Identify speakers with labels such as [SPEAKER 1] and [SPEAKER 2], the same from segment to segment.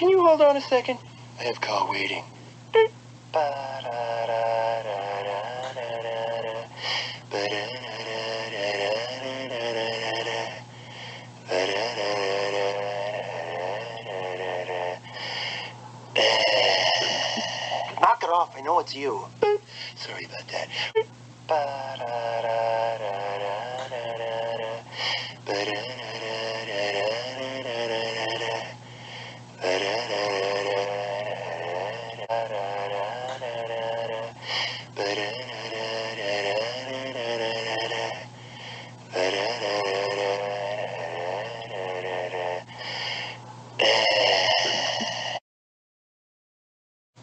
[SPEAKER 1] Can you hold on a second? I have call waiting.
[SPEAKER 2] Knock it off. I know it's you.
[SPEAKER 1] Sorry about that.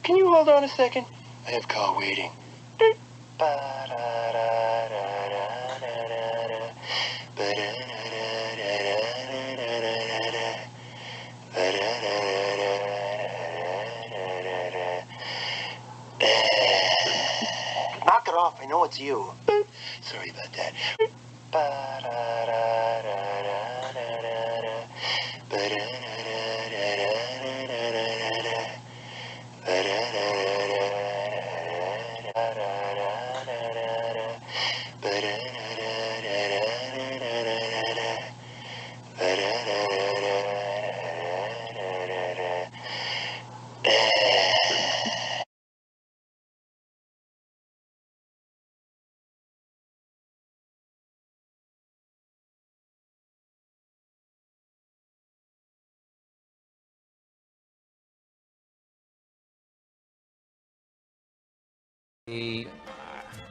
[SPEAKER 1] Can you hold on a second? I have call waiting.
[SPEAKER 2] Knock it off. I know it's you.
[SPEAKER 1] Sorry about that.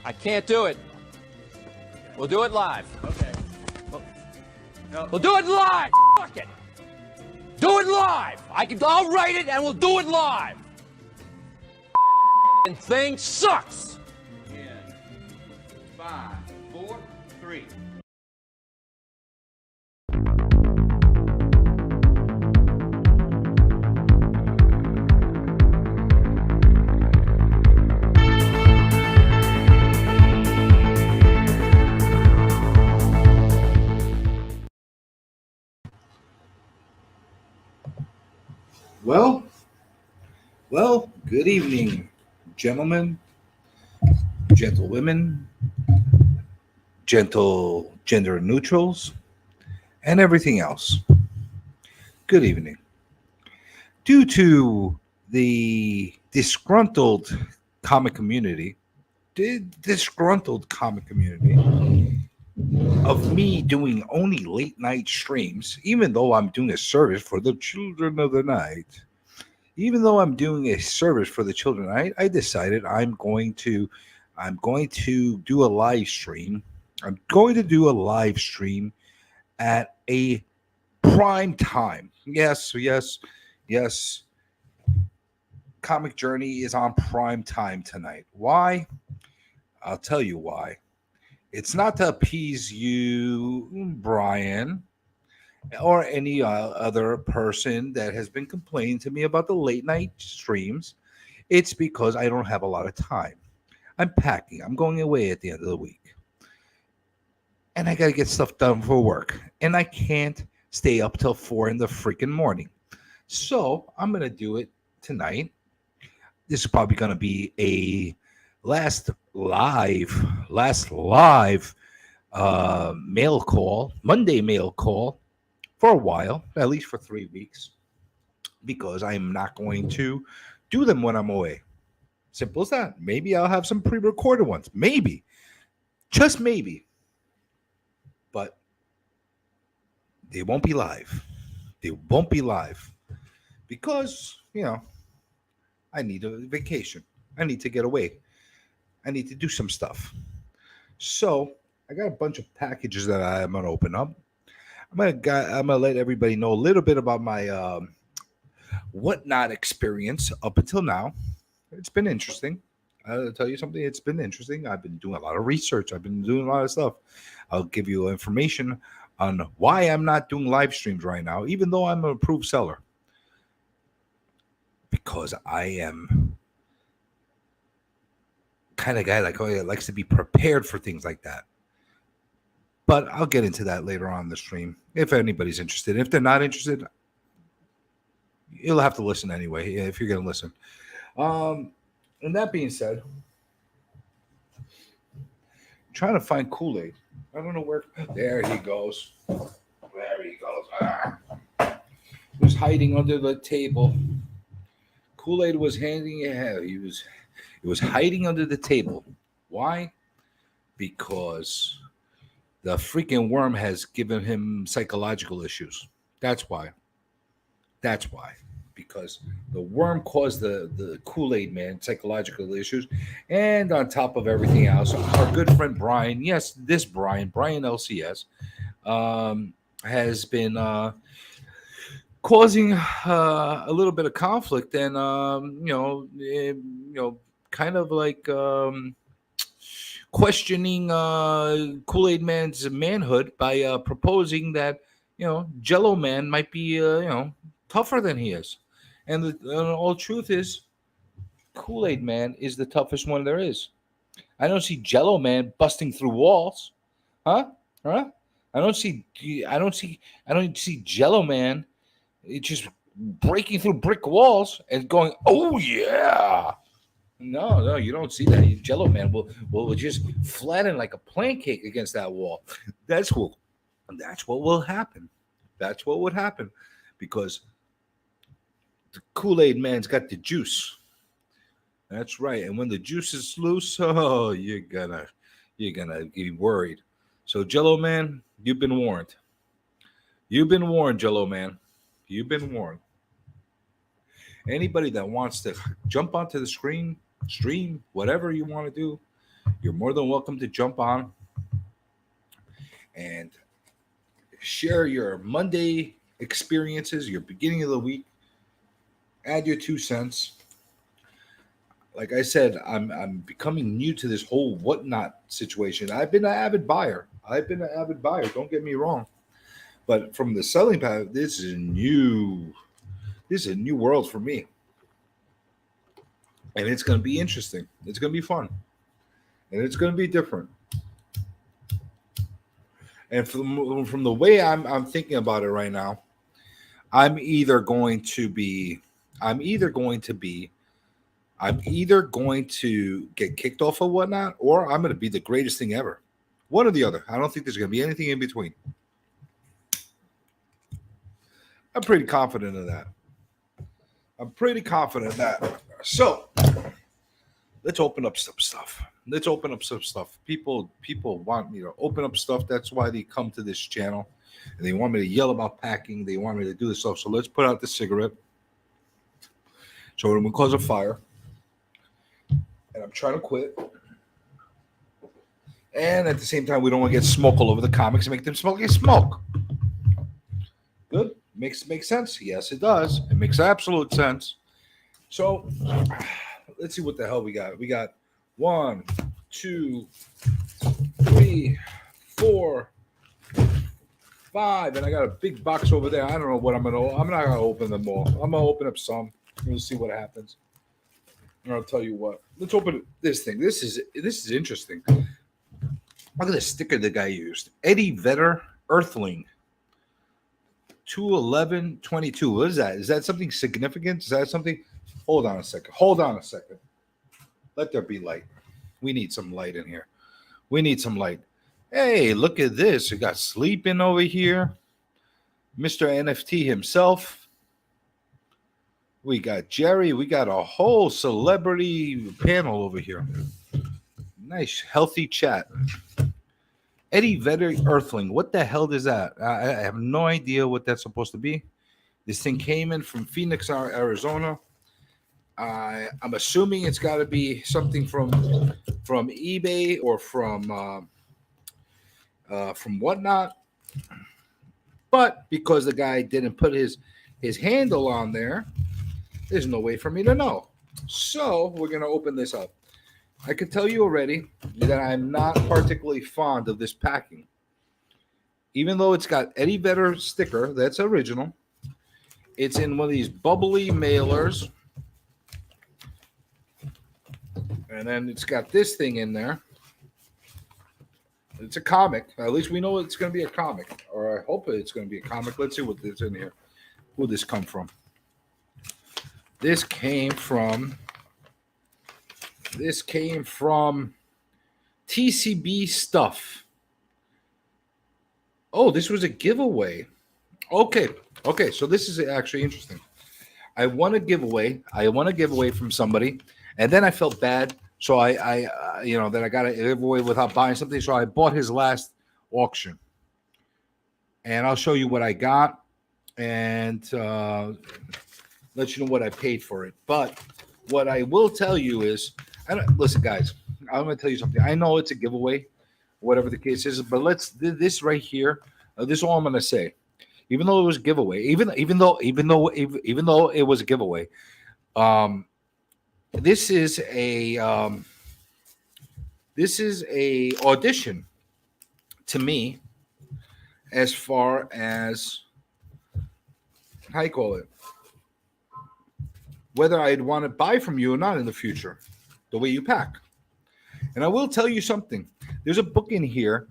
[SPEAKER 3] I can't do it. We'll do it live.
[SPEAKER 4] Okay.
[SPEAKER 3] We'll do it live. Fuck it. Do it live. I'll write it and we'll do it live. And thing sucks.
[SPEAKER 4] 10, 5, 4, 3.
[SPEAKER 5] Well, good evening, gentlemen, gentlewomen, gentle gender neutrals, and everything else. Good evening. Due to the disgruntled comic community of me doing only late night streams, even though I'm doing a service for the children of the night. Even though I'm doing a service for the children, I decided I'm going to do a live stream. I'm going to do a live stream at a prime time. Yes. Comic Journey is on prime time tonight. Why? I'll tell you why. It's not to appease you, Brian, or any other person that has been complaining to me about the late night streams. It's because I don't have a lot of time. I'm packing. I'm going away at the end of the week. And I got to get stuff done for work. And I can't stay up till 4 in the freaking morning. So I'm going to do it tonight. This is probably going to be a last live mail call, Monday mail call, for a while, at least for 3 weeks, because I'm not going to do them when I'm away. Simple as that. Maybe I'll have some pre-recorded ones. Maybe. Just maybe. But they won't be live. They won't be live because, I need a vacation. I need to get away. I need to do some stuff. So I got a bunch of packages that I'm going to open up. I'm gonna let everybody know a little bit about my whatnot experience up until now. It's been interesting. I'll tell you something. It's been interesting. I've been doing a lot of research. I've been doing a lot of stuff. I'll give you information on why I'm not doing live streams right now, even though I'm an approved seller. Because I am kind of guy that likes to be prepared for things like that. But I'll get into that later on in the stream if anybody's interested. If they're not interested, you'll have to listen anyway if you're going to listen. And that being said, trying to find Kool-Aid. I don't know where. There he goes. There he goes. He was hiding under the table. Kool-Aid was handing it. He was hiding under the table. Why? Because the freaking worm has given him psychological issues. That's why. That's why. Because the worm caused the Kool-Aid man psychological issues. And on top of everything else, our good friend Brian, yes, this Brian LCS, has been causing a little bit of conflict and, kind of like questioning Kool-Aid Man's manhood by proposing that, Jello Man might be, tougher than he is. And the all truth is, Kool-Aid Man is the toughest one there is. I don't see Jello Man busting through walls, huh? Huh? I don't see Jello Man just breaking through brick walls and going, oh yeah. No, you don't see that. Jello Man will just flatten like a pancake against that wall. That's what will happen. That's what would happen, because the Kool-Aid Man's got the juice. That's right. And when the juice is loose, oh, you're gonna be worried. So Jello Man, you've been warned. You've been warned, Jello Man. You've been warned. Anybody that wants to jump onto the screen, stream, whatever you want to do, you're more than welcome to jump on and share your Monday experiences, your beginning of the week. Add your 2 cents. Like I said, I'm becoming new to this whole whatnot situation. I've been an avid buyer. Don't get me wrong. But from the selling path, this is new. This is a new world for me. And it's going to be interesting. It's going to be fun. And it's going to be different. And from the way I'm thinking about it right now, I'm either going to get kicked off of whatnot, or I'm going to be the greatest thing ever. One or the other. I don't think there's going to be anything in between. I'm pretty confident of that. So let's open up some stuff. People want me to open up stuff. That's why they come to this channel. And they want me to yell about packing. They want me to do this stuff. So let's put out the cigarette. So we're going to cause a fire. And I'm trying to quit. And at the same time, we don't want to get smoke all over the comics and make them smoke. Good? Makes sense? Yes, it does. It makes absolute sense. So let's see what the hell we got. We got 1, 2, 3, 4, 5, and I got a big box over there. I don't know what I'm not gonna open them all. I'm gonna open up some. We'll see what happens. And I'll tell you what. Let's open this thing. This is interesting. Look at the sticker the guy used. Eddie Vedder Earthling. 2/11/22. What is that? Is that something significant? Is that something? Hold on a second. Let there be light. We need some light in here. Hey, look at this. We got Sleeping over here. Mr. NFT himself. We got Jerry. We got a whole celebrity panel over here. Nice, healthy chat. Eddie Vedder Earthling. What the hell is that? I have no idea what that's supposed to be. This thing came in from Phoenix, Arizona. I'm assuming it's got to be something from eBay or from Whatnot. But because the guy didn't put his handle on there, there's no way for me to know. So we're going to open this up. I can tell you already that I'm not particularly fond of this packing. Even though it's got Eddie Vedder sticker, that's original. It's in one of these bubbly mailers. And then it's got this thing in there. It's a comic. At least we know it's going to be a comic. Or I hope it's going to be a comic. Let's see what this in here. Who this come from. This came from TCB Stuff. Oh, this was a giveaway. Okay. So this is actually interesting. I won a giveaway from somebody, and then I felt bad. So I that I got a giveaway without buying something. So I bought his last auction, and I'll show you what I got and let you know what I paid for it. But what I will tell you is, listen, guys, I'm going to tell you something. I know it's a giveaway, whatever the case is, but this right here. This is all I'm going to say. Even though it was a giveaway, even though it was a giveaway, this is a audition to me, as far as how you call it, whether I'd want to buy from you or not in the future, the way you pack. And I will tell you something. There's a book in here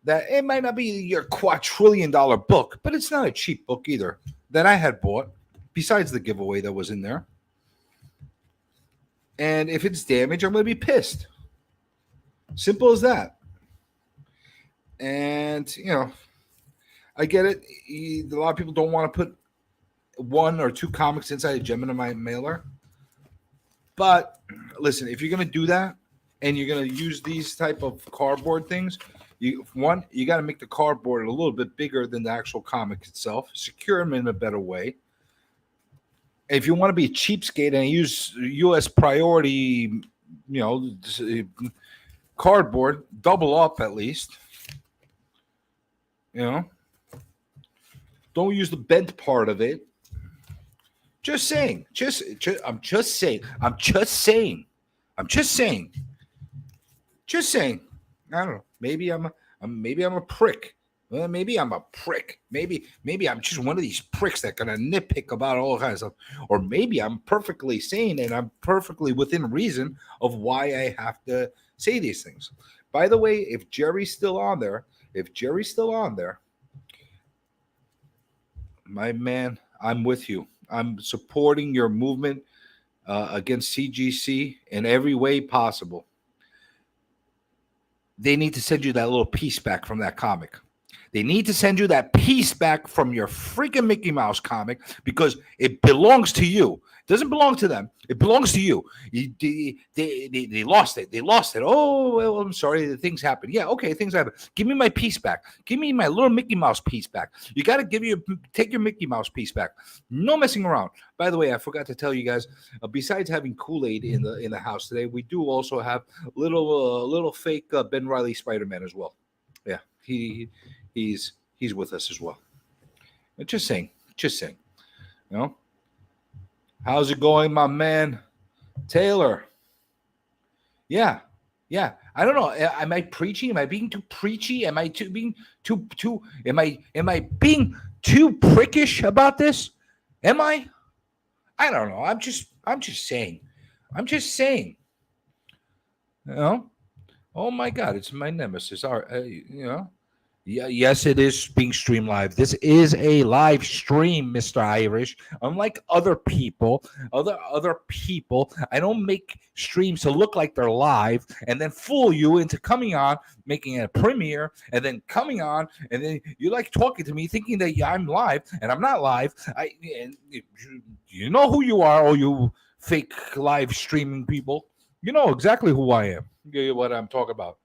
[SPEAKER 5] that it might not be your quadrillion-dollar book, but it's not a cheap book either, that I had bought, besides the giveaway that was in there. And if it's damaged, I'm going to be pissed. Simple as that. And, I get it. A lot of people don't want to put 1 or 2 comics inside a Gemini mailer. But listen, if you're going to do that and you're going to use these type of cardboard things, you got to make the cardboard a little bit bigger than the actual comic itself. Secure them in a better way. If you want to be a cheapskate and use U.S. priority, cardboard, double up at least. Don't use the bent part of it. Just saying. I'm just saying. I don't know. Maybe I'm a prick. Well, maybe I'm a prick. Maybe I'm just one of these pricks that gonna nitpick about all kinds of stuff. Or maybe I'm perfectly sane and I'm perfectly within reason of why I have to say these things. By the way, if Jerry's still on there, my man, I'm with you. I'm supporting your movement against CGC in every way possible. They need to send you that little piece back from that comic. They need to send you that piece back from your freaking Mickey Mouse comic because it belongs to you. It doesn't belong to them. It belongs to you. They lost it. Oh, well, I'm sorry. The things happen. Yeah, okay, things happen. Give me my piece back. Give me my little Mickey Mouse piece back. You got to take your Mickey Mouse piece back. No messing around. By the way, I forgot to tell you guys, besides having Kool-Aid in the house today, we do also have little fake Ben Reilly Spider-Man as well. Yeah, he's with us as well. Just saying. How's it going, my man Taylor? Yeah. I don't know. Am I preaching? Am I being too preachy? Am I being too? Am I being too prickish about this? Am I? I don't know. I'm just saying. Oh my God! It's my nemesis. Yeah, yes, it is being streamed live. This is a live stream, Mr. Irish. Unlike other people, I don't make streams to look like they're live and then fool you into coming on, making a premiere, and then coming on, and then you like talking to me thinking that I'm live, and I'm not live. You know who you are, all you fake live streaming people. You know exactly who I am. What I'm talking about.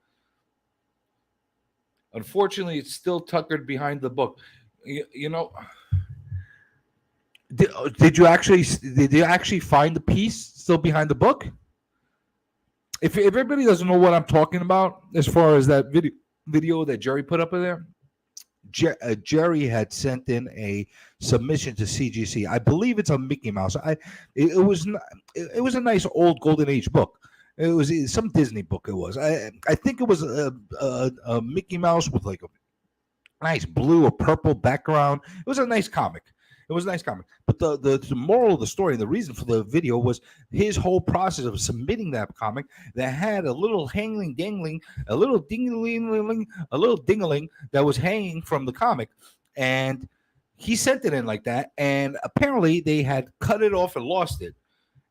[SPEAKER 5] Unfortunately, it's still tuckered behind the book. Did you actually find the piece still behind the book? If everybody doesn't know what I'm talking about, as far as that video that Jerry put up in there, Jerry had sent in a submission to CGC. I believe it's a Mickey Mouse. It was a nice old Golden Age book. It was some Disney book. It was. I think it was a Mickey Mouse with like a nice blue or purple background. It was a nice comic. But the moral of the story, and the reason for the video was his whole process of submitting that comic that had a little dangling, a little dingling that was hanging from the comic, and he sent it in like that. And apparently they had cut it off and lost it.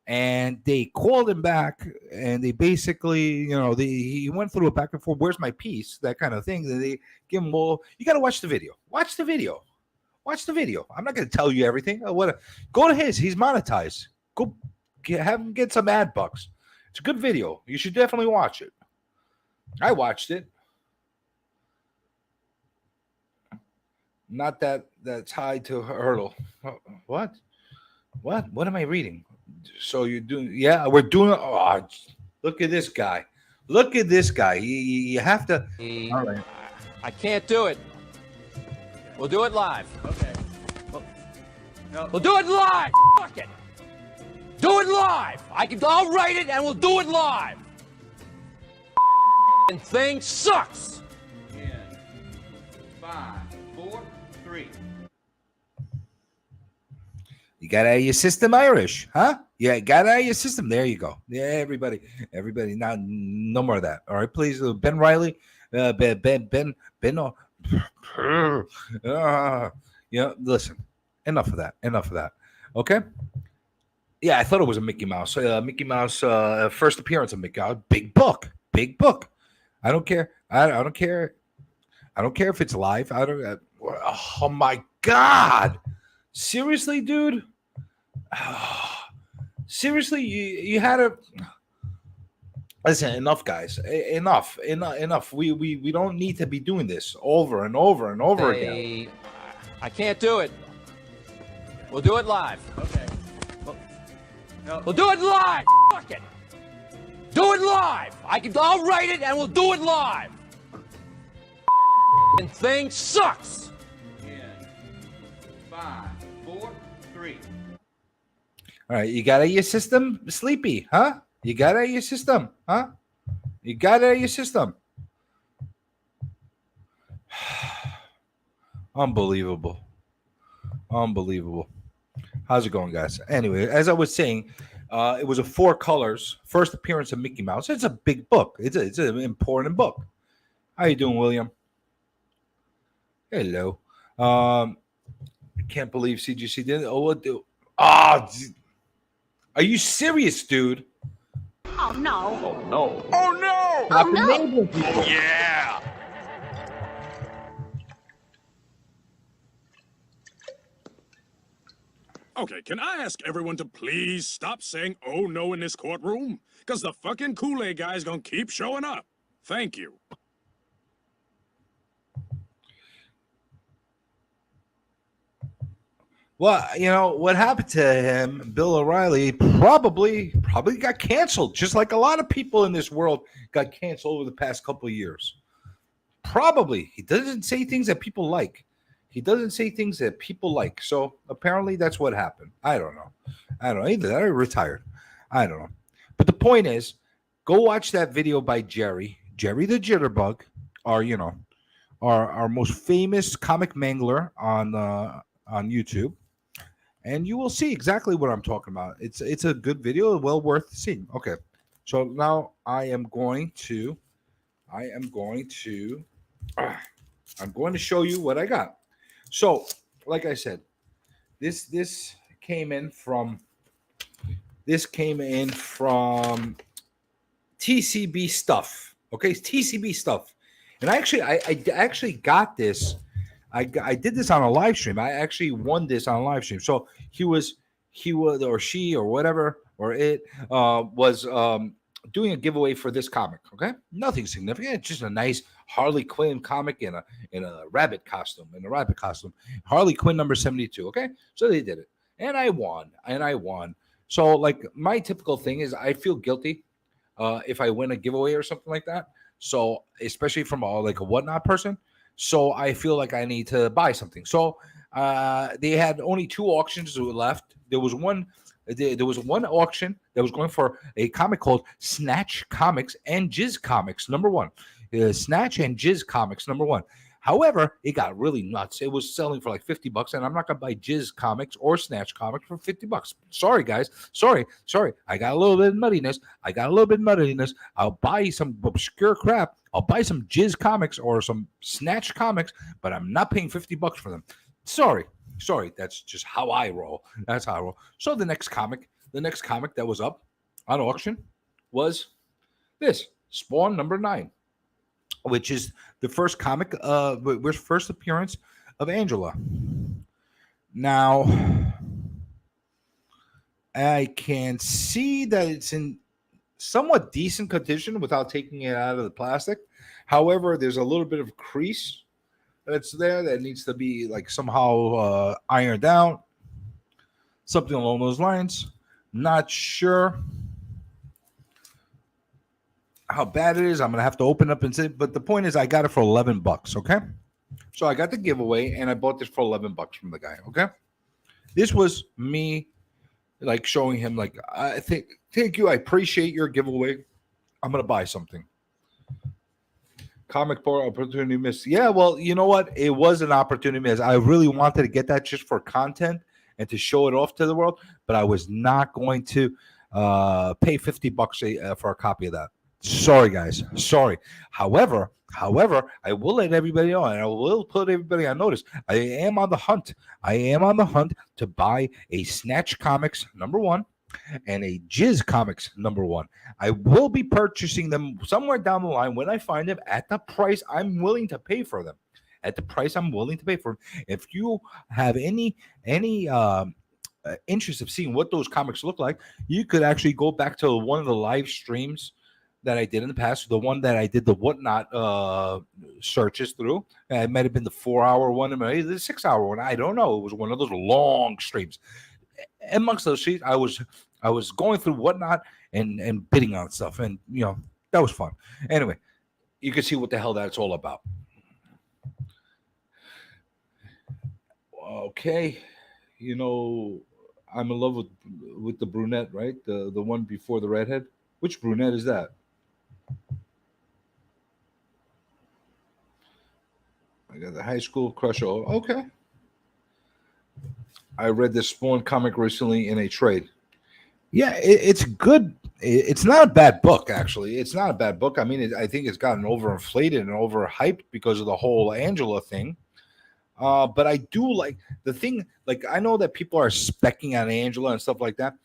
[SPEAKER 5] and they called him back, and they basically, he went through a back and forth. Where's my piece? That kind of thing. And they give him, well, you got to watch the video. Watch the video. Watch the video. I'm not going to tell you everything. Go to his. He's monetized. Go have him get some ad bucks. It's a good video. You should definitely watch it. I watched it. Not that's tied to hurdle. What? What am I reading? So you're doing? Yeah, we're doing. Oh, look at this guy. Look at this guy. You have to. All right.
[SPEAKER 3] I can't do it. We'll do it live.
[SPEAKER 4] Okay.
[SPEAKER 3] We'll do it live. Fuck it. Do it live. I'll write it and we'll do it live. And thing sucks.
[SPEAKER 4] 10, 5, 4, 3.
[SPEAKER 5] You got out of your system, Irish, huh? Yeah, got out of your system. There you go. Yeah, everybody. Now, no more of that. All right, please, Ben Riley, Ben. Listen. Enough of that. Okay. Yeah, I thought it was a Mickey Mouse. Mickey Mouse first appearance of Mickey Mouse. Big book. I don't care. I don't care. I don't care if it's live. Oh my God. Seriously, dude? Seriously, you had to listen. Enough, guys. Enough. We don't need to be doing this over and over and over again.
[SPEAKER 3] I can't do it. We'll do it live.
[SPEAKER 4] Okay.
[SPEAKER 3] We'll do it live. Fuck it. Do it live. I'll write it and we'll do it live. And thing sucks.
[SPEAKER 4] 10, 5, 4, 3.
[SPEAKER 5] All right, you got out of your system, Sleepy, huh? You got out of your system, huh? You got out of your system. Unbelievable. How's it going, guys? Anyway, as I was saying, it was a 4 colors first appearance of Mickey Mouse. It's a big book. It's an important book. How you doing, William? Hello. I can't believe CGC did it. Are you serious, dude?
[SPEAKER 6] Oh no.
[SPEAKER 5] Oh,
[SPEAKER 3] Yeah.
[SPEAKER 7] Okay, can I ask everyone to please stop saying "oh no" in this courtroom? Because the fucking Kool-Aid guy's gonna keep showing up. Thank you.
[SPEAKER 5] Well, what happened to him, Bill O'Reilly, probably got canceled, just like a lot of people in this world got canceled over the past couple of years. Probably. He doesn't say things that people like. So apparently that's what happened. I don't know. Either that or retired. I don't know. But the point is, go watch that video by Jerry the Jitterbug, our most famous comic mangler on YouTube. And you will see exactly what I'm talking about. It's a good video, well worth seeing. Okay, so now I'm going to show you what I got. So, like I said, this came in from TCB Stuff. Okay, TCB Stuff, and I actually got this. I did this on a live stream. I actually won this on a live stream. So he was or she or whatever or it was doing a giveaway for this comic. Okay, nothing significant. It's just a nice Harley Quinn comic in a rabbit costume. Harley Quinn number 72. Okay, so they did it, and I won. So like my typical thing is I feel guilty if I win a giveaway or something like that. So especially from a whatnot person. So I feel like I need to buy something. So they had only 2 auctions left. There was one auction that was going for a comic called Snatch Comics and Jizz Comics #1. Snatch and Jizz Comics #1. However, it got really nuts. It was selling for like $50, and I'm not gonna buy Jizz Comics or Snatch Comics for $50. Sorry, guys. Sorry. I got a little bit of muddiness. I'll buy some obscure crap. I'll buy some Jizz Comics or some Snatch Comics, but I'm not paying $50 for them. Sorry. That's just how I roll. So the next comic The next comic that was up on auction was this Spawn number 9, which is the first comic, first appearance of Angela. Now, I can see that it's in somewhat decent condition without taking it out of the plastic. However, there's a little bit of crease that's there that needs to be like somehow ironed out. Something along those lines. Not sure how bad it is. I'm gonna have to open up and see. But the point is, I got it for $11. Okay, so I got the giveaway, and I bought this for $11 from the guy. Okay, this was me, like showing him, like, I think, thank you, I appreciate your giveaway. I'm gonna buy something. Comic Board opportunity missed. Yeah, well, you know what? It was an opportunity miss. I really wanted to get that just for content and to show it off to the world, but I was not going to pay $50 for a copy of that. Sorry, guys. Sorry. However, I will let everybody know, and I will put everybody on notice. I am on the hunt. I am on the hunt to buy a Snatch Comics number 1 and a Jizz Comics number 1. I will be purchasing them somewhere down the line when I find them at the price I'm willing to pay for them. At the price I'm willing to pay for them. If you have any interest of seeing what those comics look like, you could actually go back to one of the live streams that I did in the past, the one that I did the whatnot searches through. It might have been the 4-hour one, it might have been the 6-hour one. I don't know. It was one of those long streams. Amongst those streams, I was going through whatnot and bidding on stuff, and you know, that was fun. Anyway, you can see what the hell that's all about. Okay, you know, I'm in love with the brunette, right? The one before the redhead. Which brunette is that? I got the high school crush. Oh, okay. I read this Spawn comic recently in a trade. Yeah, it's good. It's not a bad book, actually. It's not a bad book. I mean, I think it's gotten overinflated and overhyped because of the whole Angela thing. But I do like the thing. Like, I know that people are specking on Angela and stuff like that.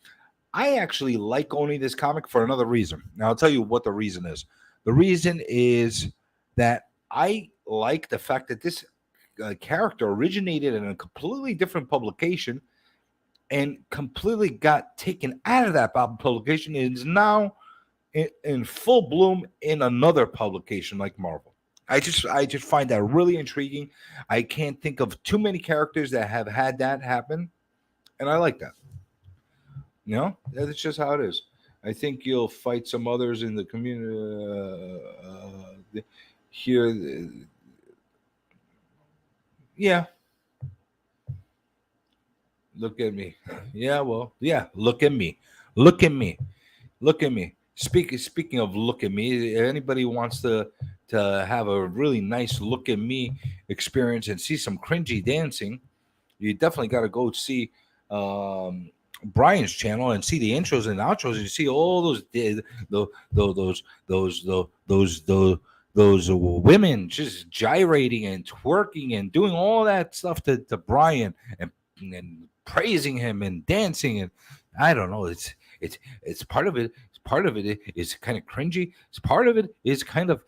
[SPEAKER 5] I actually like owning this comic for another reason. Now, I'll tell you what the reason is. The reason is that I like the fact that this character originated in a completely different publication and completely got taken out of that publication and is now in full bloom in another publication like Marvel. I just find that really intriguing. I can't think of too many characters that have had that happen, and I like that. You know, that's just how it is. I think you'll fight some others in the community here. Yeah. Look at me. Yeah, well, yeah. Look at me. Look at me. Look at me. Speaking of look at me, if anybody wants to have a really nice look at me experience and see some cringy dancing, you definitely got to go see Brian's channel and see the intros and outros. And you see all those women just gyrating and twerking and doing all that stuff to Brian and praising him and dancing, and I don't know. It's part of it. Part of it is kind of cringy. Part of it is kind of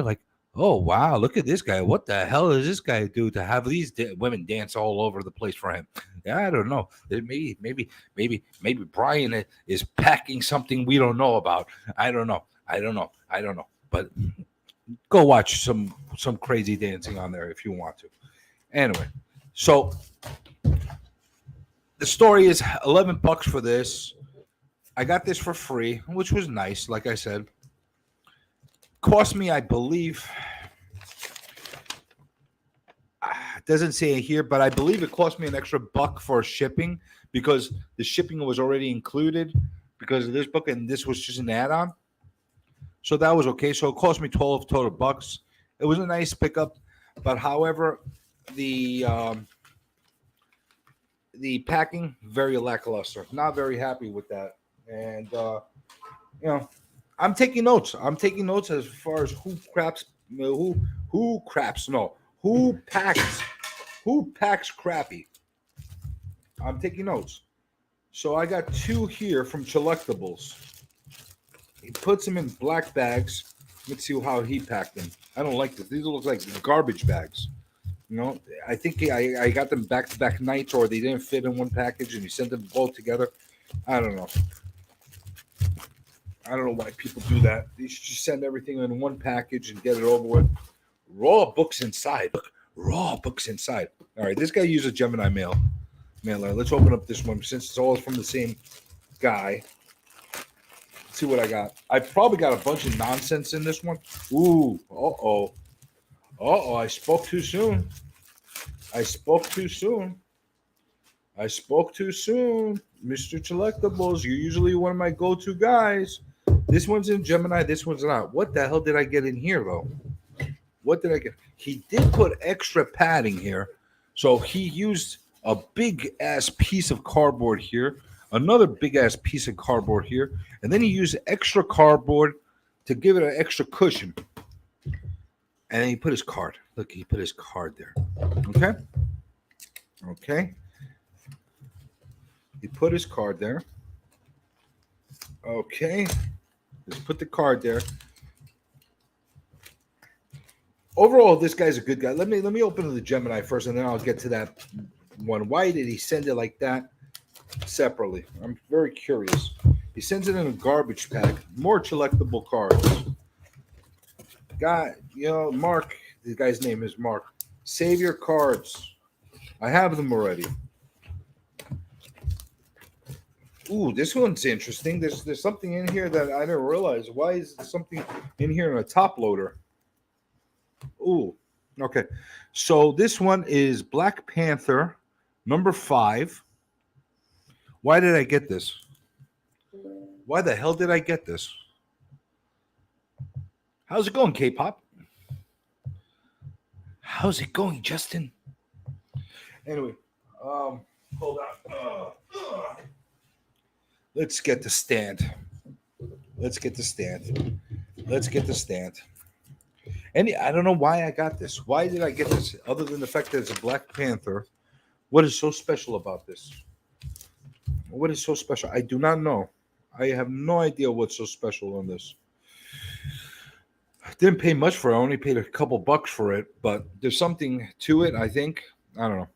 [SPEAKER 5] like, oh wow, look at this guy. What the hell does this guy do to have these women dance all over the place for him? I don't know. Maybe Brian is packing something we don't know about. I don't know. But go watch some crazy dancing on there if you want to. Anyway, so the story is $11 for this. I got this for free, which was nice. Like I said, cost me, I believe, it doesn't say it here, but I believe it cost me an extra $1 for shipping because the shipping was already included because of this book, and this was just an add-on. So that was okay. So it cost me 12 total bucks. It was a nice pickup, but however, the packing very lackluster. Not very happy with that, and you know, I'm taking notes. I'm taking notes as far as who packs crappy. I'm taking notes. So I got 2 here from Collectibles. He puts them in black bags. Let's see how he packed them. I don't like this. These look like garbage bags. You know, I think I got them back-to-back nights, or they didn't fit in one package, and he sent them both together. I don't know. I don't know why people do that. They should just send everything in one package and get it over with. Raw books inside. Look, raw books inside. All right, this guy used a Gemini mailer. Let's open up this one since it's all from the same guy. Let's see what I got. I probably got a bunch of nonsense in this one. Ooh, I spoke too soon. Mr. Collectibles, you're usually one of my go-to guys. This one's in Gemini, this one's not. What the hell did I get in here, though? What did I get? He did put extra padding here. So he used a big-ass piece of cardboard here, another big-ass piece of cardboard here, and then he used extra cardboard to give it an extra cushion. And then he put his card. Look, he put his card there. Okay. He put his card there. Okay. Let's put the card there. Overall, this guy's a good guy. Let me open the Gemini first, and then I'll get to that one. Why did he send it like that separately? I'm very curious. He sends it in a garbage pack. More collectible cards. Guy, Mark. The guy's name is Mark. Save your cards. I have them already. Ooh, this one's interesting. There's something in here that I didn't realize. Why is there something in here in a top loader? Ooh, okay. So this one is Black Panther number 5. Why did I get this? Why the hell did I get this? How's it going, K-pop? How's it going, Justin? Anyway, hold on. Let's get the stand. And I don't know why I got this. Why did I get this? Other than the fact that it's a Black Panther. What is so special about this? What is so special? I do not know. I have no idea what's so special on this. I didn't pay much for it. I only paid a couple bucks for it, but there's something to it, I think. I don't know.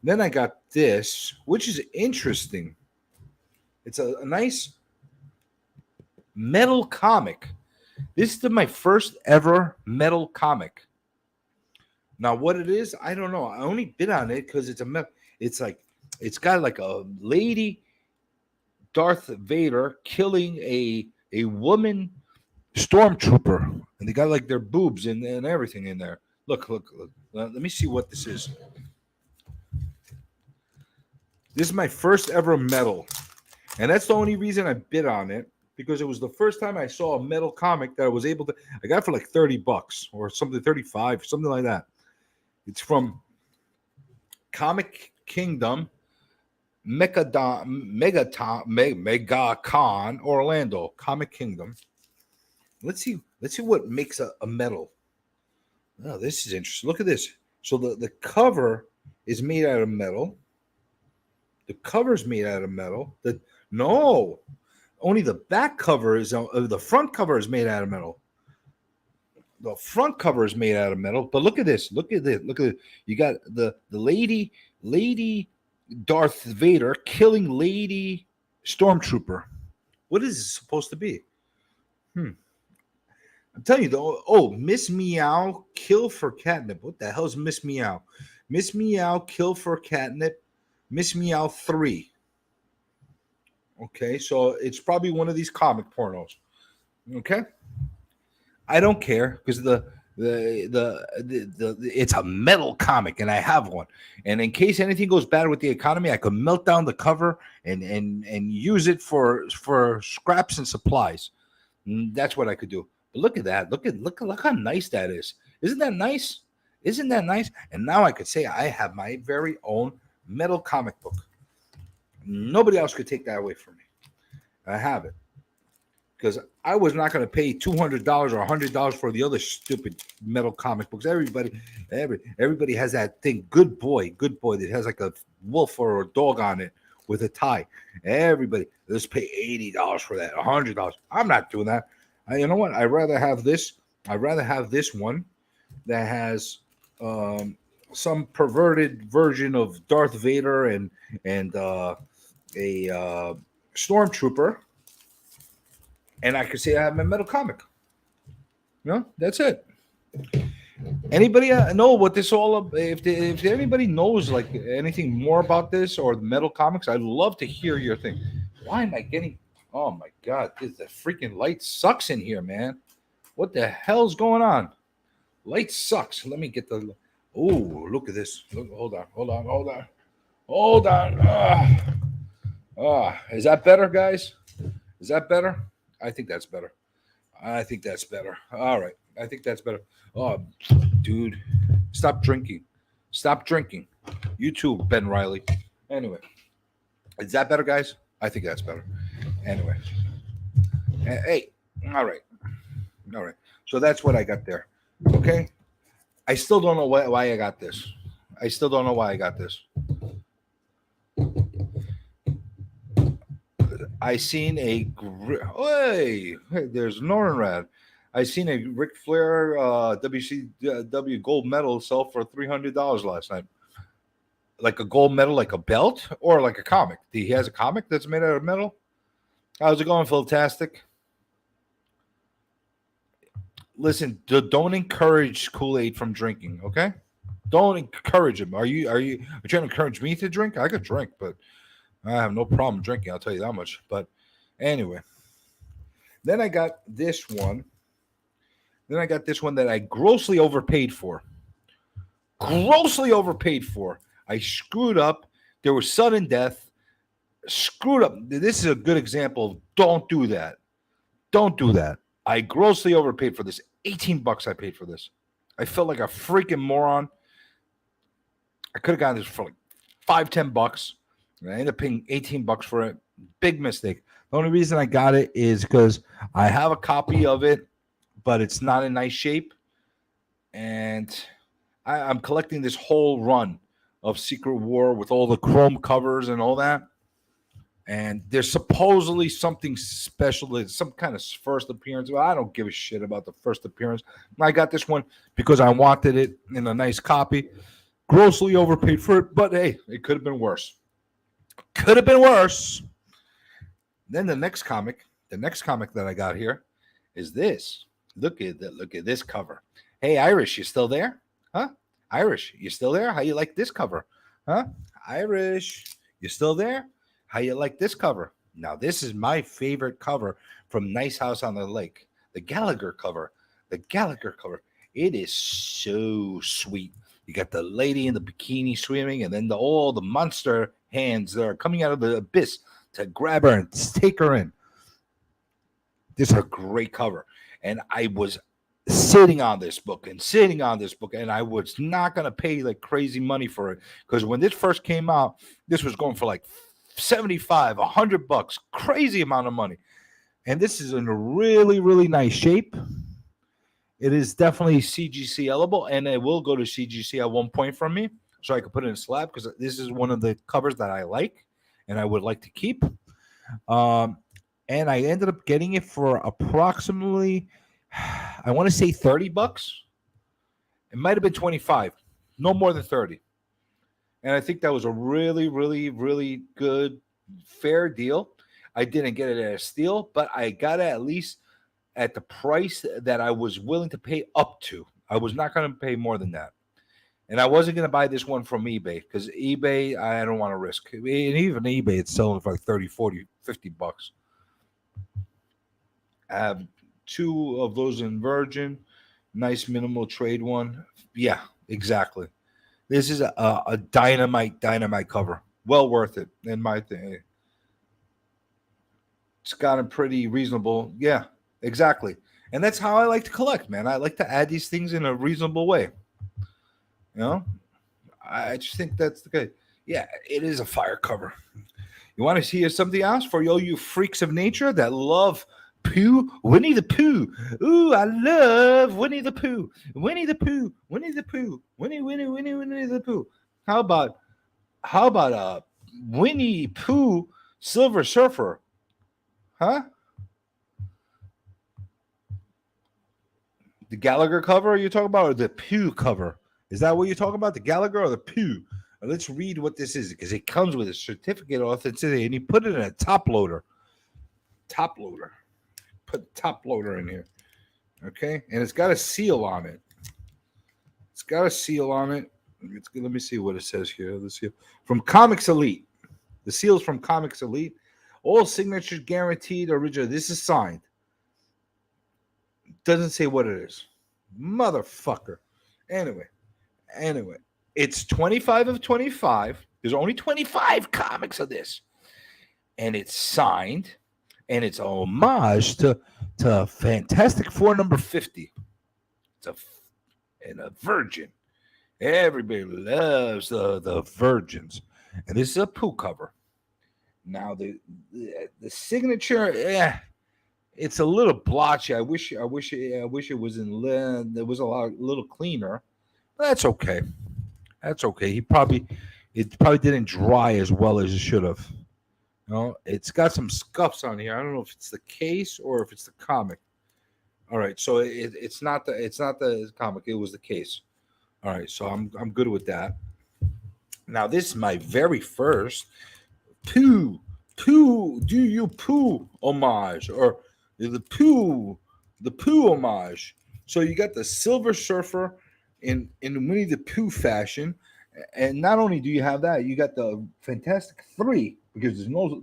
[SPEAKER 5] Then I got this, which is interesting. It's a nice metal comic. This is my first ever metal comic. Now, what it is, I don't know. I only bid on it because it's a metal. It's got like a lady Darth Vader killing a woman stormtrooper, and they got like their boobs and everything in there. Look. Let me see what this is. This is my first ever metal. And that's the only reason I bid on it, because it was the first time I saw a metal comic that I was able to. I got it for like $30 or something, 35, something like that. It's from Comic Kingdom, MegaCon, Orlando, Comic Kingdom. Let's see what makes a metal. Oh, this is interesting. Look at this. So the cover is made out of metal. The cover's made out of metal. No, only the back cover is. The front cover is made out of metal. The front cover is made out of metal. But look at this. Look at this. You got the lady Darth Vader killing Lady Stormtrooper. What is this supposed to be? I'm telling you though. Oh, Miss Meow kill for catnip. What the hell is Miss Meow? Miss Meow kill for catnip. Miss Meow 3. Okay, so it's probably one of these comic pornos. Okay, I don't care because the it's a metal comic and I have one. And in case anything goes bad with the economy, I could melt down the cover and use it for scraps and supplies. That's what I could do. But look at that. Look how nice that is. Isn't that nice? And now I could say I have my very own metal comic book. Nobody else could take that away from me. I have it because I was not going to pay $200 or $100 for the other stupid metal comic books. Everybody has that thing. Good boy that has like a wolf or a dog on it, with a tie. Everybody, let's pay $80 for that, $100. I'm not doing that. You know what? I'd rather have this. I'd rather have this one that has some perverted version of Darth Vader and a stormtrooper, and I could say I have my metal comic. You know, that's it. Anybody know what this all? If anybody knows like anything more about this or the metal comics, I'd love to hear your thing. Why am I getting? Oh my god, the freaking light sucks in here, man. What the hell's going on? Light sucks. Let me get the. Oh, look at this. Look, hold on. Is that better, guys? Is that better? I think that's better. All right. I think that's better. Oh, dude. Stop drinking. You too, Ben Riley. Anyway. Is that better, guys? I think that's better. Anyway. Hey. All right. So that's what I got there. Okay. I still don't know why I got this. I seen hey, there's Norrad. I seen a Ric Flair WCW gold medal sell for $300 last night. Like a gold medal, like a belt, or like a comic. He has a comic that's made out of metal. How's it going, Fantastic? Listen, don't encourage Kool-Aid from drinking, okay? Don't encourage him. Are you trying to encourage me to drink? I could drink, but I have no problem drinking. I'll tell you that much. But anyway, then I got this one. That I grossly overpaid for. I screwed up. There was sudden death. Screwed up. This is a good example of don't do that. I grossly overpaid for this. $18 I paid for this. I felt like a freaking moron. I could have gotten this for like $5-10. I ended up paying $18 for it. Big mistake. The only reason I got it is because I have a copy of it, but it's not in nice shape. And I'm collecting this whole run of Secret War with all the chrome covers and all that. And there's supposedly something special, some kind of first appearance. Well, I don't give a shit about the first appearance. I got this one because I wanted it in a nice copy. Grossly overpaid for it, but hey, it could have been worse. Then the next comic that I got here is this. Look at this cover. Hey, Irish, you still there? Huh? Irish, you still there? How you like this cover? Huh? Irish, you still there? How you like this cover? Now, this is my favorite cover from Nice House on the Lake. The Gallagher cover. It is so sweet. You got the lady in the bikini swimming, and then all the monster hands that are coming out of the abyss to grab her and take her in. This is a great cover. And I was sitting on this book, and I was not going to pay like crazy money for it. Because when this first came out, this was going for like $75, $100, crazy amount of money. And this is in a really, really nice shape. It is definitely CGC-able, and it will go to CGC at one point from me, so I can put it in a slab, because this is one of the covers that I like and I would like to keep. And I ended up getting it for approximately, I want to say $30. It might have been 25, no more than 30. And I think that was a really, really, really good, fair deal. I didn't get it at a steal, but I got it at least at the price that I was willing to pay up to. I was not going to pay more than that. And I wasn't going to buy this one from eBay, because eBay, I don't want to risk. And even eBay, it's selling for like 30, 40, $50. I have 2 of those in Virgin. Nice minimal trade one. Yeah, exactly. This is a dynamite cover. Well worth it, in my thing. It's gotten pretty reasonable. Yeah, exactly. And that's how I like to collect, man. I like to add these things in a reasonable way. You know? I just think that's the good. Yeah, it is a fire cover. You want to see something else for all you freaks of nature that love Pooh? Winnie the Pooh. Ooh, I love Winnie the Pooh. Winnie the Pooh. Winnie the Pooh. Winnie the Pooh. How about Winnie Pooh Silver Surfer. Huh? The Gallagher cover are you talking about, or the Pooh cover? Is that what you're talking about? The Gallagher or the Pooh? Let's read what this is, because it comes with a certificate of authenticity, and he put it in a top loader. Top loader. Put top loader in here. Okay? And it's got a seal on it. It's got a seal on it. Let me see what it says here. The seal from Comics Elite. The seal's from Comics Elite. All signatures guaranteed original. This is signed. Doesn't say what it is. Motherfucker. Anyway. It's 25 of 25. There's only 25 comics of this. And it's signed. And it's a homage to Fantastic Four number 50. It's a virgin. Everybody loves the virgins. And this is a Pooh cover. Now the signature, it's a little blotchy. I wish it was there was a little cleaner. That's okay. It probably didn't dry as well as it should have. It's got some scuffs on here. I don't know if it's the case or if it's the comic. All right, so it's not the comic. It was the case. All right, so I'm good with that. Now this is my very first Pooh, do you Pooh homage, or the Pooh homage. So you got the Silver Surfer in Winnie the Pooh fashion, and not only do you have that, you got the Fantastic Three, because there's no,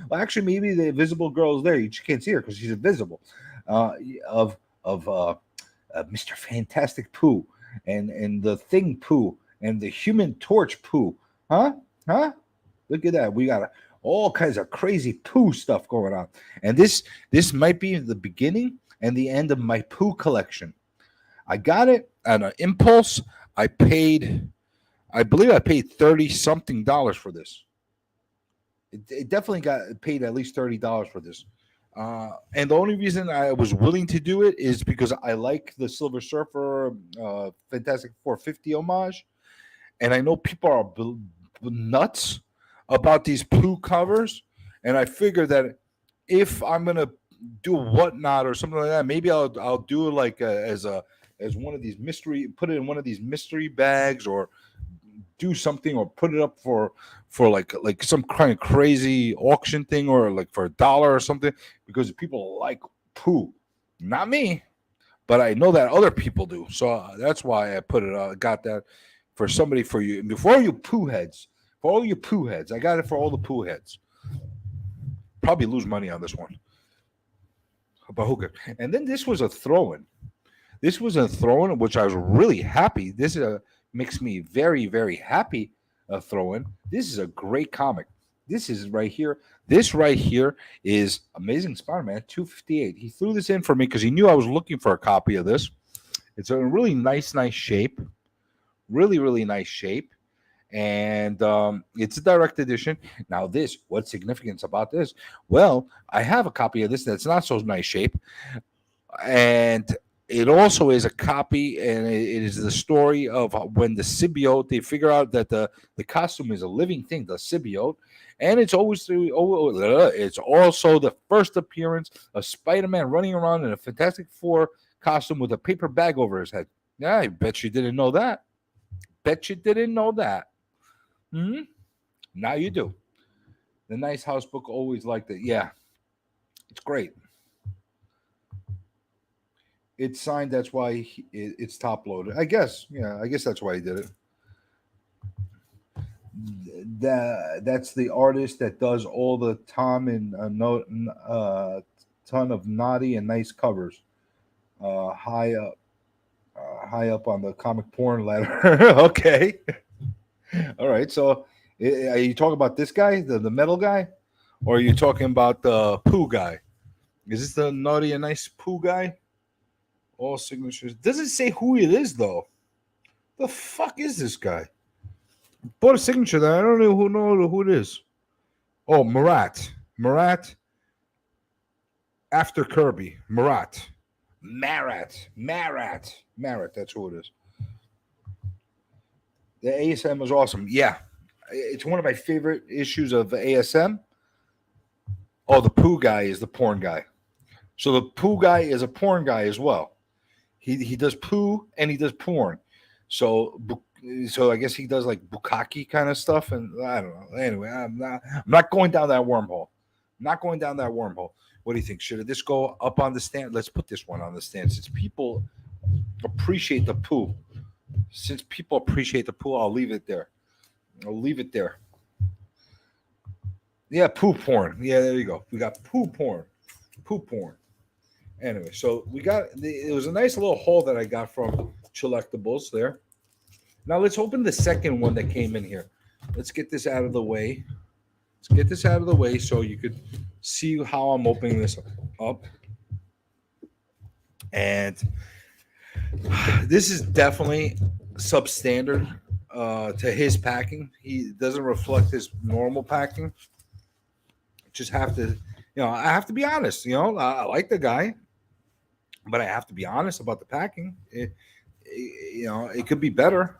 [SPEAKER 5] well, actually maybe the Invisible Girl is there. You just can't see her because she's invisible. Of Mr. Fantastic Pooh and the Thing Pooh and the Human Torch Pooh. Huh? Look at that. We got all kinds of crazy Pooh stuff going on. And this might be the beginning and the end of my Pooh collection. I got it at an impulse. I believe I paid $30-something for this. It definitely got paid at least $30 for this. And the only reason I was willing to do it is because I like the Silver Surfer Fantastic 450 homage. And I know people are nuts about these Pooh covers. And I figure that if I'm going to do a whatnot or something like that, maybe I'll do it like as one of these put it in one of these mystery bags, or do something, or put it up for like some kind of crazy auction thing, or like for $1 or something, because people like Pooh. Not me, but I know that other people do. So that's why I put it. Got that for somebody, for you, for all you Pooh heads. For all you Pooh heads, I got it for all the Pooh heads. Probably lose money on this one, but who cares? And then this was a throw-in. Which I was really happy. This makes me very, very happy. Throw-in. This is a great comic. This is right here. This right here is Amazing Spider-Man 258. He threw this in for me because he knew I was looking for a copy of this. It's a really nice shape. Really, really nice shape. And it's a direct edition. Now what's significance about this? Well, I have a copy of this that's not so nice shape. And it also is a copy, and it is the story of when the symbiote, they figure out that the costume is a living thing, the symbiote. And it's also the first appearance of Spider-Man running around in a Fantastic Four costume with a paper bag over his head. Yeah, I bet you didn't know that. Now you do. The Nice House book always liked it. Yeah, it's great. It's signed. That's why it's top loaded. I guess. Yeah, I guess that's why he did it. That's the artist that does all the Tom and ton of naughty and nice covers. High up on the comic porn ladder. Okay. All right. So, are you talking about this guy, the metal guy, or are you talking about the Pooh guy? Is this the naughty and nice Pooh guy? All signatures. Doesn't say who it is though. The fuck is this guy? Bought a signature that I don't know who it is. Oh, Marat. After Kirby. Marat. That's who it is. The ASM was awesome. Yeah. It's one of my favorite issues of ASM. Oh, the poo guy is the porn guy. So the poo guy is a porn guy as well. He does poo and he does porn. So I guess he does like bukkake kind of stuff, and I don't know. Anyway, I'm not going down that wormhole. Not going down that wormhole. What do you think? Should this go up on the stand? Let's put this one on the stand. Since people appreciate the poo, I'll leave it there. Yeah, poo porn. Yeah, there you go. We got poo porn. Anyway, so it was a nice little haul that I got from Collectibles there. Now let's open the second one that came in here. Let's get this out of the way. So you could see how I'm opening this up. And this is definitely substandard to his packing. He doesn't reflect his normal packing. Just have to, I have to be honest. I like the guy, but I have to be honest about the packing. It could be better.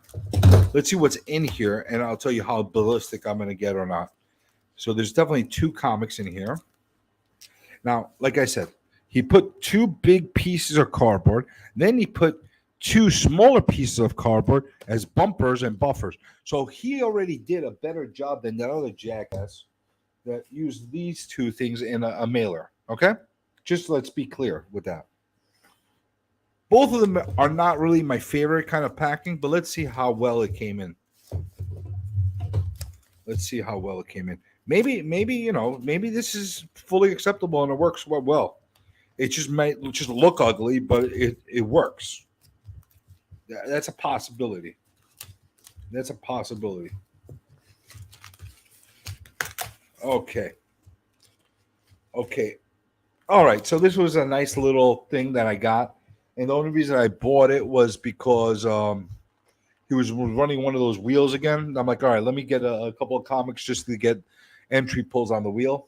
[SPEAKER 5] Let's see what's in here, and I'll tell you how ballistic I'm going to get or not. So there's definitely 2 comics in here. Now, like I said, he put 2 big pieces of cardboard. Then he put 2 smaller pieces of cardboard as bumpers and buffers. So he already did a better job than that other jackass that used these 2 things in a mailer. Okay? Just let's be clear with that. Both of them are not really my favorite kind of packing, but let's see how well it came in. Maybe this is fully acceptable and it works well. It just might just look ugly, but it works. That's a possibility. Okay. All right. So this was a nice little thing that I got. And the only reason I bought it was because he was running one of those wheels again. I'm like, all right, let me get a couple of comics just to get entry pulls on the wheel.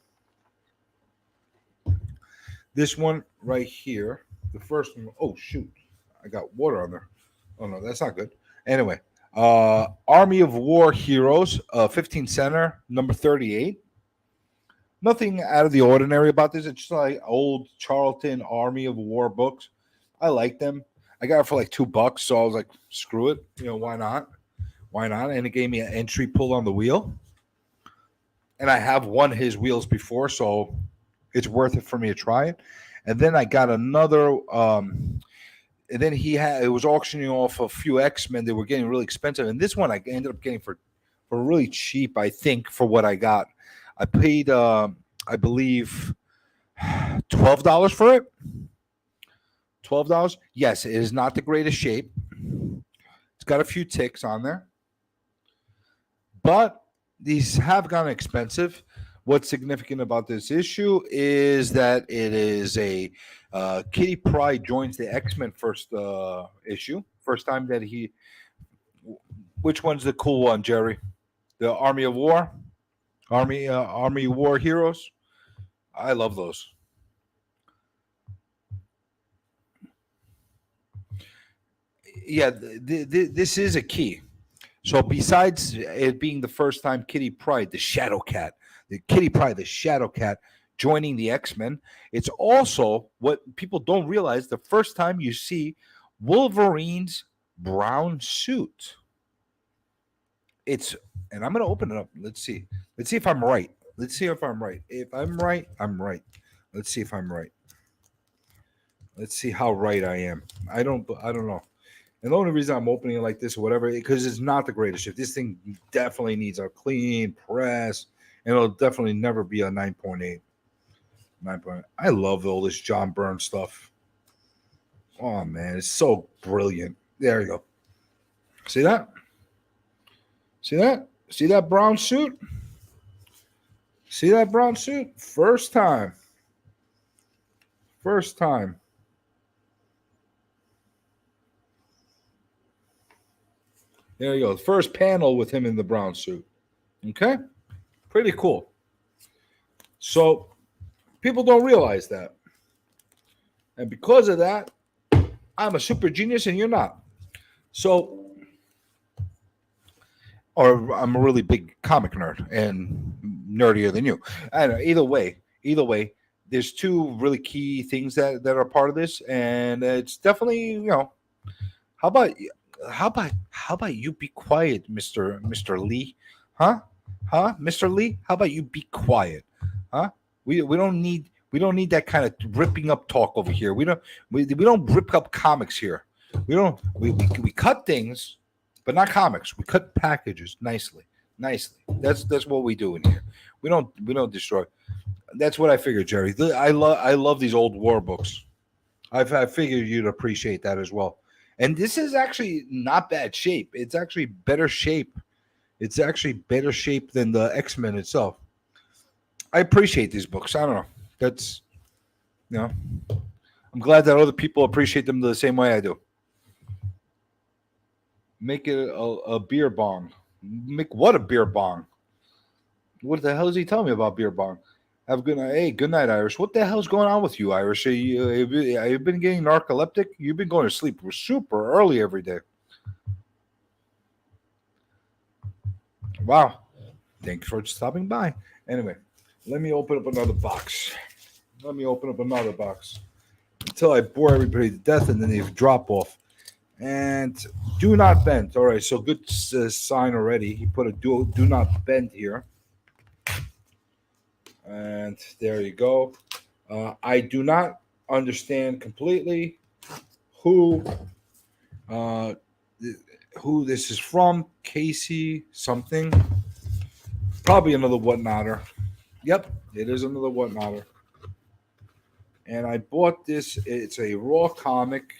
[SPEAKER 5] This one right here, the first one. Oh, shoot. I got water on there. Oh, no, that's not good. Anyway, Army of War Heroes, 15 center, number 38. Nothing out of the ordinary about this. It's just like old Charlton Army of War books. I like them. I got it for like $2, so I was like, screw it. Why not? And it gave me an entry pull on the wheel. And I have won his wheels before, so it's worth it for me to try it. And then I got another. And then it was auctioning off a few X-Men. They were getting really expensive, and this one I ended up getting for really cheap. I think for what I got, I paid I believe $12 for it. $12. Yes, it is not the greatest shape. It's got a few ticks on there, but these have gotten expensive. What's significant about this issue is that it is a Kitty Pryde joins the X-Men first issue. First time that he. Which one's the cool one, Jerry? The Army of War, Army War Heroes. I love those. Yeah, this is a key. So besides it being the first time Kitty Pryde, the Shadow Cat, joining the X-Men, it's also what people don't realize, the first time you see Wolverine's brown suit. And I'm going to open it up. Let's see if I'm right. If I'm right, I'm right. Let's see if I'm right. Let's see how right I am. I don't know. And the only reason I'm opening it like this or whatever, because it's not the greatest shift. This thing definitely needs a clean press, and it'll definitely never be a 9.8. 9.8. I love all this John Byrne stuff. Oh, man, it's so brilliant. There you go. See that? See that brown suit? First time. There you go. The first panel with him in the brown suit. Okay? Pretty cool. So, people don't realize that. And because of that, I'm a super genius and you're not. So, or I'm a really big comic nerd and nerdier than you. I don't know. Either way, there's two really key things that are part of this, and it's definitely How about how about you be quiet, Mister Lee? Huh? Huh, Mister Lee? How about you be quiet? Huh? We don't need that kind of ripping up talk over here. We don't rip up comics here. We cut things, but not comics. We cut packages nicely. That's what we do in here. We don't destroy. That's what I figured, Jerry. I love these old war books. I figured you'd appreciate that as well. And this is actually not bad shape. It's actually better shape. It's actually better shape than the X-Men itself. I appreciate these books. I don't know. That's I'm glad that other people appreciate them the same way I do. Make it a beer bong. Make what a beer bong? What the hell is he telling me about beer bong? Have a good night. Hey, good night, Irish. What the hell's going on with you, Irish? Have you been getting narcoleptic? You've been going to sleep super early every day. Wow. Thanks for stopping by. Anyway, let me open up another box. Until I bore everybody to death and then they drop off. And do not bend. All right, so good sign already. He put a do not bend here. And there you go. I do not understand completely who this is from. Casey something. Probably another whatnotter. Yep, it is another whatnotter. And I bought this. It's a raw comic.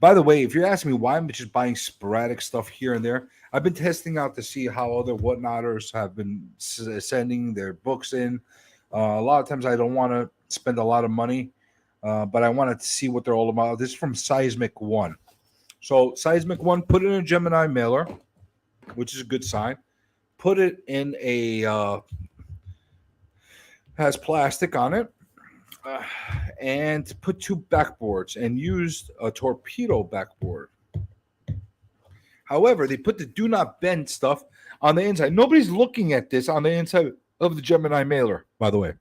[SPEAKER 5] By the way, if you're asking me why I'm just buying sporadic stuff here and there, I've been testing out to see how other whatnotters have been sending their books in. A lot of times I don't want to spend a lot of money, but I wanted to see what they're all about. This is from Seismic One. So Seismic One put it in a Gemini mailer, which is a good sign. Put it in a has plastic on it. And put two backboards and used a torpedo backboard. However, they put the do not bend stuff on the inside. Nobody's looking at this on the inside of the Gemini mailer, by the way.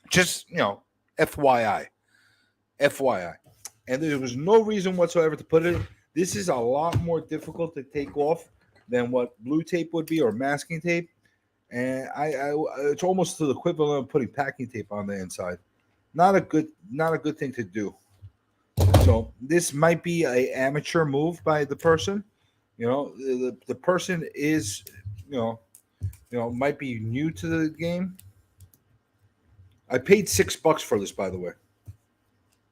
[SPEAKER 5] Just, FYI. And there was no reason whatsoever to put it. This is a lot more difficult to take off than what blue tape would be or masking tape. And it's almost to the equivalent of putting packing tape on the inside. Not a good thing to do. So this might be an amateur move by the person. The person is, might be new to the game. I paid $6 for this, by the way.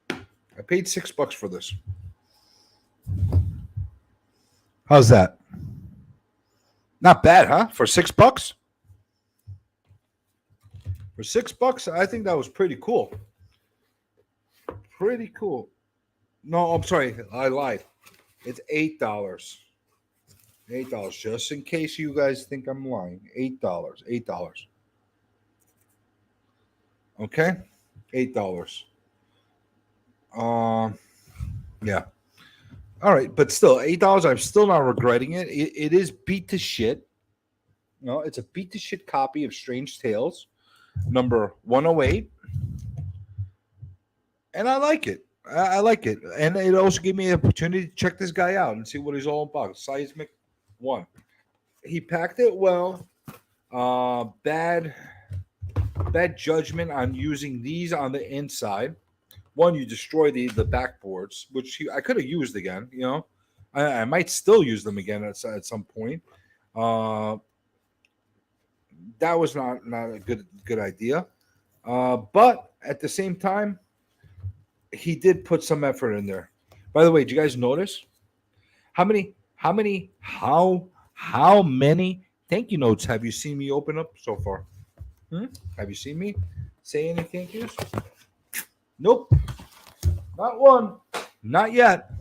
[SPEAKER 5] I paid $6 for this. How's that? Not bad, huh? For $6? For $6, I think that was pretty cool. Pretty cool. No, I'm sorry. I lied. It's $8. $8. Just in case you guys think I'm lying. $8. $8. Okay? $8. Yeah. All right, but still, $8. I'm still not regretting it. It is beat to shit. It's a beat to shit copy of Strange Tales, number 108. And I like it. I like it. And it also gave me an opportunity to check this guy out and see what he's all about. Seismic One. He packed it well. Bad judgment on using these on the inside. One, you destroy the backboards, which I could have used again. I might still use them again at some point. That was not a good idea. But at the same time, he did put some effort in there. By the way, do you guys notice how many thank you notes have you seen me open up so far? Have you seen me say any thank yous? Nope. Not one. Not yet.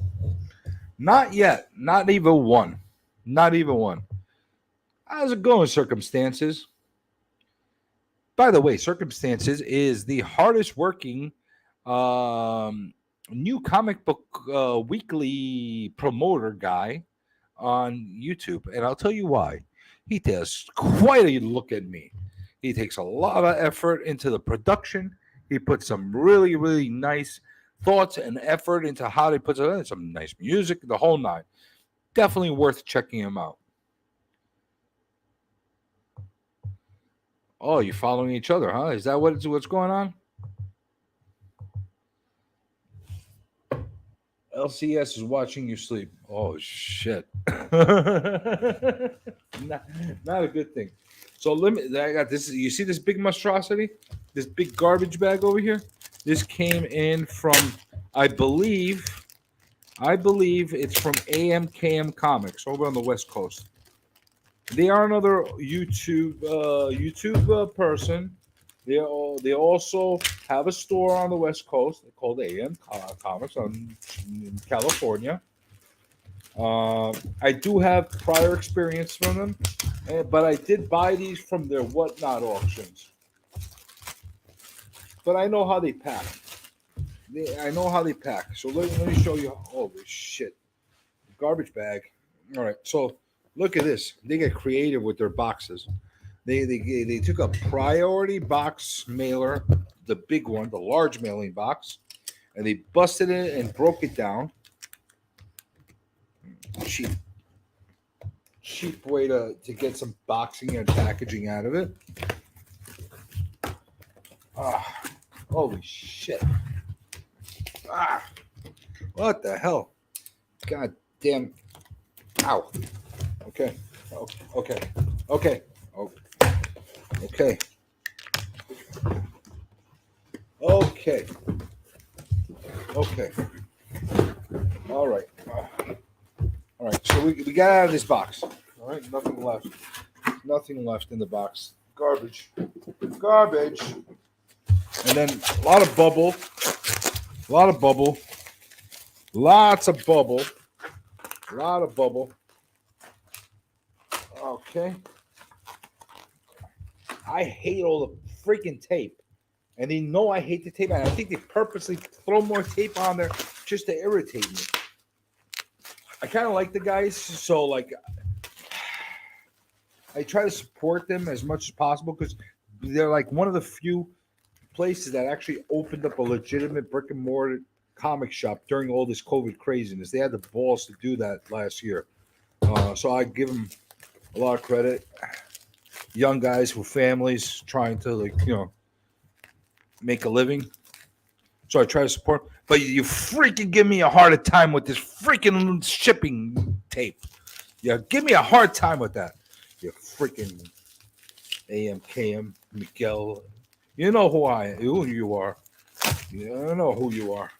[SPEAKER 5] Not yet. Not even one. Not even one. How's it going, Circumstances? By the way, Circumstances is the hardest working new comic book weekly promoter guy on YouTube, and I'll tell you why. He does quite a look at me. He takes a lot of effort into the production. He puts some really, really nice thoughts and effort into how they put it in. Some nice music, the whole nine. Definitely worth checking him out. Oh, you're following each other, huh? Is that what's going on? LCS is watching you sleep. Oh shit. not, not a good thing. So I got this. You see this big monstrosity? This big garbage bag over here? This came in from, I believe it's from AMKM Comics over on the West Coast. They are another YouTube person. They also have a store on the West Coast called AM Comics in California. I do have prior experience from them, but I did buy these from their whatnot auctions. But I know how they pack. I know how they pack. So let me show you. Holy shit. Garbage bag. All right. So look at this. They get creative with their boxes. They took a priority box mailer, the big one, the large mailing box, and they busted it and broke it down. Cheap way to get some boxing and packaging out of it. Holy shit. What the hell? God damn. Ow. Okay. Okay. Okay. Okay. Okay. Okay. All right. All right. So we got out of this box. All right. Nothing left. Nothing left in the box. Garbage. Garbage. And then a lot of bubble. A lot of bubble. Lots of bubble. A lot of bubble. Okay. I hate all the freaking tape. And they know I hate the tape. And I think they purposely throw more tape on there just to irritate me. I kind of like the guys. So, like, I try to support them as much as possible because they're like one of the few places that actually opened up a legitimate brick and mortar comic shop during all this COVID craziness. They had the balls to do that last year. So I give them a lot of credit. Young guys with families trying to, like, make a living. So I try to support. But you freaking give me a harder time with this freaking shipping tape. Yeah, give me a hard time with that. You freaking AMKM Miguel. You know who you are. You know who you are.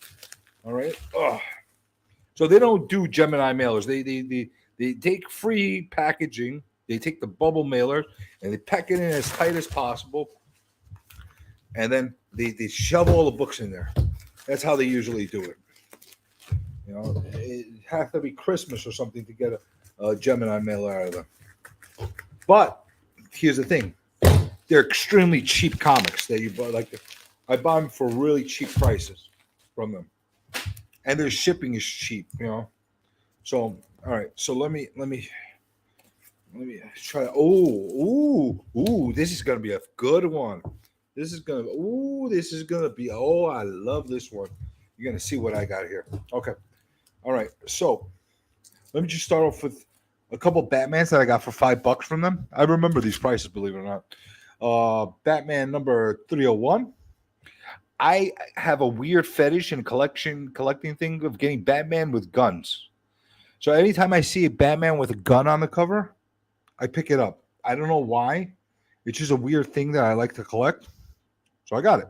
[SPEAKER 5] All right. Ugh. So they don't do Gemini mailers. They take free packaging. They take the bubble mailer and they pack it in as tight as possible. And then they shove all the books in there. That's how they usually do it. It has to be Christmas or something to get a Gemini mailer out of them. But here's the thing. They're extremely cheap comics that you buy. Like, I buy them for really cheap prices from them. And their shipping is cheap, So, all right. So let me try. Oh, this is gonna be a good one. This is gonna be. Oh, I love this one. You're gonna see what I got here. Okay. All right. So let me just start off with a couple Batmans that I got for $5 from them. I remember these prices, believe it or not. Batman number 301. I have a weird fetish and collecting thing of getting Batman with guns. So anytime I see a Batman with a gun on the cover, I pick it up. I don't know why. It's just a weird thing that I like to collect. So I got it.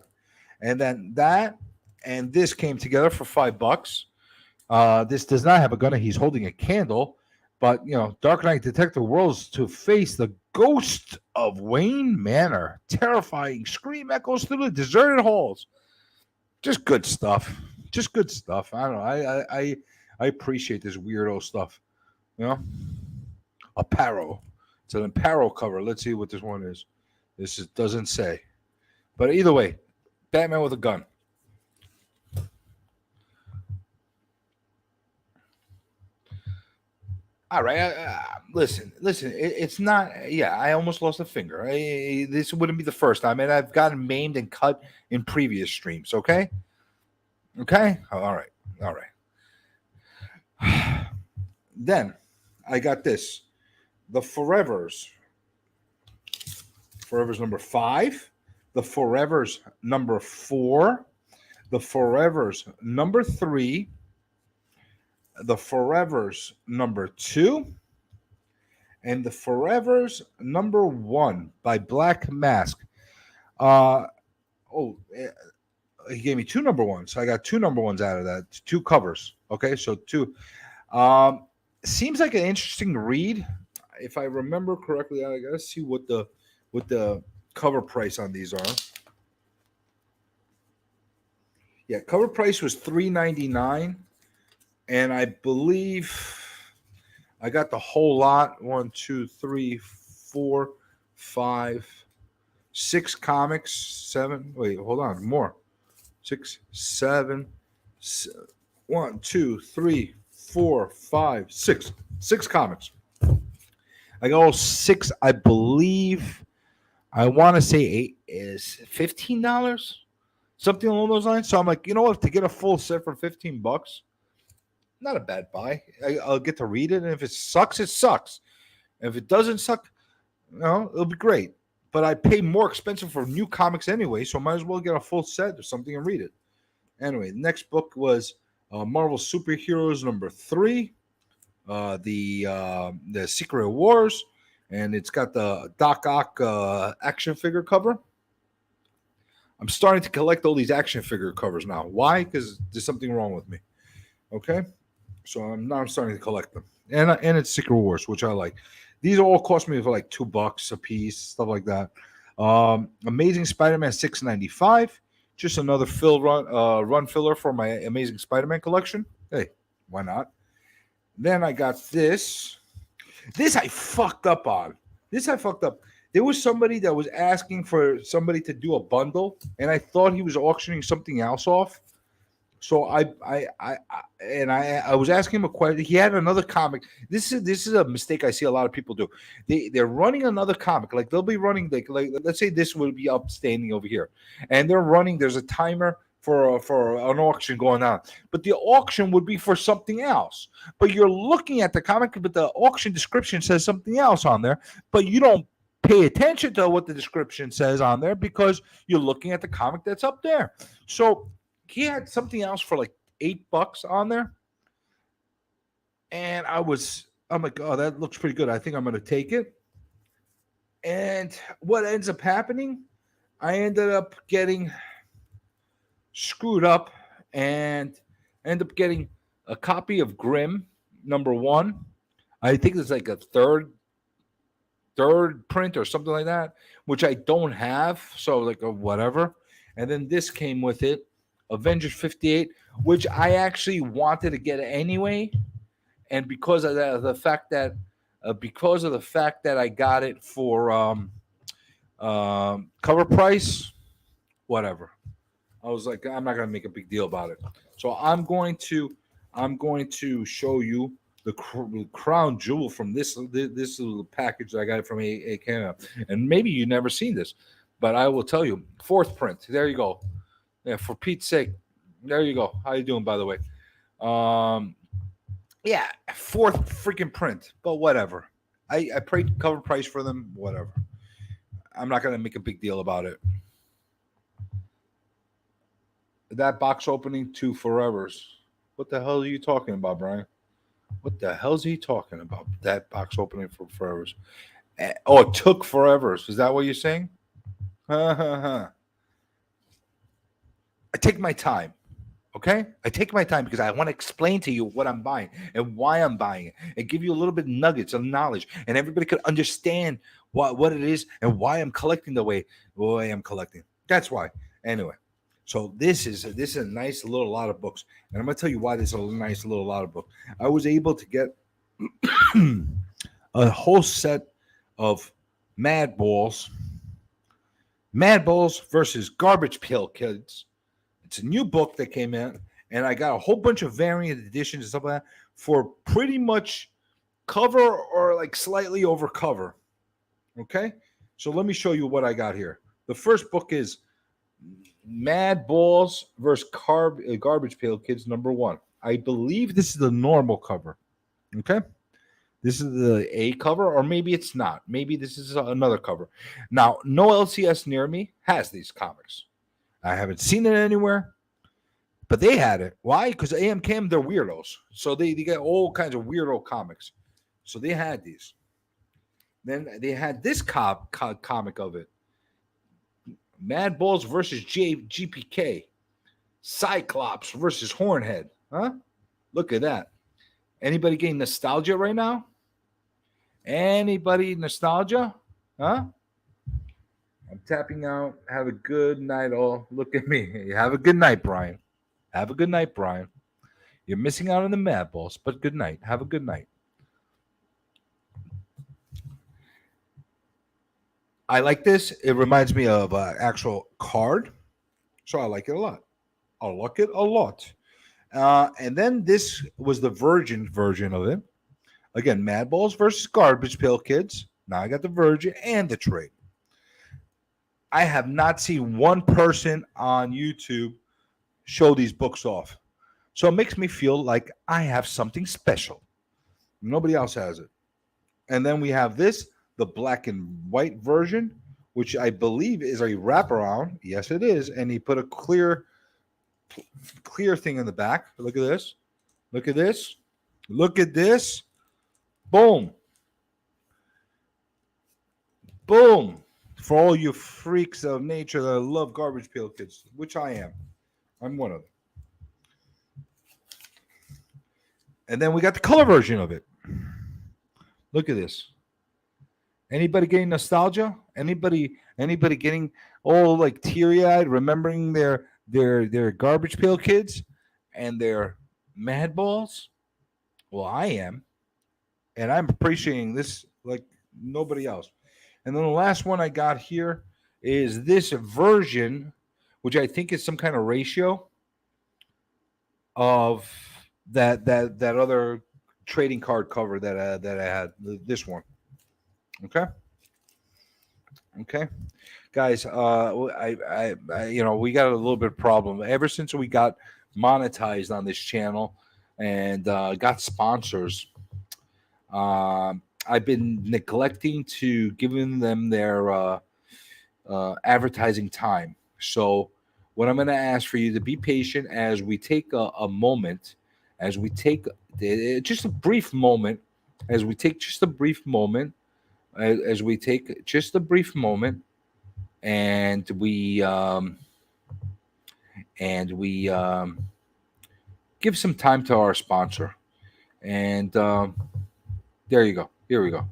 [SPEAKER 5] And then that and this came together for $5. This does not have a gun. He's holding a candle. But, Dark Knight Detective Worlds to face the ghost of Wayne Manor. Terrifying scream echoes through the deserted halls. Just good stuff. Just good stuff. I don't know. I appreciate this weirdo stuff. Apparel. It's an apparel cover. Let's see what this one is. Doesn't say. But either way, Batman with a gun. All right. Listen. It's not. Yeah, I almost lost a finger. This wouldn't be the first time, and I've gotten maimed and cut in previous streams. Okay. Okay. All right. All right. Then I got this. The Forevers. Forevers number 5. The Forevers number 4. The Forevers number 3. The Forevers number 2. And the Forevers number 1 by Black Mask. He gave me 2 number 1s. So I got 2 number 1s out of that. 2 covers. Okay, so 2. Seems like an interesting read. If I remember correctly, I gotta see what the cover price on these are. Yeah, cover price was $3.99, and I believe I got the whole lot. 1, 2, 3, 4, 5, 6 comics. 7. Wait, hold on, more. 6, 7. 1, 2, 3, 4, 5, 6. 6 comics. I got all 6. I believe. I want to say 8 is $15, something along those lines. So I'm like, you know what? To get a full set for $15, not a bad buy. I'll get to read it, and if it sucks, it sucks. And if it doesn't suck, it'll be great. But I pay more expensive for new comics anyway, so I might as well get a full set or something and read it. Anyway, the next book was Marvel Superheroes number 3, the Secret Wars. And it's got the Doc Ock action figure cover. I'm starting to collect all these action figure covers now. Why? Because there's something wrong with me. Okay, so I'm starting to collect them, and it's Secret Wars, which I like. These all cost me for like $2 a piece, stuff like that. Amazing Spider-Man $6.95. Just another run filler for my Amazing Spider-Man collection. Hey, why not? Then I got this. This I fucked up on. There was somebody that was asking for somebody to do a bundle, and I thought he was auctioning something else off. So I was asking him a question. He had another comic. This is a mistake I see a lot of people do. They're running another comic. Like they'll be running like let's say this would be upstanding over here, and they're running. There's a timer for an auction going on, but the auction would be for something else. But you're looking at the comic, but the auction description says something else on there, but you don't pay attention to what the description says on there because you're looking at the comic that's up there. So he had something else for like $8 on there, and I'm like, oh, that looks pretty good. I think I'm going to take it. And what ends up happening, I ended up getting screwed up and end up getting a copy of Grimm number 1. I think it's like a third print or something like that, which I don't have, so like a whatever. And then this came with it, Avengers 58, which I actually wanted to get anyway, and because of the fact that I got it for cover price, whatever. I was like, I'm not gonna make a big deal about it. So I'm going to show you the crown jewel from this little package that I got from a Canada. And maybe you've never seen this, but I will tell you. 4th print. There you go. Yeah, for Pete's sake. There you go. How you doing, by the way? Yeah, 4th freaking print. But whatever. I paid cover price for them. Whatever. I'm not gonna make a big deal about it. That box opening to Forevers. What the hell are you talking about, Brian? What the hell is he talking about? That box opening for Forevers. Oh, it took Forevers. Is that what you're saying? I take my time. Okay? I take my time because I want to explain to you what I'm buying and why I'm buying it and give you a little bit of nuggets of knowledge, and everybody can understand what it is and why I'm collecting the way I'm collecting. That's why. Anyway. So this is a nice little lot of books, and I'm gonna tell you why this is a nice little lot of books. I was able to get a whole set of Mad Balls versus Garbage Pail Kids. It's a new book that came in, and I got a whole bunch of variant editions and stuff like that for pretty much cover or like slightly over cover. Okay, so let me show you what I got here. The first book is Mad Balls versus Garbage Pail Kids #1. I believe this is the normal cover. Okay, this is the A cover, or maybe it's not. Maybe this is another cover. Now, no LCS near me has these comics. I haven't seen it anywhere, but they had it. Why? Because AMCAM, they're weirdos. So they get all kinds of weirdo comics. So they had these. Then they had this comic of it. Mad Balls versus GPK. Cyclops versus Hornhead. Huh? Look at that. Anybody getting nostalgia right now? Anybody nostalgia? Huh? I'm tapping out. Have a good night, all. Look at me. Have a good night, Brian. Have a good night, Brian. You're missing out on the Mad Balls, but good night. Have a good night. I like this. It reminds me of an actual card. So I like it a lot. I like it a lot. And then this was the Virgin version of it. Again, Mad Balls versus Garbage Pail Kids. Now I got the Virgin and the trade. I have not seen one person on YouTube show these books off. So it makes me feel like I have something special. Nobody else has it. And then we have this, the black and white version, which I believe is a wraparound. Yes, it is. And he put a clear thing in the back. Look at this. Look at this. Look at this. Boom. Boom. For all you freaks of nature that love Garbage Pail Kids, which I am. I'm one of them. And then we got the color version of it. Look at this. Anybody getting nostalgia? Anybody getting all like teary-eyed, remembering their Garbage Pail Kids and their Mad Balls? Well, I am. And I'm appreciating this like nobody else. And then the last one I got here is this version, which I think is some kind of ratio of that other trading card cover that I had. This one. Okay. Okay, guys. I we got a little bit of problem ever since we got monetized on this channel and got sponsors. I've been neglecting to giving them their advertising time. So what I'm going to ask for you to be patient as we take a moment, as we take just a brief moment, as we take just a brief moment, as we take just a brief moment, and we give some time to our sponsor. And there you go. Here we go.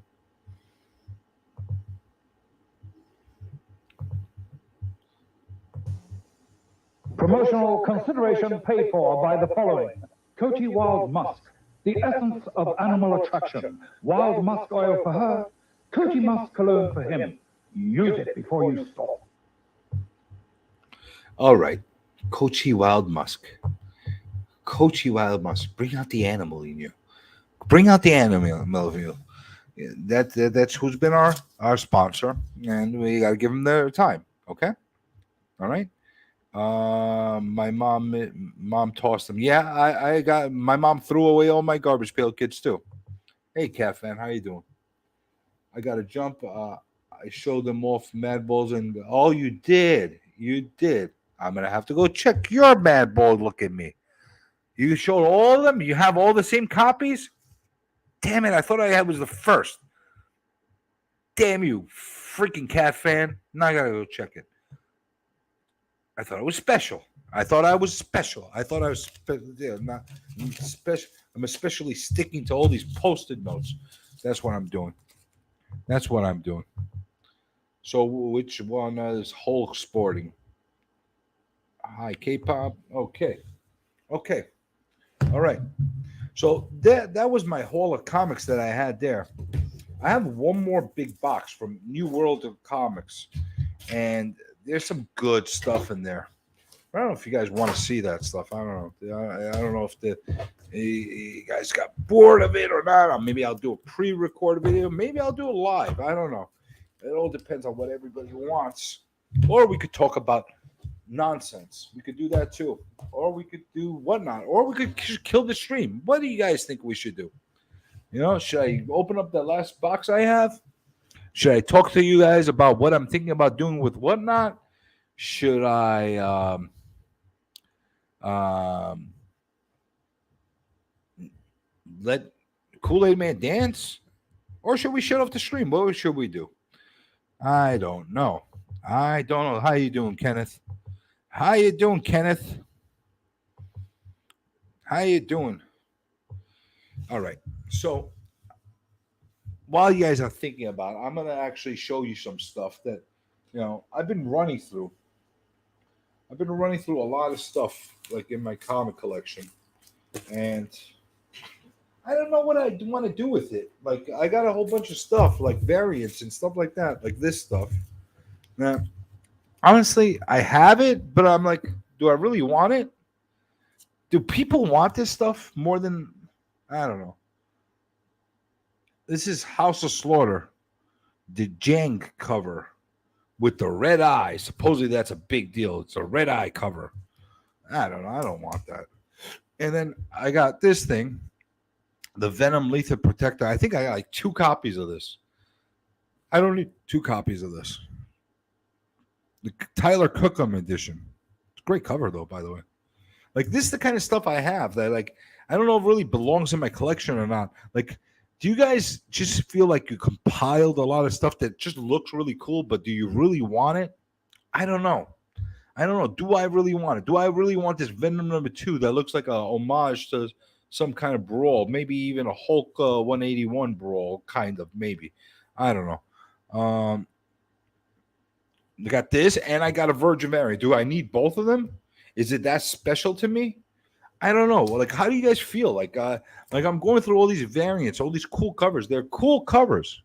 [SPEAKER 8] Promotional consideration paid for by the following: Coty Wild Musk, the essence of animal attraction. Wild musk oil for her, Coty Musk cologne for him. Use it before you stop.
[SPEAKER 5] All right. Coty Wild Musk. Coty Wild Musk. Bring out the animal in you. Bring out the animal in you. That's who's been our sponsor, and we got to give them their time. Okay. All right. My mom tossed them. Yeah, I got my mom threw away all my Garbage Pail Kids too. Hey, Cat Fan, how you doing? I got to jump. I showed them off Mad Balls, and you did. I'm gonna have to go check your Mad Ball. Look at me. You showed all of them. You have all the same copies. Damn it! I thought I was the first. Damn you, freaking Cat Fan! Now I gotta go check it. I thought it was special. I thought I was special. Not special. I'm especially sticking to all these Post-it notes. That's what I'm doing. So which one is Hulk sporting? Hi, K-pop. Okay. All right. So that was my haul of comics that I had there. I have one more big box from New World of Comics, and there's some good stuff in there. I don't know if you guys want to see that stuff. I don't know. I don't know if you guys got bored of it or not. Or maybe I'll do a pre-recorded video. Maybe I'll do it live. I don't know. It all depends on what everybody wants. Or we could talk about nonsense. We could do that too. Or we could do whatnot. Or we could kill the stream. What do you guys think we should do? You know, should I open up the last box I have? Should I talk to you guys about what I'm thinking about doing with whatnot? Should I let Kool-Aid Man dance? Or should we shut off the stream? What should we do? I don't know. I don't know. How you doing, Kenneth? How you doing, Kenneth? How you doing? All right. So while you guys are thinking about it, I'm going to actually show you some stuff that, you know, I've been running through. I've been running through a lot of stuff, like in my comic collection. And I don't know what I want to do with it. Like, I got a whole bunch of stuff, like variants and stuff like that, like this stuff. Now, honestly, I have it, but I'm like, do I really want it? Do people want this stuff more than, I don't know. This is House of Slaughter, the Jang cover with the red eye. Supposedly that's a big deal. It's a red eye cover. I don't know. I don't want that. And then I got this thing, the Venom Lethal Protector. I think I got like 2 copies of this. I don't need 2 copies of this. The Tyler Cookham edition. It's a great cover, though, by the way. Like, this is the kind of stuff I have that, like, I don't know if it really belongs in my collection or not. Like, do you guys just feel like you compiled a lot of stuff that just looks really cool, but do you really want it? I don't know. I don't know. Do I really want it? Do I really want this Venom number 2 that looks like a homage to some kind of brawl? Maybe even a Hulk 181 brawl, kind of, maybe. I don't know. I got this, and I got a Virgin variant. Do I need both of them? Is it that special to me? I don't know. Like, how do you guys feel? Like I'm going through all these variants, all these cool covers. They're cool covers.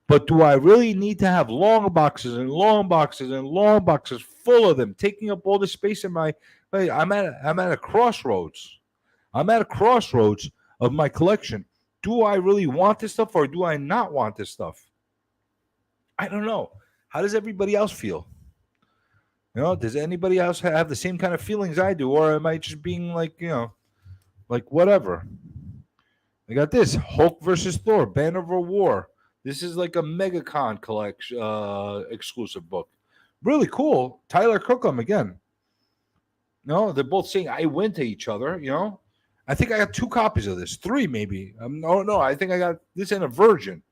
[SPEAKER 5] But do I really need to have long boxes and long boxes and long boxes full of them, taking up all the space in my? I'm at a crossroads. I'm at a crossroads of my collection. Do I really want this stuff or do I not want this stuff? I don't know. How does everybody else feel? You know, does anybody else have the same kind of feelings I do, or am I just being like, you know, like whatever? I got this Hulk versus Thor, Banner of War. This is like a MegaCon collection exclusive book. Really cool. Tyler Cookham again. No, they're both saying I win to each other. You know, I think I got 2 copies of this, 3 maybe. No, I think I got this in a Virgin.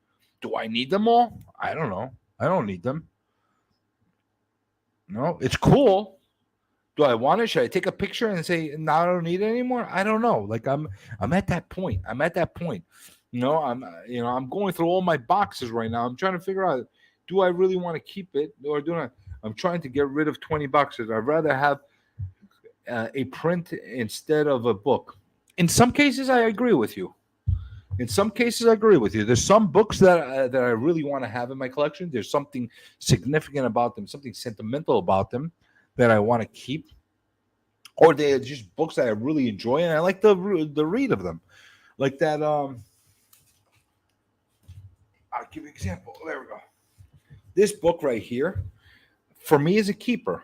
[SPEAKER 5] Do I need them all? I don't know. I don't need them. No, it's cool. Do I want it? Should I take a picture and say, no, I don't need it anymore? I don't know. Like I'm at that point. You know, I'm going through all my boxes right now. I'm trying to figure out, do I really want to keep it or do I? I'm trying to get rid of 20 boxes. I'd rather have a print instead of a book. In some cases, I agree with you. There's some books that I really want to have in my collection. There's something significant about them, something sentimental about them that I want to keep. Or they're just books that I really enjoy and I like the read of them. Like that. I'll give you an example. There we go. This book right here, for me, is a keeper.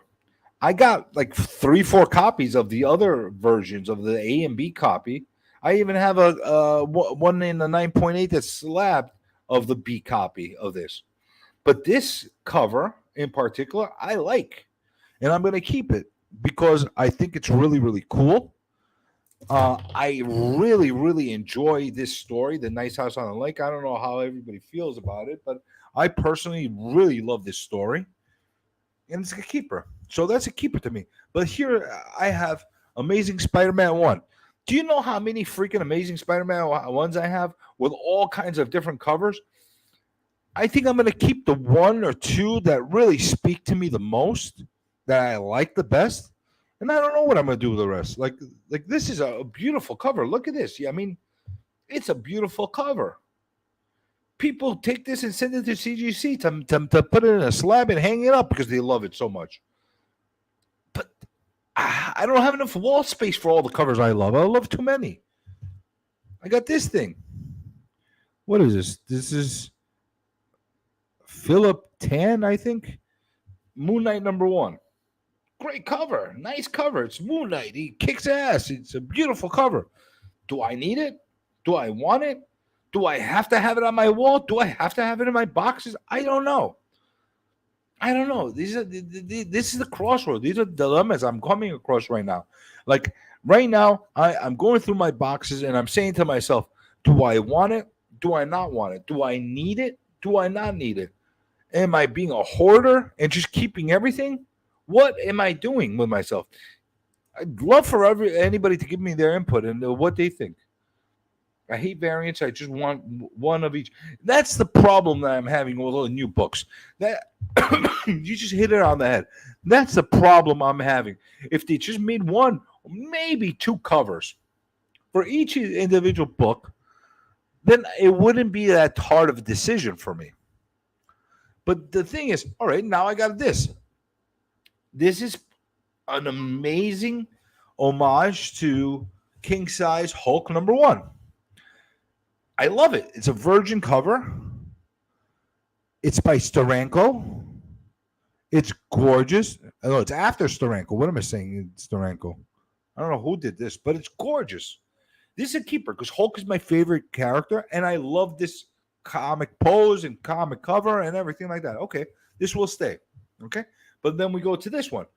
[SPEAKER 5] I got like 3-4 copies of the other versions of the A and B copy. I even have a one in the 9.8 that's slabbed of the B copy of this. But this cover in particular, I like. And I'm going to keep it because I think it's really, really cool. I really, really enjoy this story, The Nice House on the Lake. I don't know how everybody feels about it, but I personally really love this story. And it's a keeper. So that's a keeper to me. But here I have Amazing Spider-Man 1. Do you know how many freaking Amazing Spider-Man 1s I have with all kinds of different covers? I think I'm going to keep the 1 or 2 that really speak to me the most, that I like the best. And I don't know what I'm going to do with the rest. Like this is a beautiful cover. Look at this. Yeah, I mean, it's a beautiful cover. People take this and send it to CGC to put it in a slab and hang it up because they love it so much. But I don't have enough wall space for all the covers I love. I love too many. I got this thing. What is this? This is Philip Tan, I think. Moon Knight #1. Great cover. Nice cover. It's Moon Knight. He kicks ass. It's a beautiful cover. Do I need it? Do I want it? Do I have to have it on my wall? Do I have to have it in my boxes? I don't know. This is the crossroad. These are dilemmas I'm coming across right now. Like right now, I'm going through my boxes and I'm saying to myself, do I want it? Do I not want it? Do I need it? Do I not need it? Am I being a hoarder and just keeping everything? What am I doing with myself? I'd love for anybody to give me their input and what they think. I hate variants. I just want one of each. That's the problem that I'm having with all the new books. That you just hit it on the head. That's the problem I'm having. If they just made one, maybe two covers for each individual book, then it wouldn't be that hard of a decision for me. But the thing is, all right, now I got this. This is an amazing homage to King Size Hulk #1. I love it. It's a virgin cover. It's by Steranko. It's gorgeous. Oh, it's after Steranko. What am I saying? It's Steranko. I don't know who did this, but it's gorgeous. This is a keeper because Hulk is my favorite character, and I love this comic pose and comic cover and everything like that. Okay, this will stay. Okay, but then we go to this one.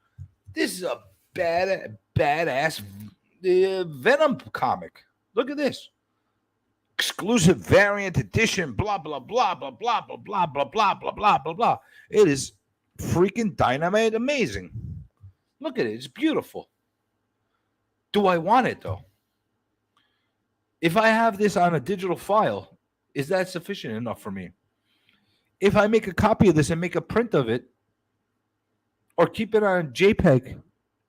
[SPEAKER 5] This is a badass Venom comic. Look at this. Exclusive variant edition, blah, blah, blah, blah, blah, blah, blah, blah, blah, blah, blah, blah, blah. It is freaking dynamite amazing. Look at it. It's beautiful. Do I want it, though? If I have this on a digital file, is that sufficient enough for me? If I make a copy of this and make a print of it or keep it on JPEG,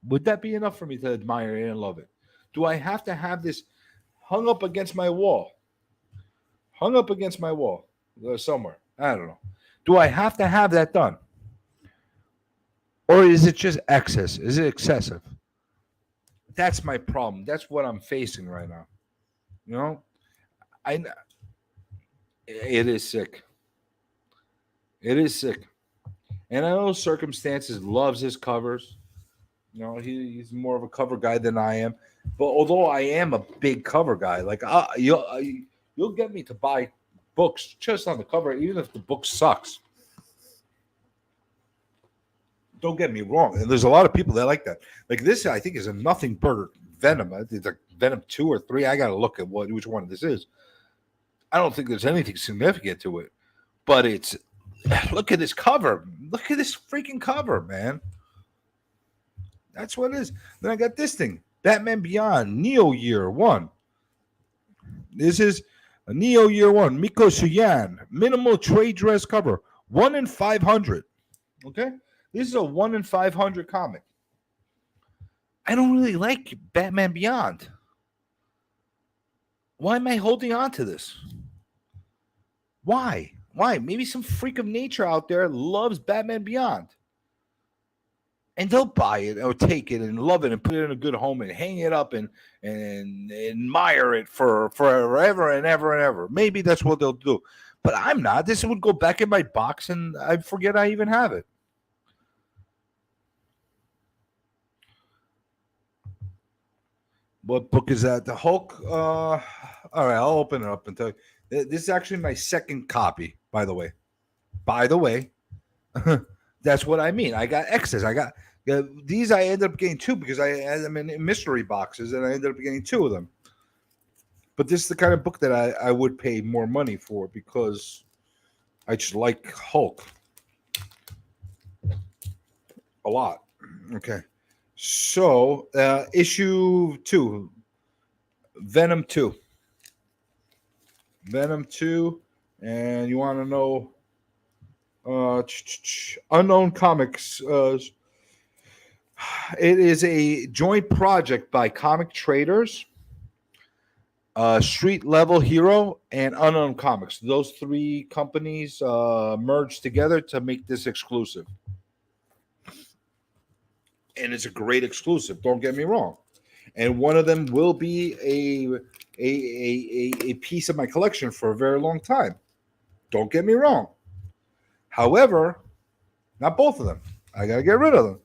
[SPEAKER 5] would that be enough for me to admire it and love it? Do I have to have this hung up against my wall? Hung up against my wall somewhere. I don't know. Do I have to have that done? Or is it just excess? Is it excessive? That's my problem. That's what I'm facing right now. You know, it is sick. It is sick. And I know Circumstances loves his covers. You know, he's more of a cover guy than I am. But although I am a big cover guy, like you'll get me to buy books just on the cover, even if the book sucks. Don't get me wrong. And there's a lot of people that like that. Like this, I think, is a nothing burger Venom. It's like Venom 2 or 3. I got to look at which one this is. I don't think there's anything significant to it. But it's, look at this cover. Look at this freaking cover, man. That's what it is. Then I got this thing. Batman Beyond, Neo Year 1. This is a Neo Year 1, Miko Suyan, minimal trade dress cover, 1 in 500. Okay? This is a 1 in 500 comic. I don't really like Batman Beyond. Why am I holding on to this? Why? Maybe some freak of nature out there loves Batman Beyond. And they'll buy it or take it and love it and put it in a good home and hang it up and admire it for forever and ever and ever. Maybe that's what they'll do. But I'm not. This would go back in my box and I forget I even have it. What book is that? The Hulk? All right, I'll open it up and tell you. This is actually my second copy, by the way. That's what I mean. I got excess. These I ended up getting 2 because I had them in mystery boxes, and I ended up getting 2 of them. But this is the kind of book that I would pay more money for because I just like Hulk a lot. Okay. So, issue 2, Venom 2. Venom 2, and you want to know Unknown Comics. It is a joint project by Comic Traders, Street Level Hero, and Unknown Comics. Those 3 companies merged together to make this exclusive. and it's a great exclusive. Don't get me wrong. And one of them will be a piece of my collection for a very long time. Don't get me wrong. However, not both of them. I gotta get rid of them.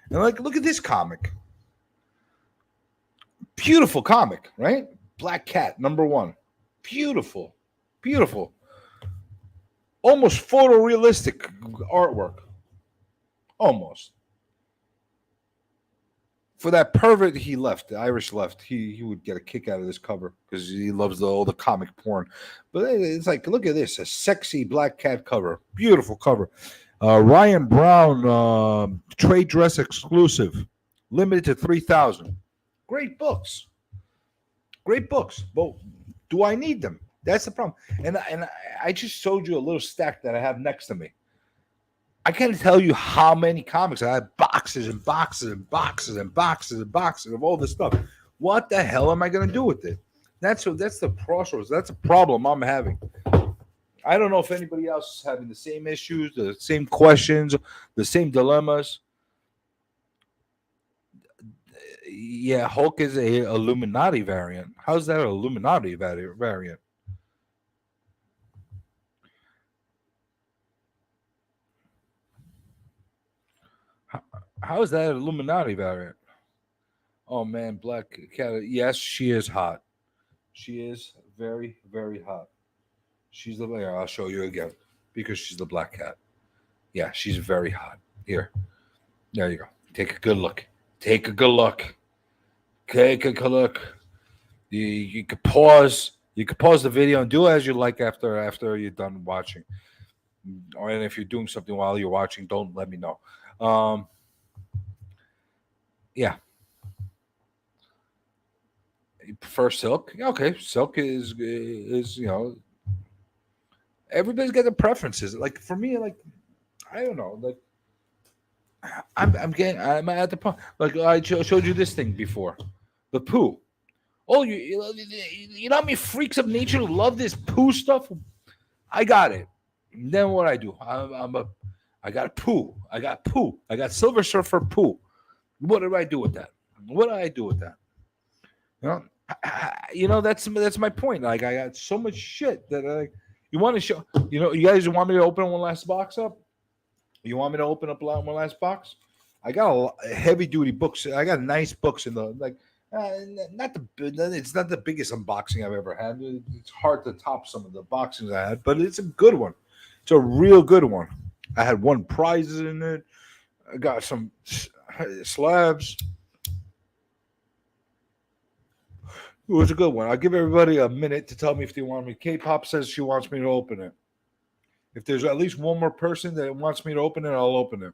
[SPEAKER 5] And like, look at this comic. Beautiful comic, right? Black Cat, #1. Beautiful. Beautiful. Almost photorealistic artwork. Almost. For that pervert he left, the Irish left, he would get a kick out of this cover because he loves all the comic porn. But it's like, look at this, a sexy Black Cat cover. Beautiful cover. Ryan Brown, trade dress exclusive. Limited to 3,000. Great books. Great books. But do I need them? That's the problem. And I just showed you a little stack that I have next to me. I can't tell you how many comics. I have boxes and boxes and boxes and boxes and boxes of all this stuff. What the hell am I going to do with it? That's the crossroads. That's a problem I'm having. I don't know if anybody else is having the same issues, the same questions, the same dilemmas. Yeah, Hulk is a Illuminati variant. How's that an Illuminati variant? How is that an Illuminati variant? Oh man, Black Cat. Yes, she is hot. She is very, very hot. She's the. Here, I'll show you again because she's the Black Cat. Yeah, she's very hot. Here, there you go. Take a good look. Take a good look. Take a good look. You could pause. You could pause the video and do as you like after you're done watching. And if you're doing something while you're watching, don't let me know. Yeah. You prefer silk? Okay, silk is everybody's got their preferences. Like for me, like I don't know, like I'm at the point. Like I showed you this thing before, the poo. Oh, you know how many freaks of nature love this poo stuff? I got it. And then what I do? I got poo. I got poo. I got Silver Surfer poo. What do I do with that? What do I do with that? That's my point. Like I got so much shit that you want to show. You guys want me to open one last box up? You want me to open up one last box? I got a heavy duty books. I got nice books in the like. It's not the biggest unboxing I've ever had. It's hard to top some of the boxings I had, but it's a good one. It's a real good one. I had won prizes in it. I got some slabs. It was a good one. I'll give everybody a minute to tell me if they want me. K-Pop says she wants me to open it. If there's at least one more person that wants me to open it, I'll open it.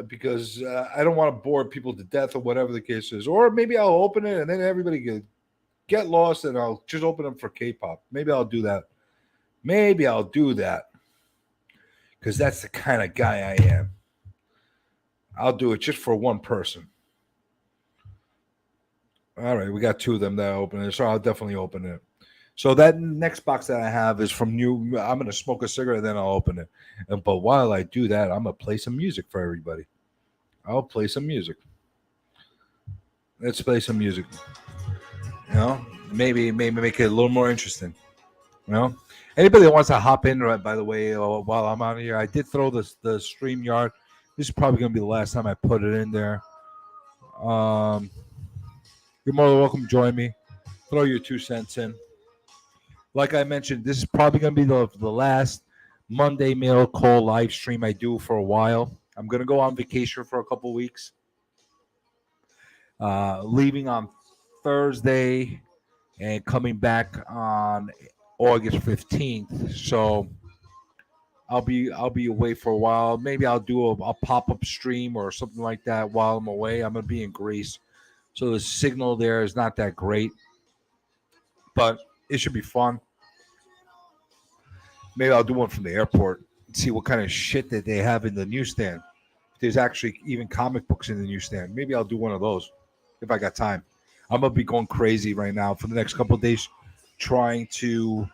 [SPEAKER 5] Because I don't want to bore people to death or whatever the case is. Or maybe I'll open it and then everybody can get lost and I'll just open them for K-Pop. Maybe I'll do that. Because that's the kind of guy I am. I'll do it just for one person. All right, we got two of them that I open it, so I'll definitely open it. So that next box that I have is from New. I'm going to smoke a cigarette, then I'll open it. But while I do that, I'm going to play some music for everybody. I'll play some music. Let's play some music. Maybe make it a little more interesting. Anybody that wants to hop in, right, by the way, while I'm on here, I did throw the StreamYard. This is probably going to be the last time I put it in there. You're more than welcome to join me. Throw your 2 cents in. Like I mentioned, this is probably going to be the last Monday mail call live stream I do for a while. I'm going to go on vacation for a couple weeks. Leaving on Thursday and coming back on August 15th. So I'll be away for a while. Maybe I'll do a pop-up stream or something like that while I'm away. I'm going to be in Greece. So the signal there is not that great. But it should be fun. Maybe I'll do one from the airport and see what kind of shit that they have in the newsstand. If there's actually even comic books in the newsstand. Maybe I'll do one of those if I got time. I'm going to be going crazy right now for the next couple of days trying to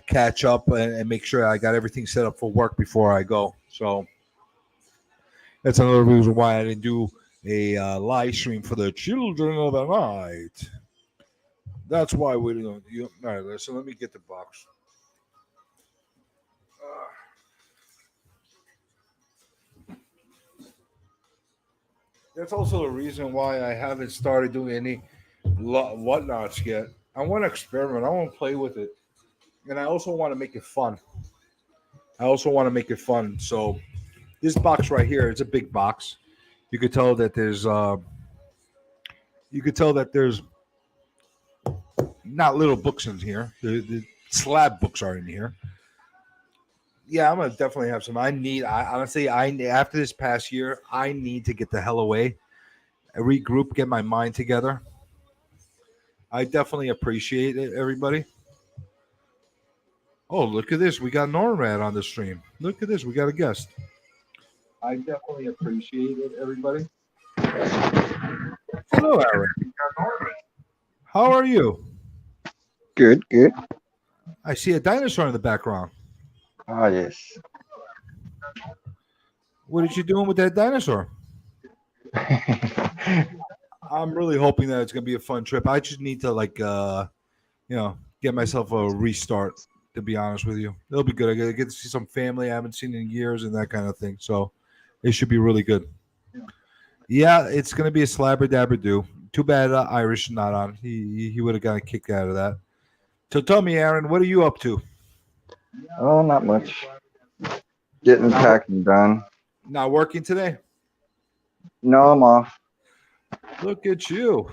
[SPEAKER 5] catch up and make sure I got everything set up for work before I go. So, That's another reason why I didn't do a live stream for the children of the night. That's why we don't. All right, listen. Let me get the box. That's also the reason why I haven't started doing any whatnots yet. I want to experiment. I want to play with it, and I also want to make it fun. So this box right here, it's a big box. You could tell that there's not little books in here. The slab books are in here. Yeah, I'm gonna definitely have some. I after this past year, I need to get the hell away, regroup, get my mind together. I definitely appreciate it, everybody. Oh, look at this. We got Norrad on the stream. Look at this. We got a guest. I definitely appreciate it, everybody. Hello, Aaron. How are you?
[SPEAKER 9] Good, good.
[SPEAKER 5] I see a dinosaur in the background.
[SPEAKER 9] Ah, yes.
[SPEAKER 5] What are you doing with that dinosaur? I'm really hoping that it's gonna be a fun trip. I just need to get myself a restart. To be honest with you, it'll be good. I get to see some family I haven't seen in years and that kind of thing. So it should be really good. Yeah, it's gonna be a slabber dabber do. Too bad Irish is not on. He would have got a kick out of that. So tell me, Aaron, what are you up to?
[SPEAKER 9] Oh, not much. Getting packing done.
[SPEAKER 5] Not working today?
[SPEAKER 9] No, I'm off.
[SPEAKER 5] Look at you.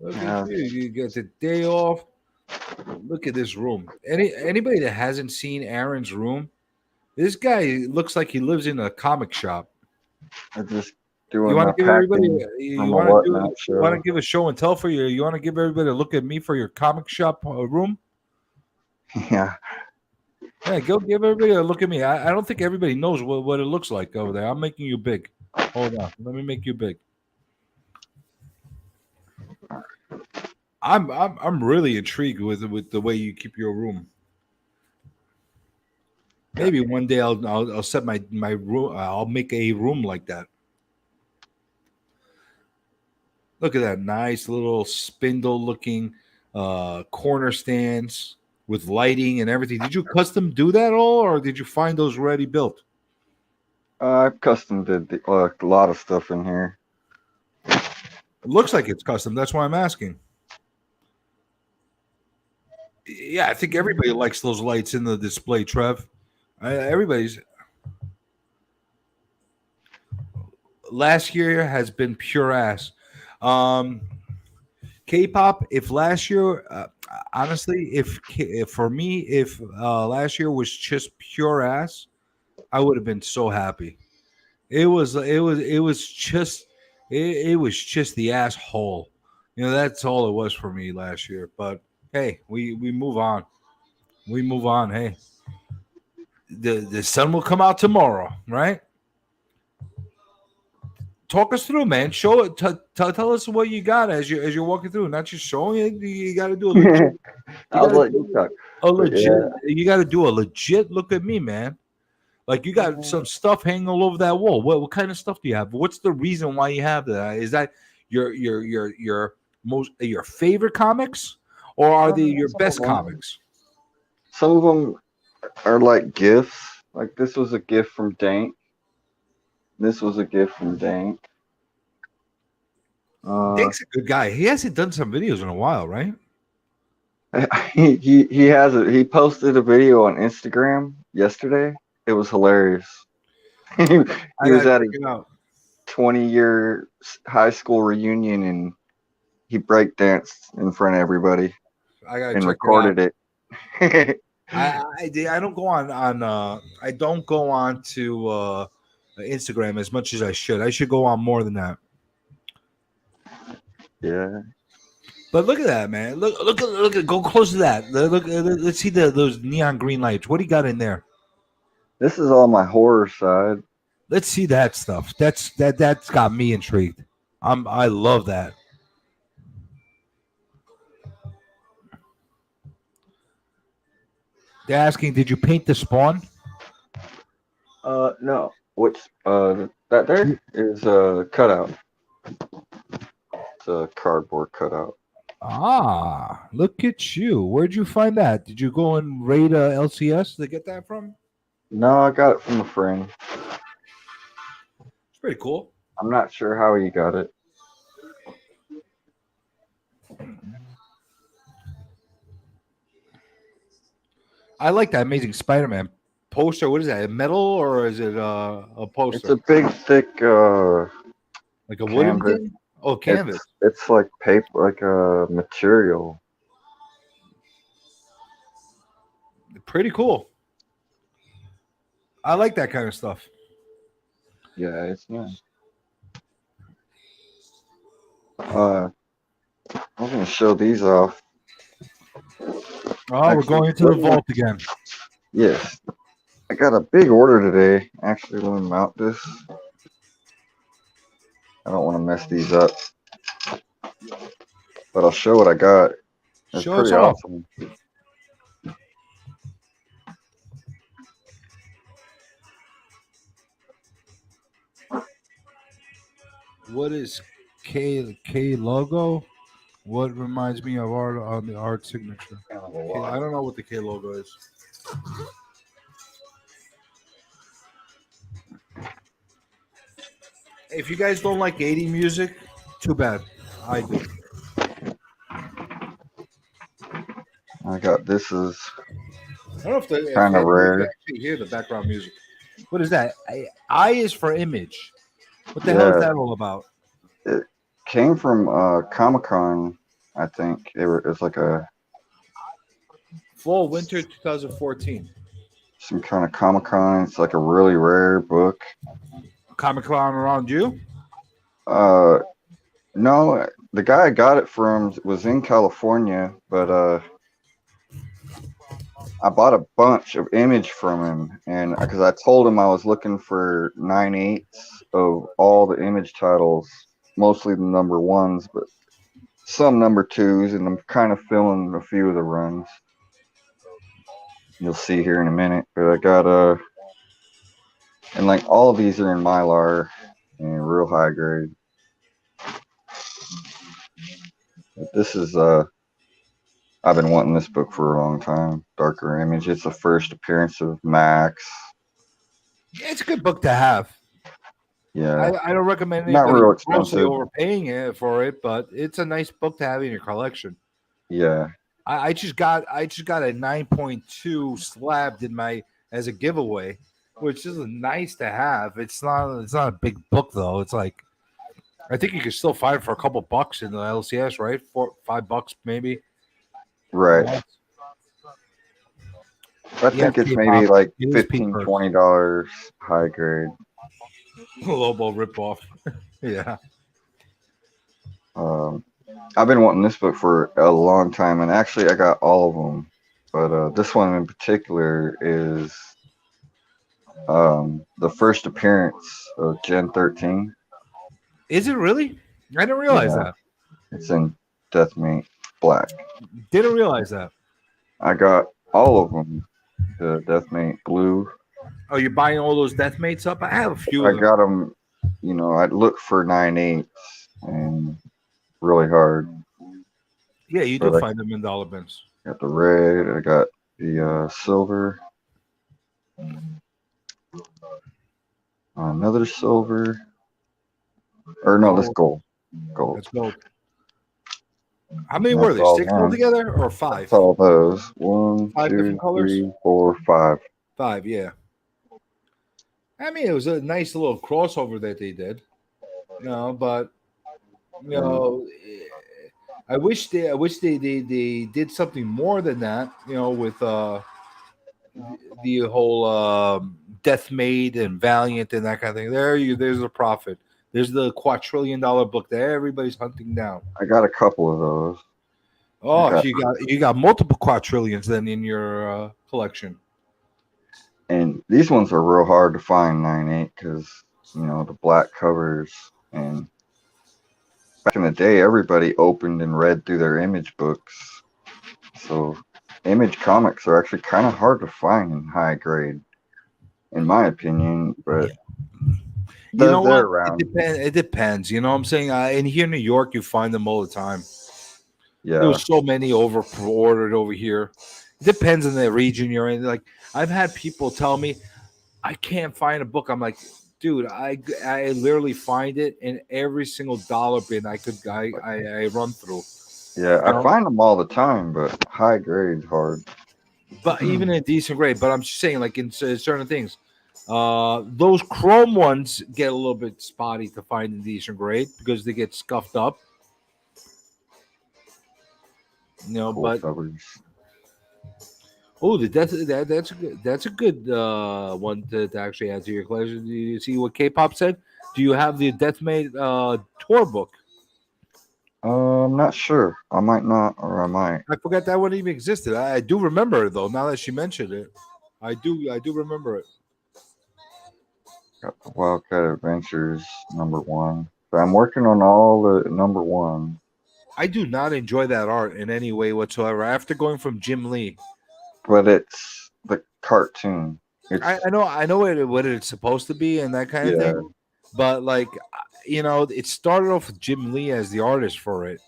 [SPEAKER 5] Look at you. You get the day off. Look at this room. Anybody that hasn't seen Aaron's room, this guy looks like he lives in a comic shop.
[SPEAKER 9] I just doing
[SPEAKER 5] You want to give everybody? You want to give a show and tell for you? You want to give everybody a look at me for your comic shop room?
[SPEAKER 9] Yeah.
[SPEAKER 5] Yeah, go give everybody a look at me. I don't think everybody knows what it looks like over there. I'm making you big. Hold on, let me make you big. I'm really intrigued with the way you keep your room. Maybe one day I'll set my room. I'll make a room like that. Look at that nice little spindle looking corner stands with lighting and everything. Did you custom do that all, or did you find those already built?
[SPEAKER 9] I custom did a lot of stuff in here.
[SPEAKER 5] It looks like it's custom. That's why I'm asking. Yeah, I think everybody likes those lights in the display, Trev. Everybody's. Last year has been pure ass. K-pop. If last year, honestly, if for me, if last year was just pure ass, I would have been so happy. It was just the asshole. That's all it was for me last year. But hey, we move on. We move on. Hey, the sun will come out tomorrow, right? Talk us through, man. Show it. Tell us what you got as you're walking through. Not just showing it. You got to do a legit.
[SPEAKER 9] I'll let you talk.
[SPEAKER 5] You got to do a legit look at me, man. Like you got some stuff hanging all over that wall. What kind of stuff do you have? What's the reason why you have that? Is that your favorite comics, or are they your best comics?
[SPEAKER 9] Some of them are like gifts. Like this was a gift from Dank. This was a gift from Dank.
[SPEAKER 5] Dank's a good guy. He hasn't done some videos in a while, right?
[SPEAKER 9] He has it. He posted a video on Instagram yesterday. It was hilarious. he was at a 20-year high school reunion and he breakdanced in front of everybody and recorded it.
[SPEAKER 5] I don't go on I don't go on to Instagram as much as I should. I should go on more than that.
[SPEAKER 9] Yeah.
[SPEAKER 5] But look at that, man. Look at go close to that. Let's see those neon green lights. What do you got in there?
[SPEAKER 9] This is all my horror side.
[SPEAKER 5] Let's see that stuff. That's got me intrigued. I love that. They're asking, did you paint the spawn?
[SPEAKER 9] No. Which that there is a cutout. It's a cardboard cutout.
[SPEAKER 5] Ah, look at you. Where'd you find that? Did you go and raid LCS to get that from?
[SPEAKER 9] No, I got it from a friend.
[SPEAKER 5] It's pretty cool.
[SPEAKER 9] I'm not sure how he got it.
[SPEAKER 5] I like that Amazing Spider-Man poster. What is that? Metal or is it a poster?
[SPEAKER 9] It's a big, thick,
[SPEAKER 5] like a wooden
[SPEAKER 9] canvas.
[SPEAKER 5] thing. Oh, canvas.
[SPEAKER 9] It's like paper, like a material.
[SPEAKER 5] Pretty cool. I like that kind of stuff.
[SPEAKER 9] Yeah, it's nice. I'm gonna show these off.
[SPEAKER 5] Oh, we're going into the vault again.
[SPEAKER 9] Yes. I got a big order today. Actually, let me mount this. I don't want to mess these up. But I'll show what I got. It's
[SPEAKER 5] Show us
[SPEAKER 9] pretty
[SPEAKER 5] off.
[SPEAKER 9] awesome.
[SPEAKER 5] What is K logo? What reminds me of art on the art signature? I don't know what the K logo is. If you guys don't like 80 music, too bad. I do.
[SPEAKER 9] I got this is
[SPEAKER 5] I don't know if
[SPEAKER 9] kind of
[SPEAKER 5] you
[SPEAKER 9] rare.
[SPEAKER 5] can actually hear the background music. What is that? I is for image. What the hell is that all about?
[SPEAKER 9] It came from Comic-Con, I think. It's like a
[SPEAKER 5] Fall winter 2014.
[SPEAKER 9] some kind of Comic-Con. It's like a really rare book.
[SPEAKER 5] Comic-Con around you?
[SPEAKER 9] No, the guy I got it from was in California, but I bought a bunch of image from him, and because I told him I was looking for 9/8 of all the image titles, mostly the number ones, but some number twos, and I'm kind of filling a few of the runs. You'll see here in a minute, but I got and like all of these are in Mylar and real high grade. But this is I've been wanting this book for a long time. Darker Image. It's the first appearance of Max.
[SPEAKER 5] It's a good book to have.
[SPEAKER 9] Yeah,
[SPEAKER 5] I don't recommend
[SPEAKER 9] not
[SPEAKER 5] anybody
[SPEAKER 9] real
[SPEAKER 5] grossly
[SPEAKER 9] expensive.
[SPEAKER 5] overpaying it for it, but it's a nice book to have in your collection.
[SPEAKER 9] Yeah,
[SPEAKER 5] I just got a 9.2 slabbed in my as a giveaway, which is nice to have. It's not a big book though. It's like I think you can still find it for a couple bucks in the LCS, right? $4-5 maybe.
[SPEAKER 9] right. I think it's maybe like $15-$20 high grade.
[SPEAKER 5] Lobo ripoff. Yeah.
[SPEAKER 9] I've been wanting this book for a long time, and actually I got all of them, but this one in particular is the first appearance of Gen 13.
[SPEAKER 5] Is it really? I didn't realize that.
[SPEAKER 9] It's in Deathmate Black.
[SPEAKER 5] Didn't realize that.
[SPEAKER 9] I got all of them. The Deathmate Blue.
[SPEAKER 5] Oh, you're buying all those Deathmates up? I have a few.
[SPEAKER 9] I got them. You know, I'd look for 9/8 and really hard.
[SPEAKER 5] Yeah, you do find them in dollar bins.
[SPEAKER 9] Got the red. I got the silver. Another silver. Or no, that's gold. Gold.
[SPEAKER 5] That's gold. How many were they? 6 altogether or 5?
[SPEAKER 9] That's all those. 1,
[SPEAKER 5] 5
[SPEAKER 9] 2,
[SPEAKER 5] different colors?
[SPEAKER 9] 3, 4, 5.
[SPEAKER 5] 5, yeah. I mean, it was a nice little crossover that they did. You know, but you know, I wish they did something more than that. You know, with the whole Deathmate and Valiant and that kind of thing. There's a profit. There's the $250 book that everybody's hunting down.
[SPEAKER 9] I got a couple of those.
[SPEAKER 5] Oh, you got multiple quadrillions then in your collection.
[SPEAKER 9] And these ones are real hard to find 9/8 because you know the black covers. And back in the day, everybody opened and read through their image books. So image comics are actually kind of hard to find in high grade. in my opinion. But
[SPEAKER 5] You know
[SPEAKER 9] they're
[SPEAKER 5] what?
[SPEAKER 9] around.
[SPEAKER 5] It depends. You know what I'm saying? And here in New York, you find them all the time.
[SPEAKER 9] Yeah.
[SPEAKER 5] There's so many ordered over here. It depends on the region you're in. Like I've had people tell me, I can't find a book. I'm like, dude, I literally find it in every single dollar bin I run through.
[SPEAKER 9] Yeah, I find them all the time, but high grade's hard.
[SPEAKER 5] But even in a decent grade. But I'm just saying, like in certain things, those chrome ones get a little bit spotty to find in decent grade because they get scuffed up. You know,
[SPEAKER 9] Cool
[SPEAKER 5] but
[SPEAKER 9] covers.
[SPEAKER 5] oh, that's a good one to actually add to your collection. Do you see what K-pop said? Do you have the Deathmate tour book?
[SPEAKER 9] I'm not sure. I might not, or I might.
[SPEAKER 5] I forgot that one even existed. I do remember it though. Now that she mentioned it, I do remember it.
[SPEAKER 9] Got the Wildcat Adventures #1. So I'm working on all the #1.
[SPEAKER 5] I do not enjoy that art in any way whatsoever. After going from Jim Lee,
[SPEAKER 9] But it's the cartoon. It's,
[SPEAKER 5] I know what it's supposed to be and that kind of
[SPEAKER 9] yeah,
[SPEAKER 5] thing. But like, you know, it started off with Jim Lee as the artist for it.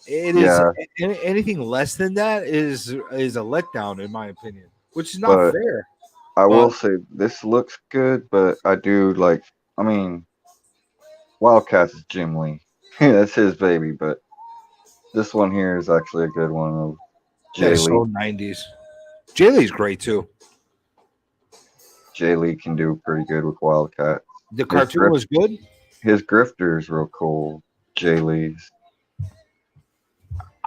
[SPEAKER 5] It is
[SPEAKER 9] yeah.
[SPEAKER 5] anything less than that is a letdown in my opinion, which is not
[SPEAKER 9] But
[SPEAKER 5] fair.
[SPEAKER 9] I will
[SPEAKER 5] But
[SPEAKER 9] say this looks good, but I do like. I mean, Wildcats is Jim Lee. That's his baby, but this one here is actually a good one of Jay
[SPEAKER 5] that's
[SPEAKER 9] Lee.
[SPEAKER 5] so 90s. Jay Lee's great too.
[SPEAKER 9] Jay Lee can do pretty good with Wildcat.
[SPEAKER 5] The cartoon was good.
[SPEAKER 9] His grifter is real cool. Jay Lee's.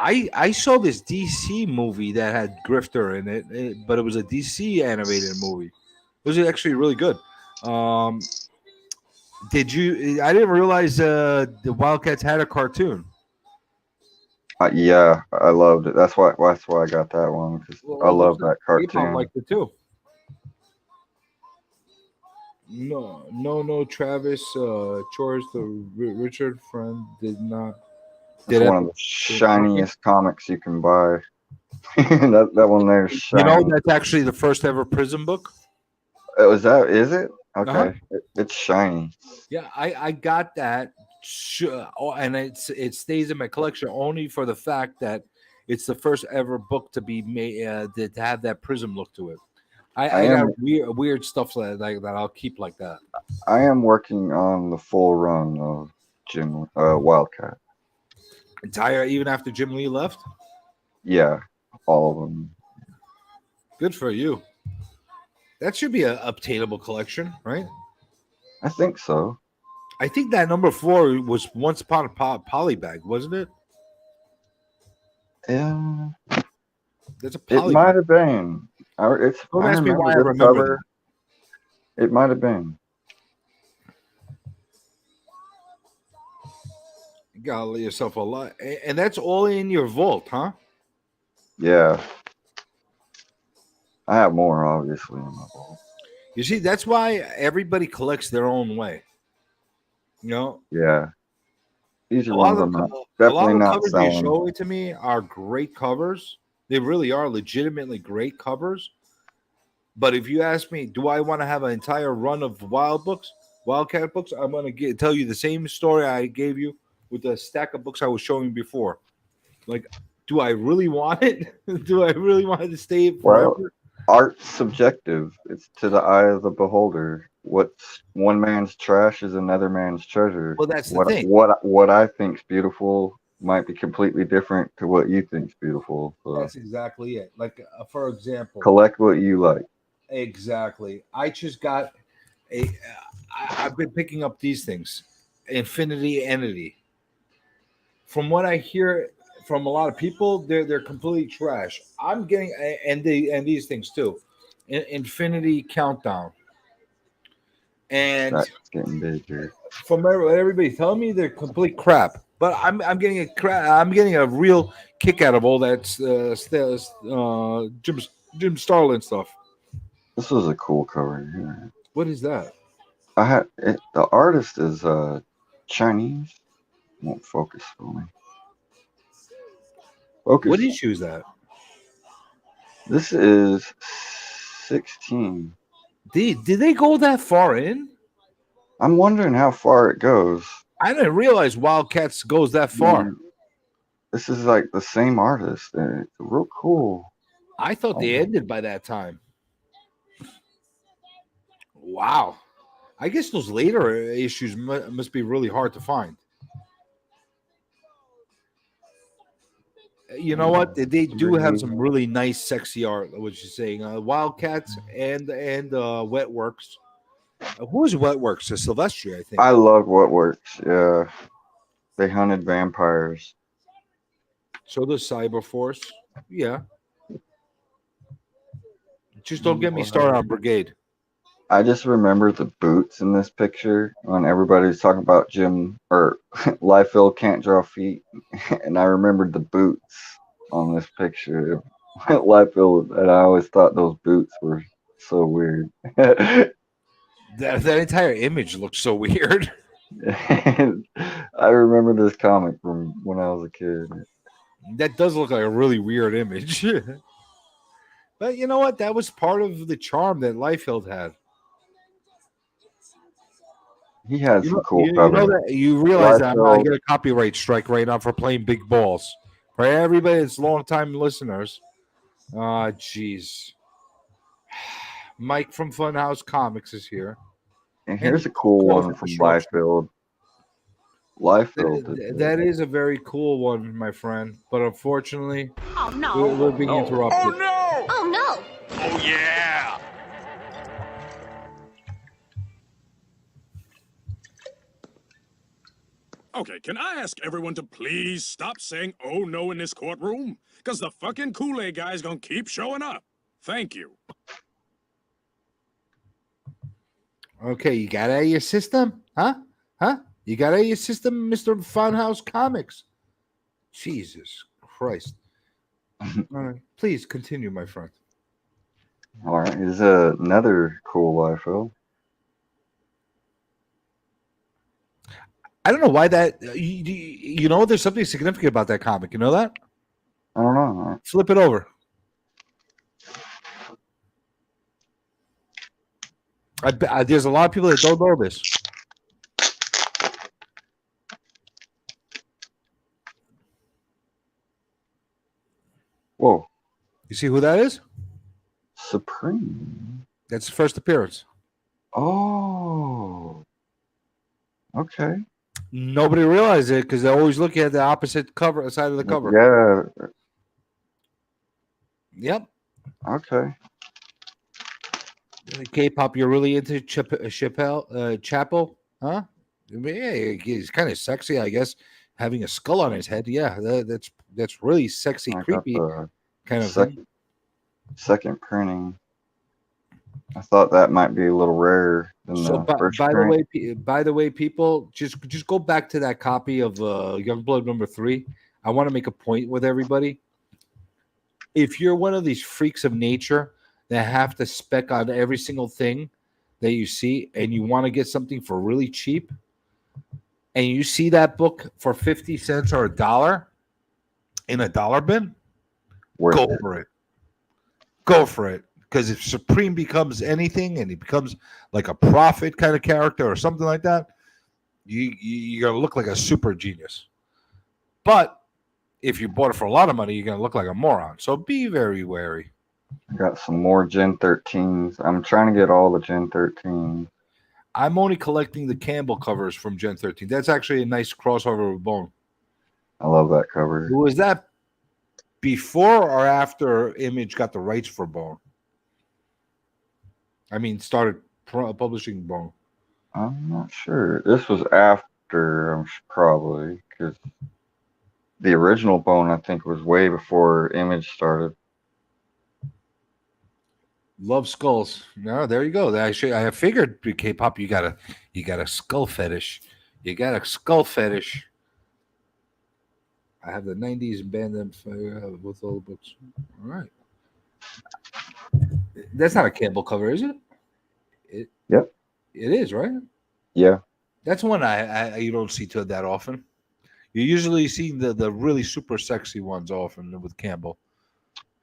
[SPEAKER 5] I saw this DC movie that had Grifter in it, but it was a DC animated movie. It was actually really good. Did you? I didn't realize the Wildcats had a cartoon.
[SPEAKER 9] Yeah, I loved it. That's why I got that one because I love that cartoon.
[SPEAKER 5] I liked it too. No, Travis Chores, the Richard friend did not.
[SPEAKER 9] It's one of the shiniest comics you can buy. that one there is shiny.
[SPEAKER 5] You know, that's actually the first ever Prism book.
[SPEAKER 9] Is it? Okay. It's shiny.
[SPEAKER 5] Yeah, I got that. And it stays in my collection only for the fact that it's the first ever book to be made to have that prism look to it. I got weird stuff that I'll keep like that.
[SPEAKER 9] I am working on the full run of Jim Wildcat.
[SPEAKER 5] Entire, even after Jim Lee left?
[SPEAKER 9] Yeah, all of them.
[SPEAKER 5] Good for you. That should be an obtainable collection, right?
[SPEAKER 9] I think so.
[SPEAKER 5] I think that #4 was once upon a polybag, wasn't it?
[SPEAKER 9] Yeah.
[SPEAKER 5] There's a polybag.
[SPEAKER 9] It might have been.
[SPEAKER 5] Don't ask me why I remember that.
[SPEAKER 9] It might have been.
[SPEAKER 5] You gotta let yourself a lot. And that's all in your vault, huh?
[SPEAKER 9] Yeah. I have more, obviously, in my vault.
[SPEAKER 5] You see, that's why everybody collects their own way. You know?
[SPEAKER 9] Yeah. These are ones I'm definitely not
[SPEAKER 5] covers
[SPEAKER 9] selling.
[SPEAKER 5] You show it to me are great covers. They really are legitimately great covers. But if you ask me, do I want to have an entire run of Wildcat books? I'm going to tell you the same story I gave you with the stack of books I was showing before. Like, do I really want it? Do I really want it to stay forever?
[SPEAKER 9] Well, art's subjective. It's to the eye of the beholder. What's one man's trash is another man's treasure.
[SPEAKER 5] Well, that's the thing.
[SPEAKER 9] What I think's beautiful might be completely different to what you think's beautiful. So
[SPEAKER 5] that's exactly it. Like, for example,
[SPEAKER 9] collect what you like.
[SPEAKER 5] Exactly. I just got I've been picking up these things. Infinity Entity. From what I hear from a lot of people, they're complete trash. I'm getting and these things too. Infinity Countdown. And
[SPEAKER 9] that's getting big here.
[SPEAKER 5] From everybody telling me they're complete crap. But I'm getting a real kick out of all that Jim Starlin stuff.
[SPEAKER 9] This was a cool cover here.
[SPEAKER 5] What is that?
[SPEAKER 9] The artist is Chinese. Won't focus for me. Focus.
[SPEAKER 5] What issue is that?
[SPEAKER 9] This is 16.
[SPEAKER 5] Did they go that far in?
[SPEAKER 9] I'm wondering how far it goes.
[SPEAKER 5] I didn't realize Wildcats goes that far.
[SPEAKER 9] This is like the same artist. And it's real cool.
[SPEAKER 5] I thought they ended by that time. Wow. I guess those later issues must be really hard to find. You know what? They do have some really nice, sexy art. What you're saying, Wildcats and Wetworks. Who is Wetworks? Silvestri, I think.
[SPEAKER 9] I love Wetworks. Yeah, they hunted vampires.
[SPEAKER 5] So does Cyberforce. Yeah. Just don't get me started on Brigade.
[SPEAKER 9] I just remember the boots in this picture when everybody's talking about Jim or Liefeld can't draw feet, and I remembered the boots on this picture. Liefeld, and I always thought those boots were so weird.
[SPEAKER 5] That entire image looks so weird.
[SPEAKER 9] I remember this comic from when I was a kid.
[SPEAKER 5] That does look like a really weird image. But you know what? That was part of the charm that Liefeld had.
[SPEAKER 9] He had some cool covers.
[SPEAKER 5] You realize that I'm going to get a copyright strike right now for playing big balls. For everybody that's long-time listeners. Jeez. Mike from Funhouse Comics is here.
[SPEAKER 9] And here's a cool one from Liefeld.
[SPEAKER 5] That is a very cool one, my friend. But unfortunately, we're being interrupted.
[SPEAKER 3] Oh, no!
[SPEAKER 6] Oh, no!
[SPEAKER 3] Oh, yeah!
[SPEAKER 7] Okay, can I ask everyone to please stop saying "oh no" in this courtroom? Because the fucking Kool-Aid guy's gonna keep showing up. Thank you.
[SPEAKER 5] Okay, you got it out of your system? Huh? You got it out of your system, Mr. Funhouse Comics? Jesus Christ. All right, please continue, my friend.
[SPEAKER 9] All right, here's another cool Liefeld.
[SPEAKER 5] I don't know why that. You know, there's something significant about that comic. You know that?
[SPEAKER 9] I don't know.
[SPEAKER 5] Flip it over. There's a lot of people that don't know this.
[SPEAKER 9] Whoa.
[SPEAKER 5] You see who that is?
[SPEAKER 9] Supreme.
[SPEAKER 5] That's the first appearance.
[SPEAKER 9] Oh. Okay.
[SPEAKER 5] Nobody realized it because they're always looking at the opposite side of the cover.
[SPEAKER 9] Yeah.
[SPEAKER 5] Yep.
[SPEAKER 9] Okay.
[SPEAKER 5] K-pop, you're really into Chapel, huh? Yeah, he's kind of sexy, I guess. Having a skull on his head, yeah, that's really sexy, creepy kind of thing.
[SPEAKER 9] Second printing. I thought that might be a little rarer than the first print.
[SPEAKER 5] By the way, people, just go back to that copy of Youngblood #3. I want to make a point with everybody. If you're one of these freaks of nature that have to spec on every single thing that you see, and you want to get something for really cheap, and you see that book for 50 cents or $1 in a dollar bin, go for it. Go for it. Because if Supreme becomes anything and he becomes like a prophet kind of character or something like that, you're going to look like a super genius. But if you bought it for a lot of money, you're going to look like a moron. So be very wary.
[SPEAKER 9] I got some more Gen 13s. I'm trying to get all the Gen 13s.
[SPEAKER 5] I'm only collecting the Campbell covers from Gen 13. That's actually a nice crossover with Bone.
[SPEAKER 9] I love that cover.
[SPEAKER 5] Was that before or after Image got the rights for Bone? I mean, started publishing Bone.
[SPEAKER 9] I'm not sure. This was after, probably, because the original Bone, I think, was way before Image started.
[SPEAKER 5] Love skulls. No, there you go. I figured, K-pop, you got a skull fetish. You got a skull fetish. I have the 90s and banned them with all the books. All right. That's not a Campbell cover, is it?
[SPEAKER 9] Yep.
[SPEAKER 5] It is, right?
[SPEAKER 9] Yeah.
[SPEAKER 5] That's one you don't see that often. You usually see the really super sexy ones often with Campbell.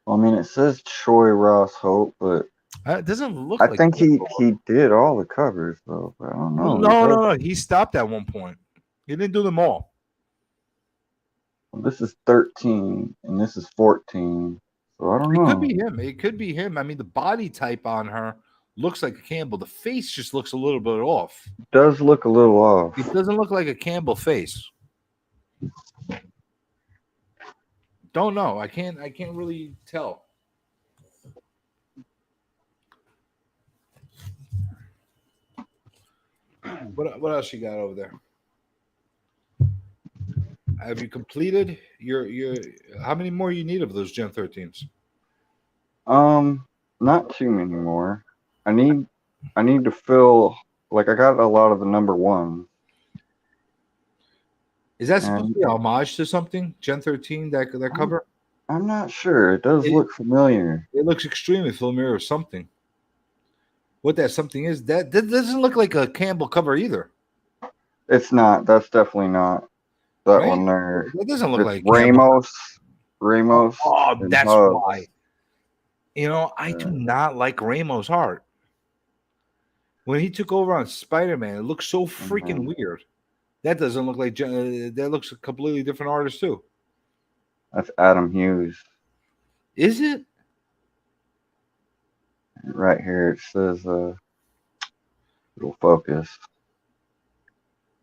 [SPEAKER 9] Well, I mean, it says Troy Ross Hope, but
[SPEAKER 5] It doesn't look
[SPEAKER 9] I
[SPEAKER 5] like
[SPEAKER 9] think he did all the covers though, but I don't know.
[SPEAKER 5] No. He stopped at one point. He didn't do them all.
[SPEAKER 9] This is 13 and this is 14. So I don't know.
[SPEAKER 5] It could be him. It could be him. I mean, the body type on her looks like a Campbell. The face just looks a little bit off.
[SPEAKER 9] It does look a little off.
[SPEAKER 5] It doesn't look like a Campbell face. Don't know. I can't really tell. What else you got over there? Have you completed your how many more you need of those Gen 13s?
[SPEAKER 9] Not too many more. I need to fill, like, I got a lot of the number one.
[SPEAKER 5] Is that supposed to be a homage to something? Gen 13, that cover?
[SPEAKER 9] I'm not sure. It does look familiar.
[SPEAKER 5] It looks extremely familiar or something. What that something is, that doesn't look like a Campbell cover either.
[SPEAKER 9] It's not. That's definitely not. That one there.
[SPEAKER 5] That doesn't look like
[SPEAKER 9] Ramos.
[SPEAKER 5] Oh, that's
[SPEAKER 9] Hugs.
[SPEAKER 5] why. You know, I do not like Ramos' art. When he took over on Spider-Man, it looks so freaking weird. That doesn't look like that looks a completely different artist too.
[SPEAKER 9] That's Adam Hughes.
[SPEAKER 5] Is it?
[SPEAKER 9] Right here it says it'll focus.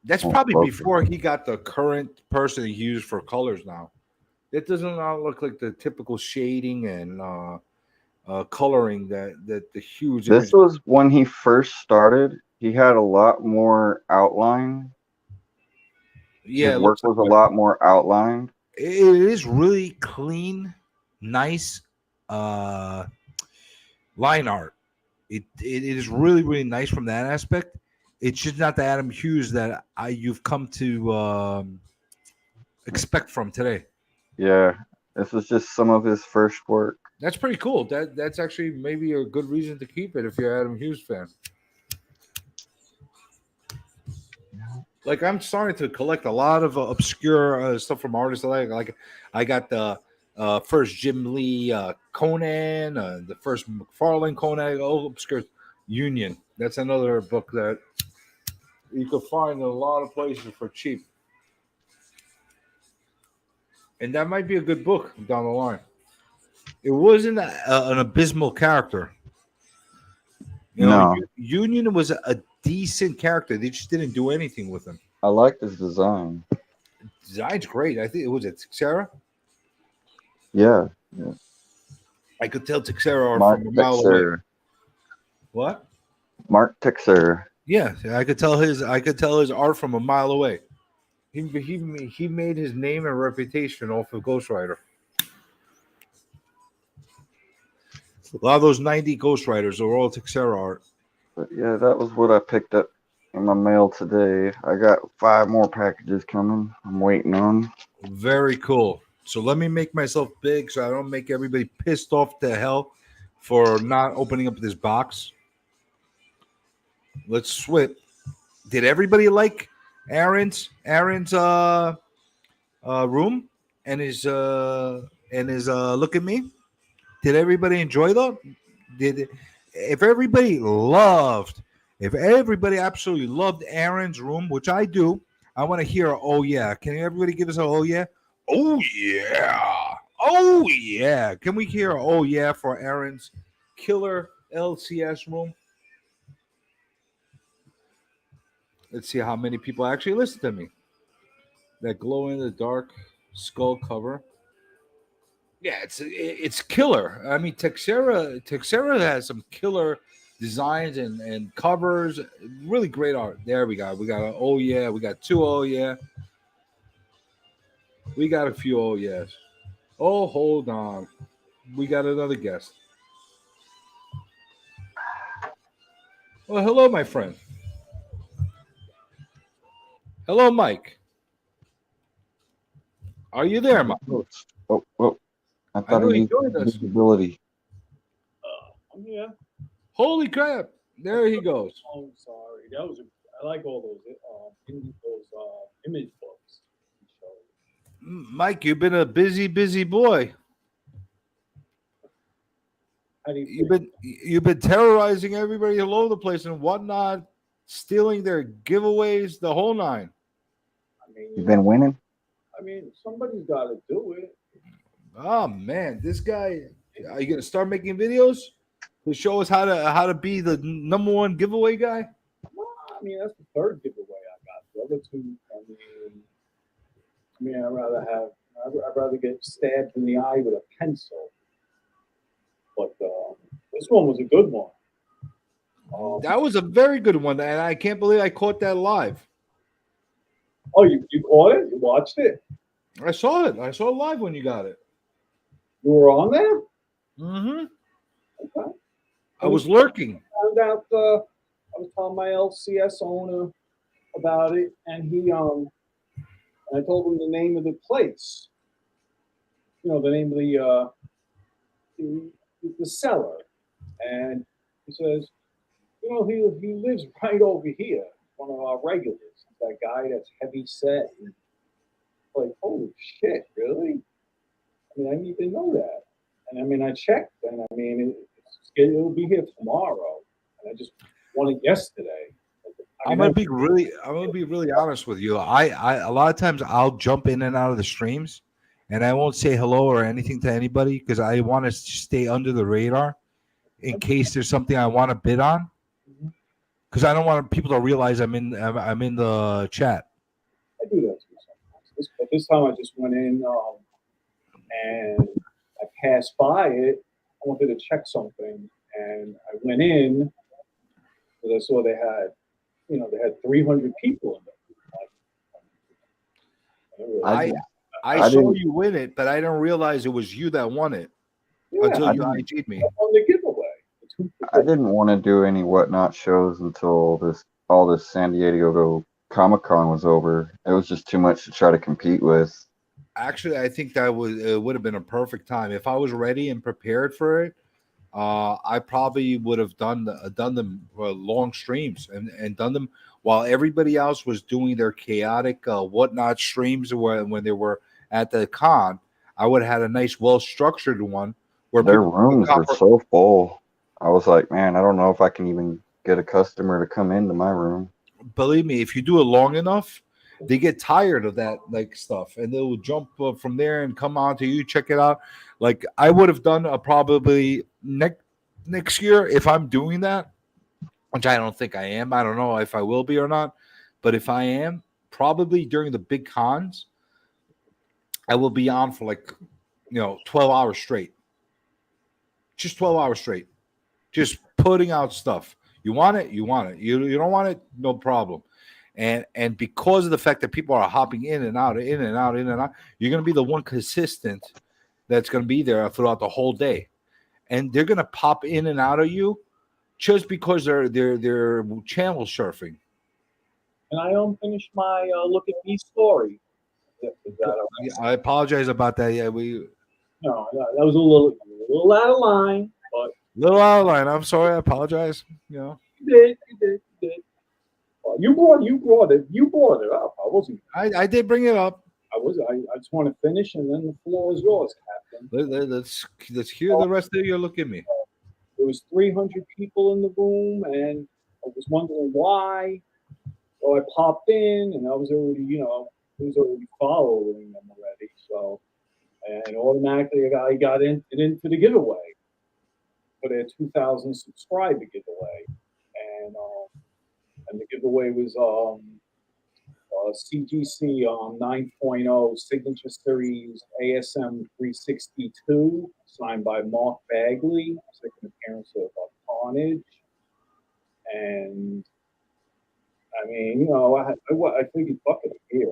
[SPEAKER 5] That's probably before he got the current person he used for colors now. That doesn't look like the typical shading and coloring that the Hughes.
[SPEAKER 9] This was when he first started. He had a lot more outline.
[SPEAKER 5] Yeah,
[SPEAKER 9] his work was a lot more outlined.
[SPEAKER 5] It is really clean, nice line art. It is really, really nice from that aspect. It's just not the Adam Hughes that you've come to expect from today.
[SPEAKER 9] Yeah, this was just some of his first work.
[SPEAKER 5] That's pretty cool. That's actually maybe a good reason to keep it if you're an Adam Hughes fan. Like, I'm starting to collect a lot of obscure stuff from artists I like. Like, I got the first Jim Lee Conan, the first McFarlane Conan, all obscure. Union. That's another book that you can find in a lot of places for cheap. And that might be a good book down the line. It wasn't an abysmal character. You know,
[SPEAKER 9] No.
[SPEAKER 5] Union was a decent character. They just didn't do anything with him.
[SPEAKER 9] I liked his design.
[SPEAKER 5] Design's great. I think it was Texera.
[SPEAKER 9] Yeah.
[SPEAKER 5] I could tell Texera
[SPEAKER 9] Mark
[SPEAKER 5] from a mile away. What?
[SPEAKER 9] Mark Texera.
[SPEAKER 5] Yeah, I could tell his art from a mile away. He made his name and reputation off of Ghost Rider. A lot of those 90 Ghost Riders are all Texera art.
[SPEAKER 9] But yeah, that was what I picked up in my mail today. I got 5 more packages coming. I'm waiting on.
[SPEAKER 5] Very cool. So let me make myself big so I don't make everybody pissed off to hell for not opening up this box. Let's switch. Did everybody like Aaron's room and his look at me? Did everybody enjoy that? If everybody absolutely loved Aaron's room, which I do, I want to hear oh yeah. Can everybody give us a oh yeah? Oh yeah. Oh yeah. Can we hear oh yeah for Aaron's killer LCS room? Let's see how many people actually listen to me. That glow in the dark skull cover. Yeah, it's killer. I mean, Texera has some killer designs and covers. Really great art. There we go. We got an oh yeah. We got 2 oh yeah. We got a few oh yes. Oh, hold on. We got another guest. Well, hello, my friend. Hello, Mike. Are you there, Mike?
[SPEAKER 9] Oh. I thought he joined us. Visibility.
[SPEAKER 10] I'm here.
[SPEAKER 5] Holy crap. There he goes.
[SPEAKER 10] Oh, sorry. I like all those image books.
[SPEAKER 5] Mike, you've been a busy boy.
[SPEAKER 10] I
[SPEAKER 5] You've been terrorizing everybody all over the place and whatnot, stealing their giveaways, the whole nine.
[SPEAKER 10] I mean,
[SPEAKER 9] You've been winning.
[SPEAKER 10] I mean, somebody's got to do it.
[SPEAKER 5] Oh man, this guy! Are you gonna start making videos to show us how to be the number one giveaway guy?
[SPEAKER 10] Well, I mean, that's the third giveaway I got. The other two, I mean, I'd rather get stabbed in the eye with a pencil. But this one was a good one.
[SPEAKER 5] That was a very good one, and I can't believe I caught that live.
[SPEAKER 10] Oh, you caught it? You watched it?
[SPEAKER 5] I saw it. I saw it live when you got it.
[SPEAKER 10] You were on there?
[SPEAKER 5] Mm-hmm.
[SPEAKER 10] Okay.
[SPEAKER 5] I was lurking.
[SPEAKER 10] Found out. I was telling my LCS owner about it, and I told him the name of the place. You know, the name of the seller, and he says, you know, he lives right over here. One of our regulars. That guy that's heavy set. And like, holy shit, really? I mean, I didn't even know that. And I mean, I checked, and I mean, it'll be here tomorrow. And I just won it yesterday.
[SPEAKER 5] I'm gonna be really honest with you. I a lot of times I'll jump in and out of the streams, and I won't say hello or anything to anybody because I want to stay under the radar in case there's something I want to bid on. Because I don't want people to realize I'm in the chat.
[SPEAKER 10] I do that too sometimes. But this time I just went in and I passed by it. I wanted to check something, and I went in because I saw they had 300 people in there.
[SPEAKER 5] I saw you win it, but I didn't realize it was you that won it until you IG'd me.
[SPEAKER 10] On the giveaway.
[SPEAKER 9] I didn't want to do any whatnot shows until all this San Diego Comic-Con was over. It was just too much to try to compete with.
[SPEAKER 5] Actually, I think that would have been a perfect time if I was ready and prepared for it. I probably would have done them long streams and done them while everybody else was doing their chaotic whatnot streams when they were at the con. I would have had a nice, well-structured one where
[SPEAKER 9] their rooms were so full. I was like, man, I don't know if I can even get a customer to come into my room.
[SPEAKER 5] Believe me, if you do it long enough, they get tired of that stuff, and they'll jump from there and come on to you, check it out. Like I would have done probably next year if I'm doing that, which I don't think I am. I don't know if I will be or not, but if I am, probably during the big cons, I will be on for 12 hours straight. Just 12 hours straight. Just putting out stuff. You want it, you want it. You don't want it, no problem. And because of the fact that people are hopping in and out, you're going to be the one consistent that's going to be there throughout the whole day. And they're going to pop in and out of you just because they're channel surfing.
[SPEAKER 10] And I finished my look at me story.
[SPEAKER 5] I apologize about that. Yeah,
[SPEAKER 10] No, that was a little out of line, but
[SPEAKER 5] little out of line. I'm sorry. I apologize.
[SPEAKER 10] You did. Well, you brought it up. I wasn't.
[SPEAKER 5] I did bring it up.
[SPEAKER 10] I just want to finish, and then the floor is yours, Captain.
[SPEAKER 5] Let's hear the rest of your look at me.
[SPEAKER 10] There was 300 people in the room, and I was wondering why. So I popped in, and I was already, following them already. So, and automatically I got into the giveaway for their 2,000 subscriber giveaway, and the giveaway was CGC 9.0 Signature Series ASM 362, signed by Mark Bagley, second appearance of Carnage. And I mean, I figured, fuck it, here.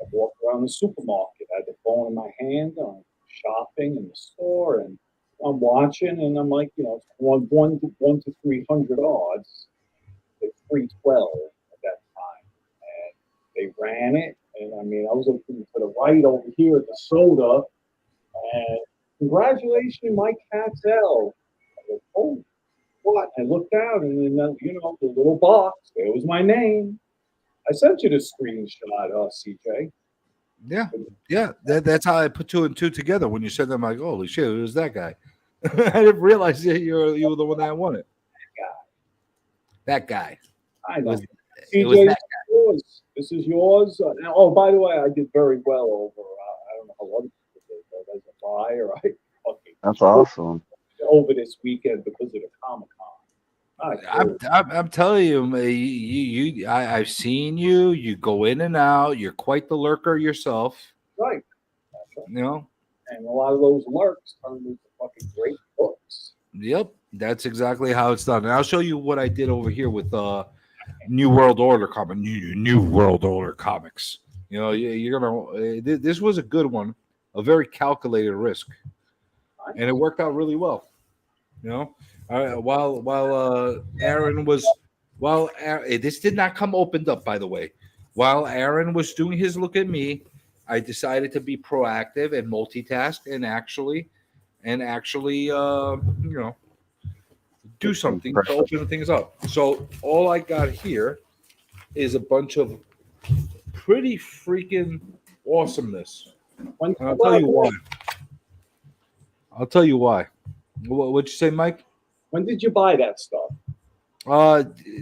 [SPEAKER 10] I walked around the supermarket, I had the phone in my hand, I'm shopping in the store, and I'm watching, and I'm like, one to 300 odds, like 312 at that time. And they ran it, and I mean, I was looking to the right over here at the soda, and congratulations, Mike Cattell. I was like, oh, what? I looked out, and then, the little box, there was my name. I sent you the screenshot, CJ.
[SPEAKER 5] Yeah. That's how I put two and two together. When you said that, I'm like, holy shit, it was that guy. I didn't realize that you were the one that won it. That guy.
[SPEAKER 10] I know.
[SPEAKER 5] It was
[SPEAKER 10] CJ,
[SPEAKER 5] that
[SPEAKER 10] yours. This is yours. Oh, by the way, I did very well over. I don't know how other people did, but as a buyer, I fucking
[SPEAKER 9] That's awesome.
[SPEAKER 10] over this weekend because of the Comic Con.
[SPEAKER 5] I'm telling you, I've seen you. You go in and out. You're quite the lurker yourself.
[SPEAKER 10] Right.
[SPEAKER 5] You know.
[SPEAKER 10] And a lot of those lurks turn into fucking great books.
[SPEAKER 5] Yep, that's exactly how it's done. And I'll show you what I did over here with New World Order comic, New World Order comics. You know, you're gonna. This was a good one, a very calculated risk, and it worked out really well. You know, while Aaron was this did not come opened up, by the way. While Aaron was doing his look at me, I decided to be proactive and multitask and actually do something to open things up. So all I got here is a bunch of pretty freaking awesomeness. And I'll tell you why. What'd you say, Mike?
[SPEAKER 10] When did you buy that stuff?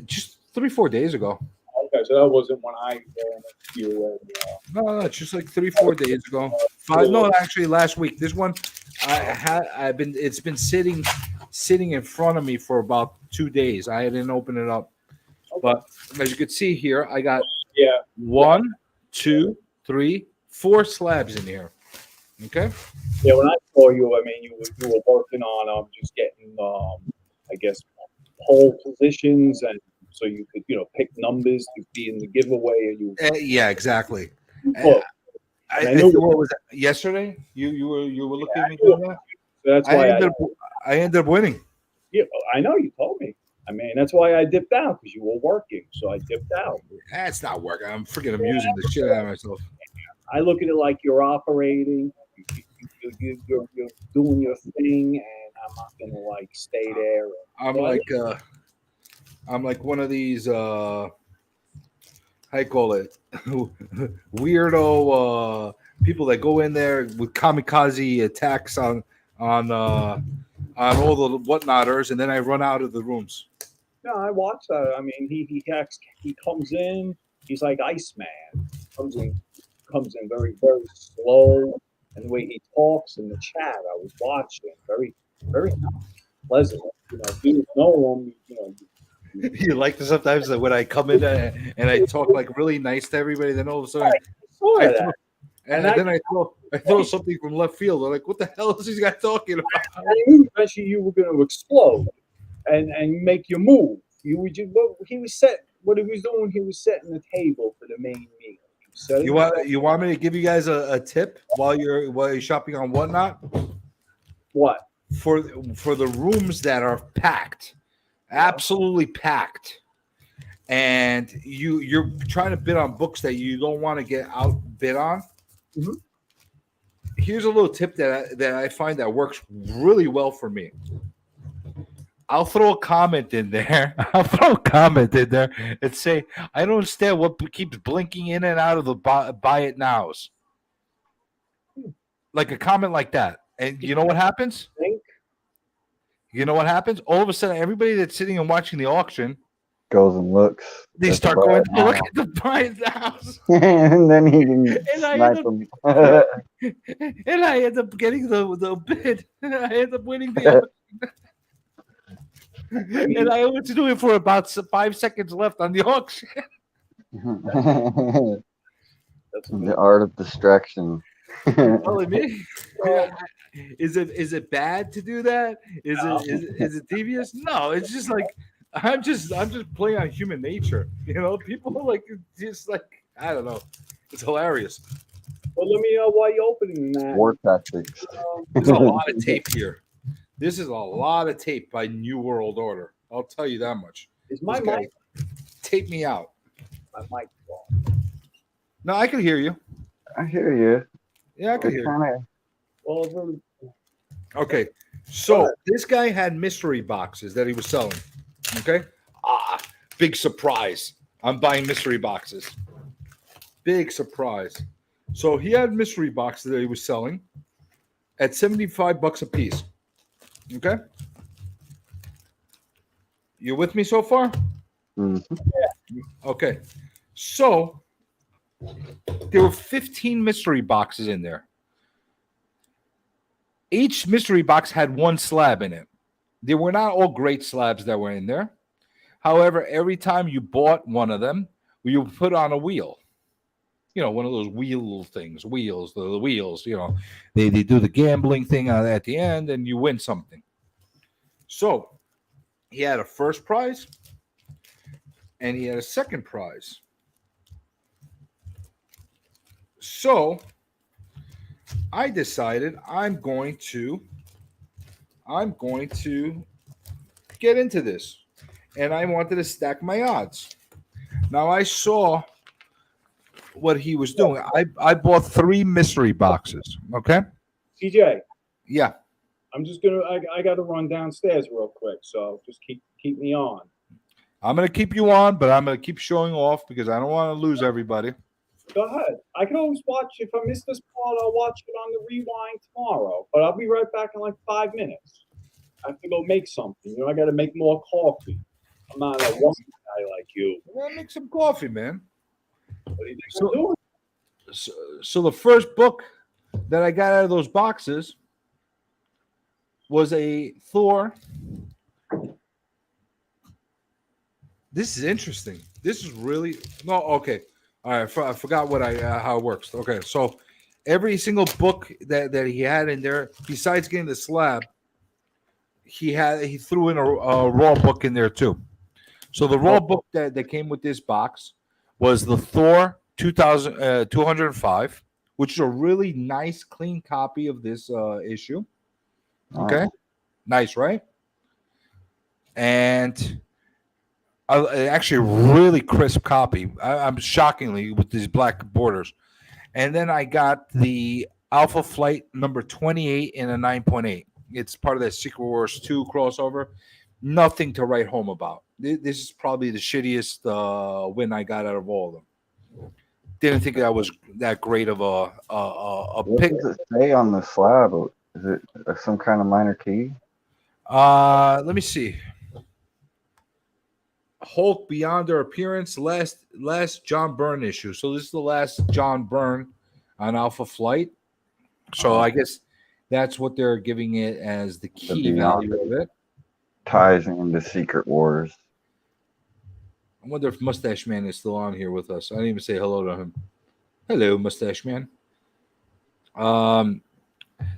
[SPEAKER 5] Just 3-4 days ago.
[SPEAKER 10] Okay, so that wasn't when I you.
[SPEAKER 5] No, just like 3-4 days ago. No, actually, last week. This one, it's been sitting in front of me for about 2 days. I didn't open it up, but as you can see here, I got 1, 2, 3, 4 slabs in here. Okay.
[SPEAKER 10] Yeah, when I saw you, I mean, you were working on just getting, I guess, pole positions, and so you could, pick numbers to be in the giveaway. And
[SPEAKER 5] yeah, exactly.
[SPEAKER 10] Well,
[SPEAKER 5] I know what was that? Yesterday. You were looking at me doing that.
[SPEAKER 10] So that's why
[SPEAKER 5] I ended up winning.
[SPEAKER 10] Yeah, I know. You told me. I mean, that's why I dipped out, because you were working. So I dipped out.
[SPEAKER 5] That's not working. I'm freaking amusing the shit out of myself.
[SPEAKER 10] I look at it like you're operating. You're doing your thing, and I'm not gonna stay there.
[SPEAKER 5] I'm like one of these how you call it weirdo people that go in there with kamikaze attacks on all the whatnotters, and then I run out of the rooms.
[SPEAKER 10] No, I watch that. I mean, he comes in. He's like Iceman. Comes in very, very slow. And the way he talks in the chat, I was watching, very, very pleasant. You know him.
[SPEAKER 5] You like this sometimes that when I come in and I talk like really nice to everybody, then all of a sudden I throw something from left field. I'm like, what the hell is this guy talking about?
[SPEAKER 10] I knew eventually you were going to explode and make your move. What he was doing, he was setting the table for the main meal.
[SPEAKER 5] You want me to give you guys a tip while you're shopping on Whatnot?
[SPEAKER 10] What?
[SPEAKER 5] For the rooms that are packed, absolutely packed, and you're trying to bid on books that you don't want to get outbid on. Mm-hmm. Here's a little tip that I find that works really well for me. I'll throw a comment in there. And say, I don't understand what keeps blinking in and out of the buy it nows. Like a comment like that. And you know what happens? You know what happens? All of a sudden, everybody that's sitting and watching the auction
[SPEAKER 9] goes and looks.
[SPEAKER 5] They start going to look at the buy it nows.
[SPEAKER 9] And then he can snipe them.
[SPEAKER 5] And I end up getting the bid. I end up winning the auction. And I was doing it for about 5 seconds left on the auction.
[SPEAKER 9] The art of distraction.
[SPEAKER 5] Telling me, is it bad to do that? Is it devious? No, it's just like I'm just playing on human nature. People just I don't know. It's hilarious.
[SPEAKER 10] Well, let me while you're opening that.
[SPEAKER 9] War tactics.
[SPEAKER 5] There's a lot of tape here. This is a lot of tape by New World Order. I'll tell you that much.
[SPEAKER 10] Is my mic?
[SPEAKER 5] Tape me out.
[SPEAKER 10] My mic off.
[SPEAKER 5] No, I can hear you.
[SPEAKER 9] I hear you.
[SPEAKER 5] Yeah, I can hear you.
[SPEAKER 10] Well,
[SPEAKER 5] okay. So this guy had mystery boxes that he was selling. Okay. Big surprise. I'm buying mystery boxes. Big surprise. So he had mystery boxes that he was selling at $75 a piece. Okay. You with me so far? Okay. So there were 15 mystery boxes in there. Each mystery box had one slab in it. They were not all great slabs that were in there. However, every time you bought one of them, you put on a wheel. You know, one of those wheel things, the wheels, you know, they do the gambling thing at the end and you win something. So he had a first prize and he had a second prize. So I decided I'm going to get into this. And I wanted to stack my odds. Now I saw what he was doing. I bought 3 mystery boxes. Okay.
[SPEAKER 10] CJ,
[SPEAKER 5] Yeah.
[SPEAKER 10] I'm just gonna. I got to run downstairs real quick, so just keep me on.
[SPEAKER 5] I'm gonna keep you on, but I'm gonna keep showing off because I don't want to lose everybody.
[SPEAKER 10] Go ahead. I can always watch. If I miss this part, I'll watch it on the rewind tomorrow. But I'll be right back in like 5 minutes. I have to go make something. You know, I got to make more coffee. I'm not a one guy like you.
[SPEAKER 5] Well, make some coffee, man.
[SPEAKER 10] What do you think I'm doing?
[SPEAKER 5] So the first book that I got out of those boxes was a Thor. This is interesting. This is really no okay. All right, I forgot what how it works. Okay, so every single book that he had in there, besides getting the slab, he threw in a raw book in there too. So the raw book that came with this box was the Thor 205, which is a really nice, clean copy of this issue. Okay, nice, right? And actually, a really crisp copy. I'm shockingly with these black borders. And then I got the Alpha Flight number 28 in a 9.8. It's part of that Secret Wars 2 crossover. Nothing to write home about. This is probably the shittiest win I got out of all of them. Didn't think that was that great of a pick.
[SPEAKER 9] What does it say on the slab? Is it some kind of minor key?
[SPEAKER 5] Let me see. Hulk Beyond Their Appearance, last John Byrne issue. So this is the last John Byrne on Alpha Flight. So I guess that's what they're giving it as the key value of it.
[SPEAKER 9] Ties into Secret Wars.
[SPEAKER 5] I wonder if Mustache Man is still on here with us. I didn't even say hello to him. Hello, Mustache Man.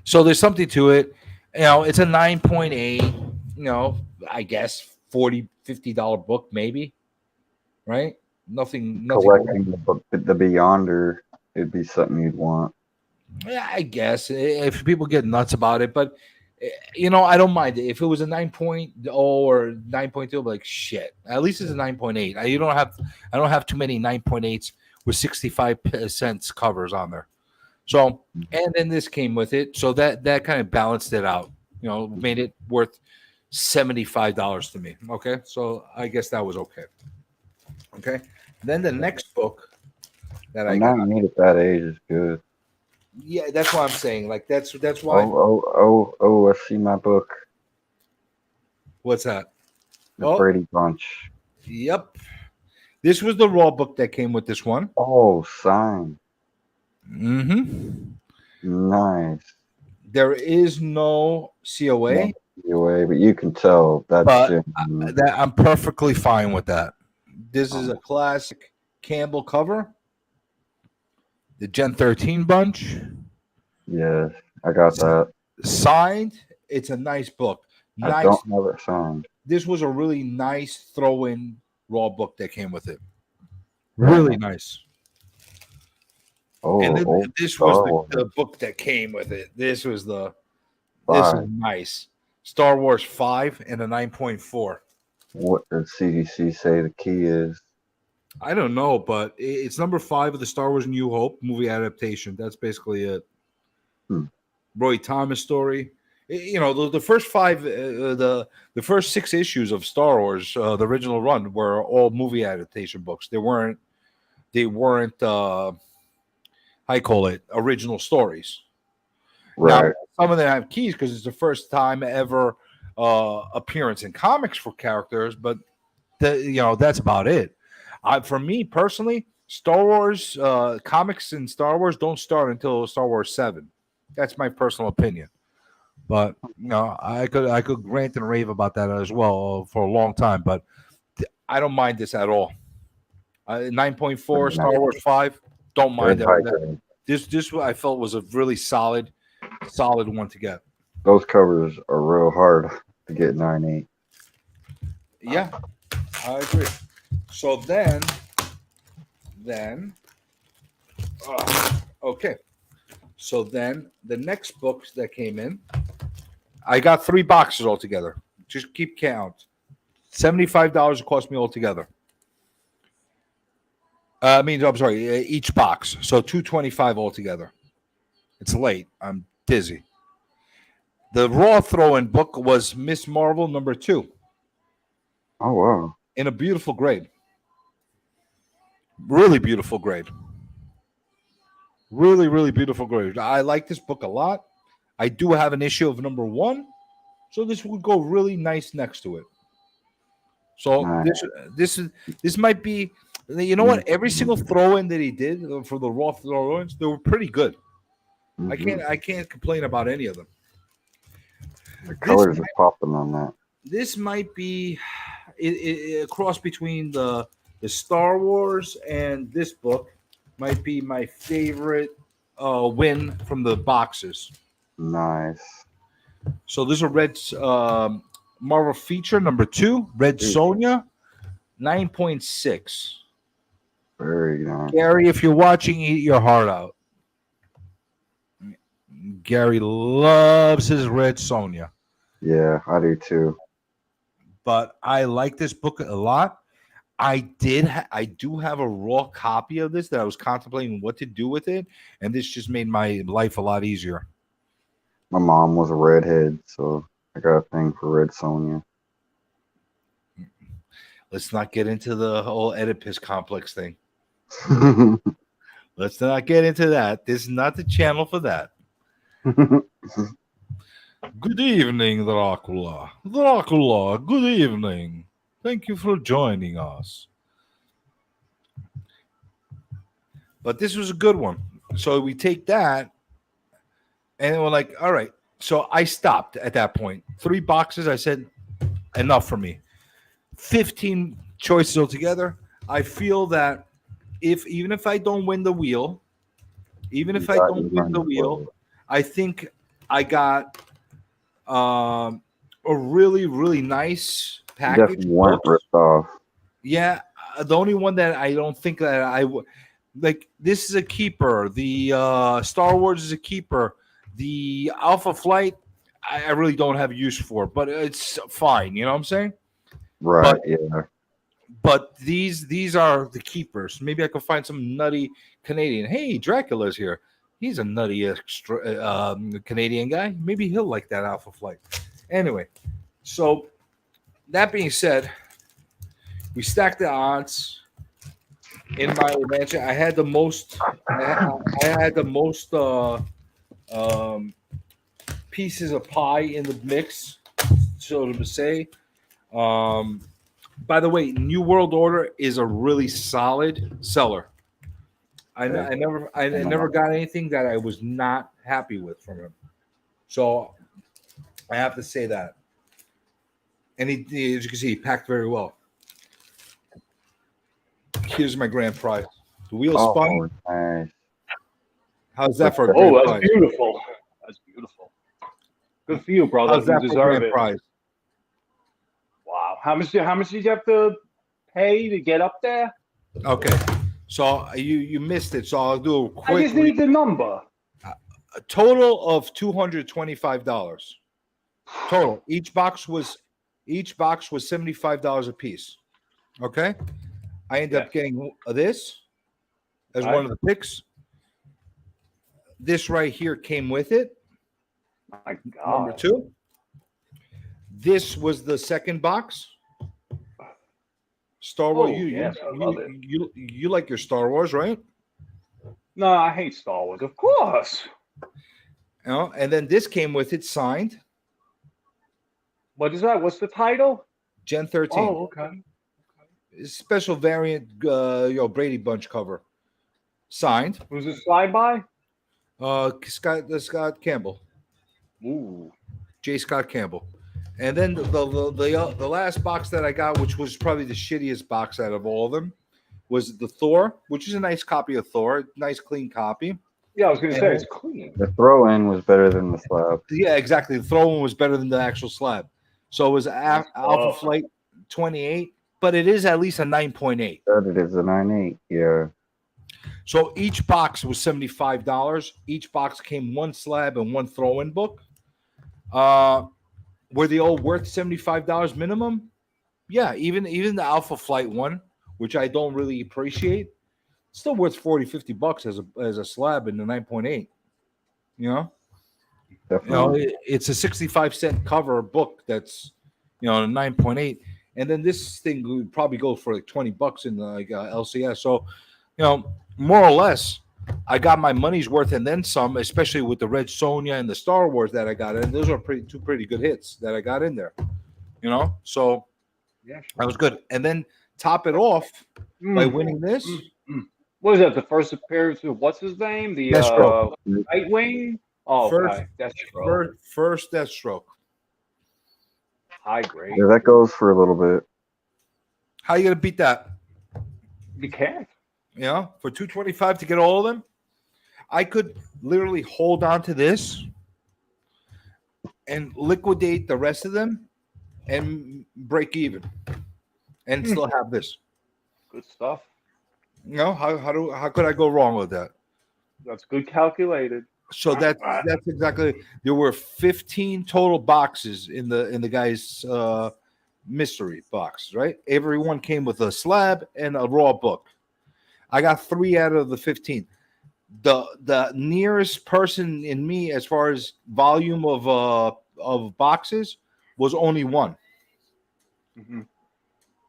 [SPEAKER 5] So there's something to it. You know, it's a 9.8, you know, I guess $40-$50 book, maybe. Right? Nothing.
[SPEAKER 9] Collecting the book, the Beyonder, it'd be something you'd want.
[SPEAKER 5] Yeah, I guess if people get nuts about it, but you know, I don't mind it. If it was a 9.0 or 9.2, I'll be like, shit. At least it's a 9.8. I don't have too many 9.8s with 65 cents covers on there. So, and then this came with it, so that kind of balanced it out. You know, made it worth $75 to me. Okay, so I guess that was okay. Okay, then the next book that I got.
[SPEAKER 9] Me at that age is good.
[SPEAKER 5] Yeah, that's what I'm saying. Like that's why.
[SPEAKER 9] I see my book.
[SPEAKER 5] What's that?
[SPEAKER 9] The Brady Bunch.
[SPEAKER 5] Yep. This was the raw book that came with this one.
[SPEAKER 9] Oh, signed.
[SPEAKER 5] Mm-hmm.
[SPEAKER 9] Nice.
[SPEAKER 5] There is no COA.
[SPEAKER 9] No COA, but you can tell that's.
[SPEAKER 5] But I'm perfectly fine with that. This is a classic Campbell cover. The Gen 13 bunch.
[SPEAKER 9] Yes, I got that.
[SPEAKER 5] Signed. It's a nice book. Nice.
[SPEAKER 9] I don't have it signed.
[SPEAKER 5] This was a really nice throw-in raw book that came with it. Really nice.
[SPEAKER 9] Oh,
[SPEAKER 5] and then this was the book that came with it. This was this is nice. Star Wars 5 and a 9.4.
[SPEAKER 9] What does CDC say the key is?
[SPEAKER 5] I don't know, but it's number 5 of the Star Wars New Hope movie adaptation. That's basically it. Roy Thomas story. You know, the first 5, the first 6 issues of Star Wars, the original run, were all movie adaptation books. They weren't how you call it, original stories.
[SPEAKER 9] Right.
[SPEAKER 5] Now, some of them have keys because it's the first time ever appearance in comics for characters, but that's about it. For me personally, Star Wars comics and Star Wars don't start until Star Wars 7. That's my personal opinion. But I could rant and rave about that as well for a long time. But I don't mind this at all. 9.4 Star Wars 5. Don't mind that. This I felt was a really solid one to get.
[SPEAKER 9] Those covers are real hard to get 9.8.
[SPEAKER 5] Yeah, I agree. So then, okay. So then the next books that came in, I got 3 boxes altogether. Just keep count. $75 it cost me altogether. I'm sorry, each box. So $225 altogether. It's late. I'm dizzy. The Raw throw-in book was Miss Marvel #2.
[SPEAKER 9] Oh, wow.
[SPEAKER 5] In a beautiful grade. Really beautiful grade. Really, really beautiful grade. I like this book a lot. I do have an issue of #1, so this would go really nice next to it. So this might be, you know what? Every single throw-in that he did for the Raw throw-ins, they were pretty good.
[SPEAKER 9] Mm-hmm.
[SPEAKER 5] I can't complain about any of them.
[SPEAKER 9] The colors are popping on that.
[SPEAKER 5] This might be a cross between the Star Wars and this book. Might be my favorite win from the boxes.
[SPEAKER 9] Nice.
[SPEAKER 5] So this is a red Marvel feature #2, Red Sonja, 9.6.
[SPEAKER 9] Very nice.
[SPEAKER 5] Gary, if you're watching, eat your heart out. Gary loves his Red Sonja.
[SPEAKER 9] Yeah, I do too.
[SPEAKER 5] But I like this book a lot. I do have a raw copy of this that I was contemplating what to do with it, and this just made my life a lot easier.
[SPEAKER 9] My mom was a redhead, so I got a thing for Red Sonja.
[SPEAKER 5] Let's not get into the whole Oedipus complex thing. Let's not get into that. This is not the channel for that. Good evening, Dracula. Dracula, good evening. Thank you for joining us. But this was a good one. So we take that, and we're like, all right. So I stopped at that point. 3 boxes. I said, enough for me. 15 choices altogether. I feel that even if I don't win the wheel, I think I got a really, really nice package.
[SPEAKER 9] Definitely weren't ripped off.
[SPEAKER 5] Yeah, the only one that I don't think that I would like. This is a keeper. The Star Wars is a keeper. The Alpha Flight, I really don't have use for, but it's fine. You know what I'm saying?
[SPEAKER 9] Right. Yeah.
[SPEAKER 5] But these are the keepers. Maybe I could find some nutty Canadian. Hey, Dracula's here. He's a nutty extra Canadian guy. Maybe he'll like that Alpha Flight. Anyway, so that being said, we stacked the odds. In my mansion, I had the most. I had the most pieces of pie in the mix, so to say. By the way, New World Order is a really solid seller. I never got anything that I was not happy with from him. So I have to say that. And he, as you can see, he packed very well. Here's my grand prize. The wheel spun.
[SPEAKER 9] Nice.
[SPEAKER 5] How's that for a grand prize?
[SPEAKER 10] Oh, that's beautiful. That's beautiful. Good for you, brother.
[SPEAKER 5] How's that
[SPEAKER 10] you
[SPEAKER 5] for
[SPEAKER 10] deserve
[SPEAKER 5] grand
[SPEAKER 10] it.
[SPEAKER 5] prize?
[SPEAKER 10] Wow. How much did you have to pay to get up there?
[SPEAKER 5] Okay. So you missed it. So I'll do a quick.
[SPEAKER 10] I just need the number.
[SPEAKER 5] A total of $225. Total. Each box was $75 a piece. Okay. I ended up getting this as one of the picks. This right here came with it.
[SPEAKER 10] My God.
[SPEAKER 5] #2. This was the second box. Star Wars. You like your Star Wars, right?
[SPEAKER 10] No, I hate Star Wars. Of course.
[SPEAKER 5] You know, and then this came with it signed.
[SPEAKER 11] What is that? What's the title?
[SPEAKER 5] Gen 13.
[SPEAKER 11] Oh, okay.
[SPEAKER 5] Special variant, Brady Bunch cover. Signed.
[SPEAKER 11] Who's it signed by?
[SPEAKER 5] Scott Campbell.
[SPEAKER 11] Ooh.
[SPEAKER 5] J. Scott Campbell. And then the last box that I got, which was probably the shittiest box out of all of them, was the Thor, which is a nice copy of Thor. Nice, clean copy.
[SPEAKER 11] Yeah, I was going to say, it's clean.
[SPEAKER 9] The throw-in was better than the slab.
[SPEAKER 5] Yeah, exactly. The throw-in was better than the actual slab. So it was Alpha Flight 28, but it is at least a 9.8.
[SPEAKER 9] It is a 9.8, yeah.
[SPEAKER 5] So each box was $75. Each box came one slab and one throw-in book. Were they all worth $75 minimum? Yeah, even the Alpha Flight one, which I don't really appreciate, still worth $40-$50 as a slab in the 9.8. You know?
[SPEAKER 9] Definitely.
[SPEAKER 5] It's a 65-cent cover book that's, a 9.8. And then this thing would probably go for like $20 in the LCS. So, more or less, I got my money's worth and then some, especially with the Red Sonja and the Star Wars that I got in. Those are two pretty good hits that I got in there. So
[SPEAKER 11] yeah,
[SPEAKER 5] that was good. And then top it off by winning this.
[SPEAKER 11] What is that? The first appearance of what's his name? The
[SPEAKER 5] Deathstroke.
[SPEAKER 11] Nightwing. Oh,
[SPEAKER 5] first,
[SPEAKER 11] okay. Deathstroke.
[SPEAKER 5] First Deathstroke.
[SPEAKER 11] High grade.
[SPEAKER 9] Yeah, that goes for a little bit.
[SPEAKER 5] How you gonna beat that?
[SPEAKER 11] You can't.
[SPEAKER 5] For $225 to get all of them, I could literally hold on to this and liquidate the rest of them and break even, and still have this.
[SPEAKER 11] Good stuff.
[SPEAKER 5] How could I go wrong with that?
[SPEAKER 11] That's good calculated.
[SPEAKER 5] So that's exactly. There were 15 total boxes in the guy's mystery box, right? Everyone came with a slab and a raw book. I got 3 out of the 15. The nearest person in me as far as volume of boxes was only 1.
[SPEAKER 11] Mm-hmm.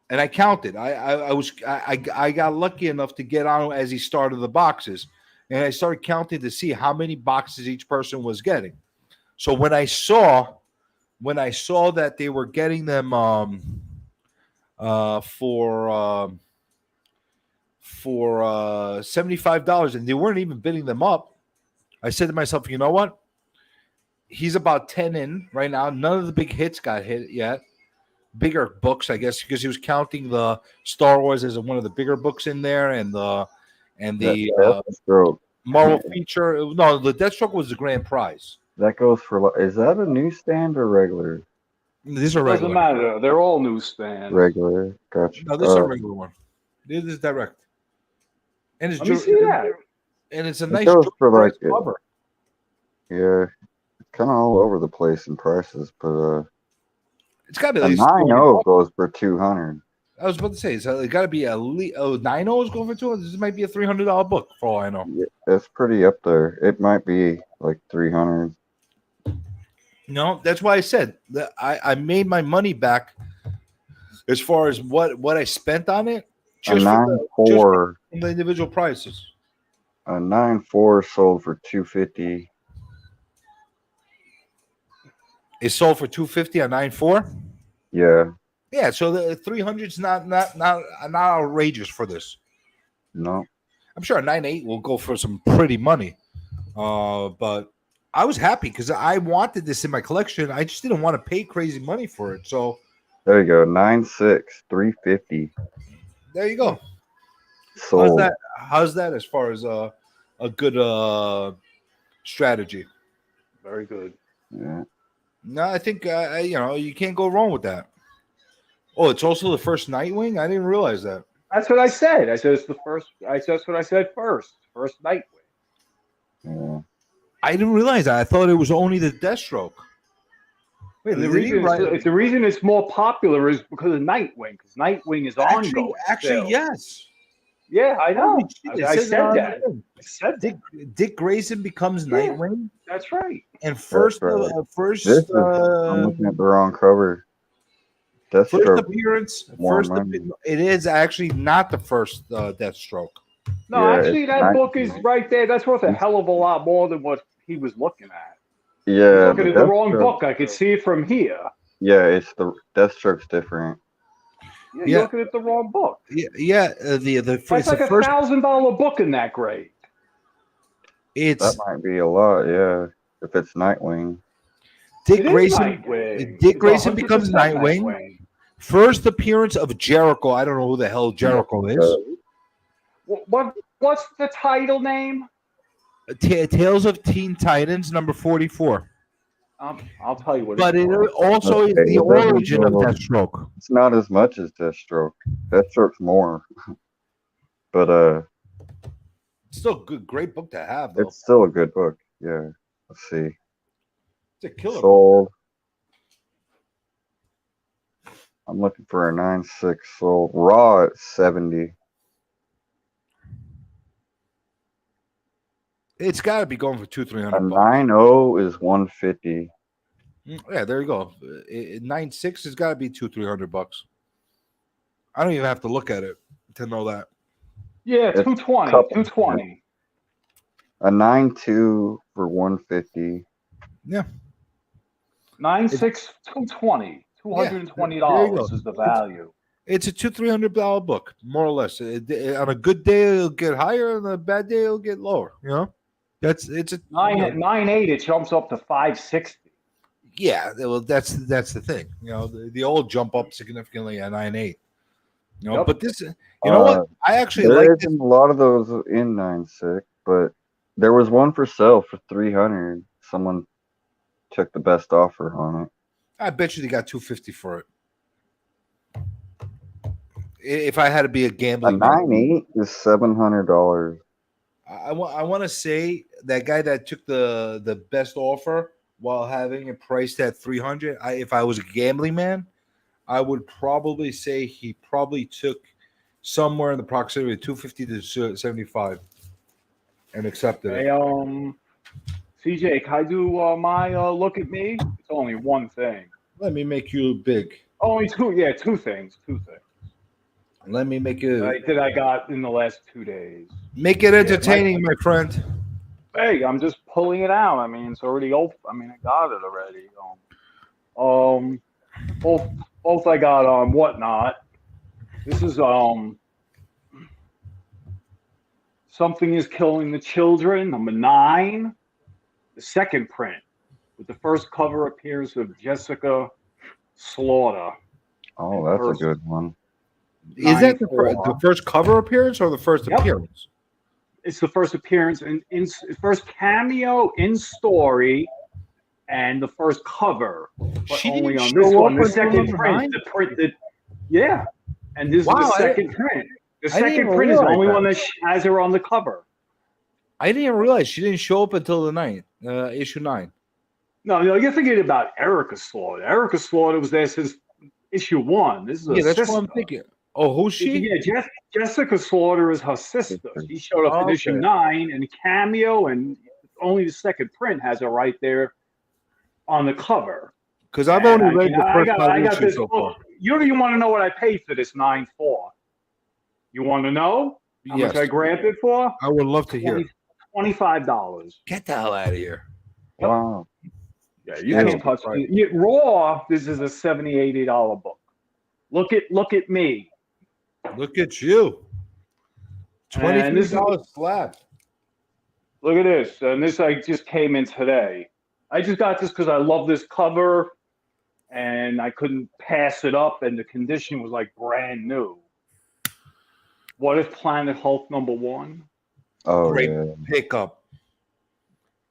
[SPEAKER 5] And I counted. I got lucky enough to get on as he started the boxes, and I started counting to see how many boxes each person was getting. So when I saw that they were getting them for $75 and they weren't even bidding them up, I said to myself, you know what? He's about 10 in right now. None of the big hits got hit yet. Bigger books, I guess, because he was counting the Star Wars as one of the bigger books in there, and the Marvel feature. No, the Deathstroke was the grand prize.
[SPEAKER 9] That goes for. Is that a newsstand or regular?
[SPEAKER 5] These are regular.
[SPEAKER 11] Doesn't matter. They're all newsstands.
[SPEAKER 9] Regular. Gotcha.
[SPEAKER 5] No, this is a regular one. This is direct. And it's
[SPEAKER 11] Let me see that.
[SPEAKER 5] And it's a
[SPEAKER 9] It
[SPEAKER 5] nice
[SPEAKER 9] goes for like
[SPEAKER 5] cover.
[SPEAKER 9] Yeah, it's kind of all over the place in prices, but
[SPEAKER 5] it's got to be
[SPEAKER 9] a
[SPEAKER 5] at least
[SPEAKER 9] 9.0 goes for $200.
[SPEAKER 5] I was about to say, so it got to be at least 9.0 is going for $200. This might be a $300 book for all I know.
[SPEAKER 9] Yeah, that's pretty up there. It might be like $300.
[SPEAKER 5] No, that's why I said that I made my money back as far as what I spent on it.
[SPEAKER 9] Just for
[SPEAKER 5] the individual prices.
[SPEAKER 9] A 9.4 sold for $250.
[SPEAKER 5] It sold for $250 on 9.4.
[SPEAKER 9] Yeah.
[SPEAKER 5] Yeah, so the 300's not outrageous for this.
[SPEAKER 9] No.
[SPEAKER 5] I'm sure a 9.8 will go for some pretty money. But I was happy because I wanted this in my collection. I just didn't want to pay crazy money for it. So
[SPEAKER 9] there you go. 9.6, $350.
[SPEAKER 5] There you go.
[SPEAKER 9] Sold.
[SPEAKER 5] How's that as far as a good strategy?
[SPEAKER 11] Very good.
[SPEAKER 9] Yeah.
[SPEAKER 5] No, I think you can't go wrong with that. Oh, it's also the first Nightwing? I didn't realize that.
[SPEAKER 11] That's what I said. I said it's the first. That's what I said first. First Nightwing.
[SPEAKER 9] Yeah.
[SPEAKER 5] I didn't realize that. I thought it was only the Deathstroke. Wait,
[SPEAKER 11] the reason it's more popular is because of Nightwing. Because Nightwing is ongoing.
[SPEAKER 5] Actually, yes.
[SPEAKER 11] Yeah, I know. I
[SPEAKER 5] said
[SPEAKER 11] that. I said
[SPEAKER 5] Dick Grayson becomes Nightwing.
[SPEAKER 11] That's right.
[SPEAKER 5] And first,
[SPEAKER 9] I'm looking at the wrong cover.
[SPEAKER 5] First appearance. It is actually not the first Deathstroke.
[SPEAKER 11] No, actually, that book is right there. That's worth a hell of a lot more than what he was looking at.
[SPEAKER 9] Yeah,
[SPEAKER 10] looking at the wrong book. I could see it from here.
[SPEAKER 9] Yeah, it's the Deathstroke's different.
[SPEAKER 10] Yeah, you're looking at the wrong book.
[SPEAKER 5] Yeah.
[SPEAKER 10] That's like $1,000 book in that grade.
[SPEAKER 9] That might be a lot, yeah. If it's Nightwing.
[SPEAKER 5] Dick Grayson becomes Nightwing. First appearance of Jericho. I don't know who the hell Jericho is.
[SPEAKER 10] What's the title name?
[SPEAKER 5] Tales of Teen Titans, number 44.
[SPEAKER 10] I'll tell you what.
[SPEAKER 5] But it also is the origin of Deathstroke.
[SPEAKER 9] It's not as much as Deathstroke. Deathstroke's more. But
[SPEAKER 5] it's still a great book to have, though.
[SPEAKER 9] It's still a good book. Yeah. Let's see.
[SPEAKER 5] It's a killer
[SPEAKER 9] sold. I'm looking for a 9.6 sold. Raw at 70.
[SPEAKER 5] It's got to be going for $200-300.
[SPEAKER 9] A 9.0 is 150.
[SPEAKER 5] Yeah, there you go. 9.6 has got to be $200-300. I don't even have to look at it to know that.
[SPEAKER 10] Yeah, 220. 220.
[SPEAKER 9] A 9.2 for 150.
[SPEAKER 5] Yeah.
[SPEAKER 10] 9.6, 220. $220 is the value.
[SPEAKER 5] It's a $200-300 book, more or less. On a good day, it'll get higher. On a bad day, it'll get lower. You know, it's a
[SPEAKER 10] 9.8. It jumps up to 560.
[SPEAKER 5] Yeah, well, that's the thing. You know, they all jump up significantly at 9.8. You know, but this, you know what? I actually like this.
[SPEAKER 9] A lot of those in 9.6, but there was one for sale for 300. Someone took the best offer on it.
[SPEAKER 5] I bet you they got $250 for it. If I had to be a gambling,
[SPEAKER 9] 9.8 is $700.
[SPEAKER 5] I want to say that guy that took the best offer while having it priced at 300. If I was a gambling man, I would probably say he probably took somewhere in the proximity of 250 to 75 and accepted it.
[SPEAKER 10] Hey, CJ, can I do my look at me? It's only one thing.
[SPEAKER 5] Let me make you big.
[SPEAKER 10] Only two. Yeah, two things.
[SPEAKER 5] Let me make it.
[SPEAKER 10] That I got in the last 2 days.
[SPEAKER 5] Make it entertaining, my friend.
[SPEAKER 10] Hey, I'm just pulling it out. I mean, it's already open. I mean, I got it already. Both I got on Whatnot. This is Something is Killing the Children, number 9, the second print, with the first cover appearance of Jessica Slaughter.
[SPEAKER 9] Oh, that's a good one.
[SPEAKER 5] Is that the first cover appearance or the first appearance?
[SPEAKER 10] It's the first appearance in first cameo in story, and the first cover. But only on this one. The second print, yeah. And this is the second print. The second print is the only one that has her on the cover.
[SPEAKER 5] I didn't even realize she didn't show up until the 9th, issue 9.
[SPEAKER 10] No, you're thinking about Erica Slaughter. Erica Slaughter was there since issue 1. This is
[SPEAKER 5] that's what I'm thinking. Oh, who's she?
[SPEAKER 10] Yeah, Jessica Slaughter is her sister. She showed up in issue 9 and cameo, and only the second print has her right there on the cover.
[SPEAKER 5] Because I've only read the first
[SPEAKER 10] I got this book. You don't even want to know what I paid for this 9.4. You want to know how much I grabbed it for?
[SPEAKER 5] I would love to hear.
[SPEAKER 10] $25.
[SPEAKER 5] Get the hell out of here.
[SPEAKER 9] Wow.
[SPEAKER 10] Yeah, you can't touch it. Raw, this is a $70, $80 book. Look at me.
[SPEAKER 5] Look at you. $23 flat.
[SPEAKER 10] Look at this. And this I just came in today. I just got this because I love this cover and I couldn't pass it up, and the condition was like brand new. What If Planet Hulk number 1?
[SPEAKER 9] Oh,
[SPEAKER 5] great pickup.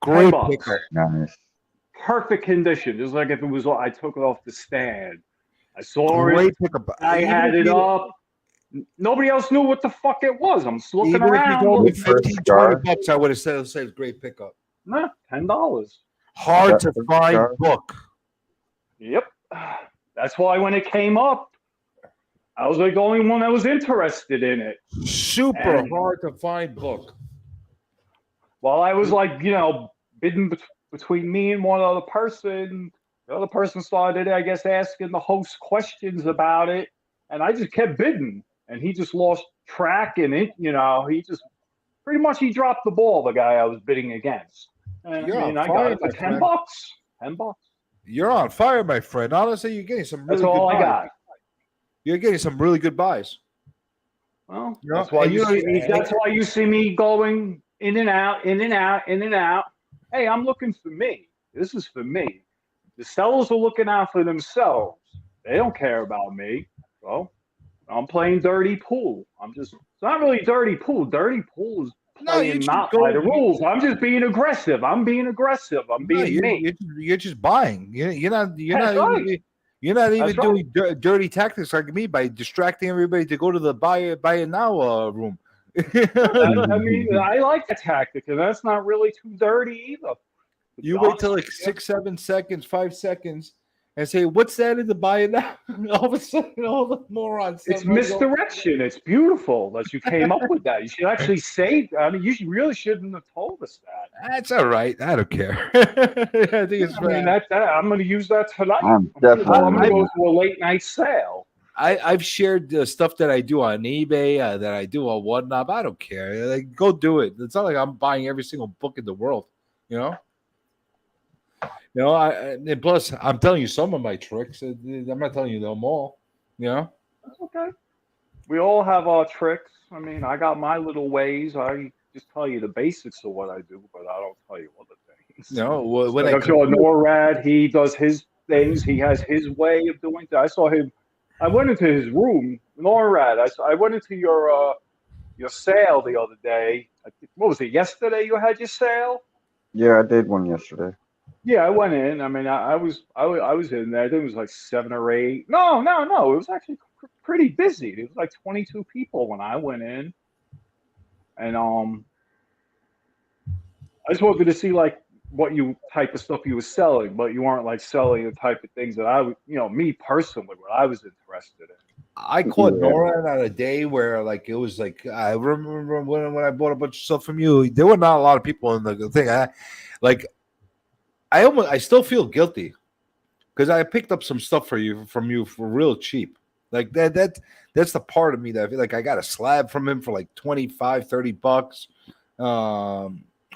[SPEAKER 5] Great pickup.
[SPEAKER 9] Nice.
[SPEAKER 10] Perfect condition. Just like if it was, I took it off the stand. I saw
[SPEAKER 5] it. Pickup.
[SPEAKER 10] I had it up. Nobody else knew what the fuck it was. I'm just looking around.
[SPEAKER 5] If you told me $15-20, I would have said great pickup.
[SPEAKER 10] Nah, $10.
[SPEAKER 5] Hard to find book.
[SPEAKER 10] Yep. That's why when it came up, I was like the only one that was interested in it.
[SPEAKER 5] Super hard to find book.
[SPEAKER 10] Well, I was like, bidding between me and one other person. The other person started, I guess, asking the host questions about it, and I just kept bidding. And he just lost track, and he just pretty much he dropped the ball. The guy I was bidding against.
[SPEAKER 5] You're on
[SPEAKER 10] I got
[SPEAKER 5] fire,
[SPEAKER 10] it for
[SPEAKER 5] my
[SPEAKER 10] $10.
[SPEAKER 5] friend.
[SPEAKER 10] $10.
[SPEAKER 5] You're on fire, my friend. Honestly, you're getting some
[SPEAKER 10] That's
[SPEAKER 5] really good
[SPEAKER 10] all I
[SPEAKER 5] buys.
[SPEAKER 10] got.
[SPEAKER 5] You're getting some really good buys.
[SPEAKER 10] Well,
[SPEAKER 5] You know,
[SPEAKER 10] that's why
[SPEAKER 5] and
[SPEAKER 10] you see me.
[SPEAKER 5] and-
[SPEAKER 10] That's why you see me going in and out, in and out, in and out. Hey, I'm looking for me. This is for me. The sellers are looking out for themselves. They don't care about me. So I'm playing dirty pool. It's not really dirty pool. Dirty pool is
[SPEAKER 5] No, you
[SPEAKER 10] playing
[SPEAKER 5] just
[SPEAKER 10] not
[SPEAKER 5] go.
[SPEAKER 10] by the rules. I'm just being aggressive. I'm being aggressive. I'm
[SPEAKER 5] No,
[SPEAKER 10] being me.
[SPEAKER 5] you're just buying. You're not.
[SPEAKER 10] That's right.
[SPEAKER 5] You're not even
[SPEAKER 10] That's right.
[SPEAKER 5] doing dirty tactics like me by distracting everybody to go to the buy it now room.
[SPEAKER 10] I mean, I like the tactic, and that's not really too dirty either.
[SPEAKER 5] You wait till like 6, 7 seconds, 5 seconds, and say, "What's that in the buy it now?" All of a sudden, all the morons.
[SPEAKER 10] It's misdirection. It's beautiful that you came up with that. You should actually say. I mean, really shouldn't have told us that.
[SPEAKER 5] That's all right. I don't care. I think it's.
[SPEAKER 10] I mean, I'm going to use that tonight.
[SPEAKER 9] I'm
[SPEAKER 10] I'm going to
[SPEAKER 9] definitely.
[SPEAKER 10] go to a late night sale.
[SPEAKER 5] I've shared the stuff that I do on eBay, that I do on whatnot. I don't care. Like, go do it. It's not like I'm buying every single book in the world, you know. And plus, I'm telling you some of my tricks. I'm not telling you them all. You know.
[SPEAKER 10] That's okay. We all have our tricks. I mean, I got my little ways. I just tell you the basics of what I do, but I don't tell you other things.
[SPEAKER 5] No, when
[SPEAKER 10] like I'm sure NORAD, he does his things. He has his way of doing things. I saw him. I went into his room, NORAD. I went into your sale the other day. What was it? Yesterday you had your sale.
[SPEAKER 9] Yeah, I did one yesterday.
[SPEAKER 10] Yeah, I went in. I mean, I was in there. I think it was like 7 or 8. No. It was actually pretty busy. It was like 22 people when I went in, and I just wanted to see like what type of stuff you were selling, but you weren't like selling the type of things that I would, me personally, what I was interested in.
[SPEAKER 5] I caught Nora on a day where like it was like I remember when I bought a bunch of stuff from you. There were not a lot of people in the thing. I still feel guilty because I picked up some stuff from you for real cheap. Like that's the part of me that I feel like I got a slab from him for like $25-$30.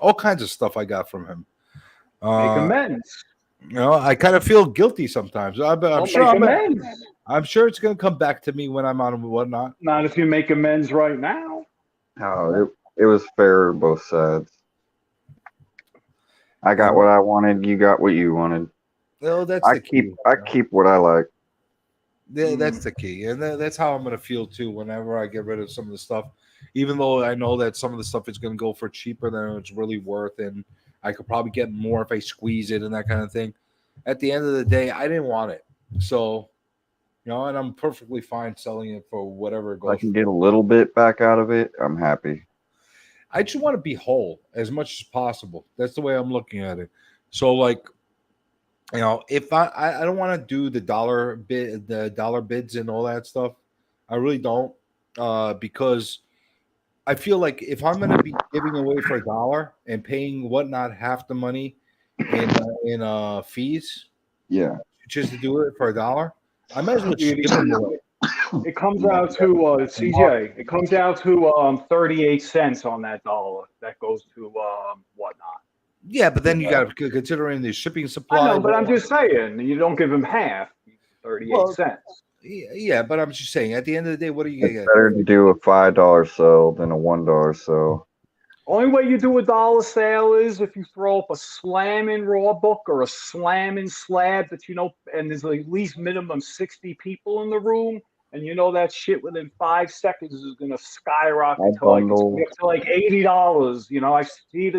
[SPEAKER 5] All kinds of stuff I got from him.
[SPEAKER 10] Make amends.
[SPEAKER 5] I kind of feel guilty sometimes. I'm sure it's going to come back to me when I'm on whatnot.
[SPEAKER 10] Not if you make amends right now.
[SPEAKER 9] No, it was fair on both sides. I got what I wanted. You got what you wanted.
[SPEAKER 5] Well, that's the key.
[SPEAKER 9] I keep what I like.
[SPEAKER 5] Yeah, that's the key, and that's how I'm going to feel too. Whenever I get rid of some of the stuff, even though I know that some of the stuff is going to go for cheaper than it's really worth, and I could probably get more if I squeeze it and that kind of thing. At the end of the day, I didn't want it, so and I'm perfectly fine selling it for whatever it goes.
[SPEAKER 9] I can get a little bit back out of it. I'm happy.
[SPEAKER 5] I just want to be whole as much as possible. That's the way I'm looking at it. So, like, if I don't want to do the dollar bids and all that stuff. I really don't, because I feel like if I'm going to be giving away for $1 and paying whatnot half the money in fees, just to do it for $1, I might as well just give them away.
[SPEAKER 10] It comes out to CJ. It comes out to 38 cents on that dollar. That goes to whatnot.
[SPEAKER 5] Yeah, but then you got to considering the shipping supply.
[SPEAKER 10] I know, but I'm just saying you don't give them half. 38 cents.
[SPEAKER 5] Yeah, but I'm just saying at the end of the day, what are you going to get?
[SPEAKER 9] Better to do a $5 sale than a $1 sale.
[SPEAKER 10] Only way you do a dollar sale is if you throw up a slamming raw book or a slamming slab that and there's at least minimum 60 people in the room, and that shit within 5 seconds is going to skyrocket to like $80. I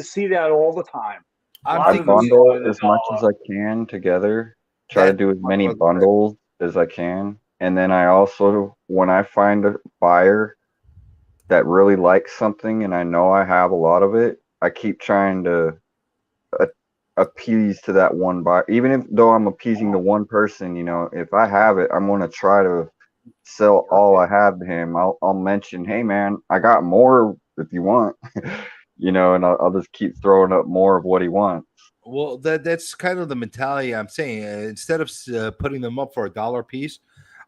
[SPEAKER 10] see that all the time.
[SPEAKER 9] I bundle as much as I can together. Try to do as many bundles as I can, and then I also, when I find a buyer that really likes something and I know I have a lot of it, I keep trying to appease to that one buyer. Even though I'm appeasing to one person, if I have it, I'm going to try to sell all I have to him. I'll mention, hey man, I got more if you want, and I'll just keep throwing up more of what he wants.
[SPEAKER 5] Well, that's kind of the mentality I'm saying. Instead of putting them up for $1 a piece,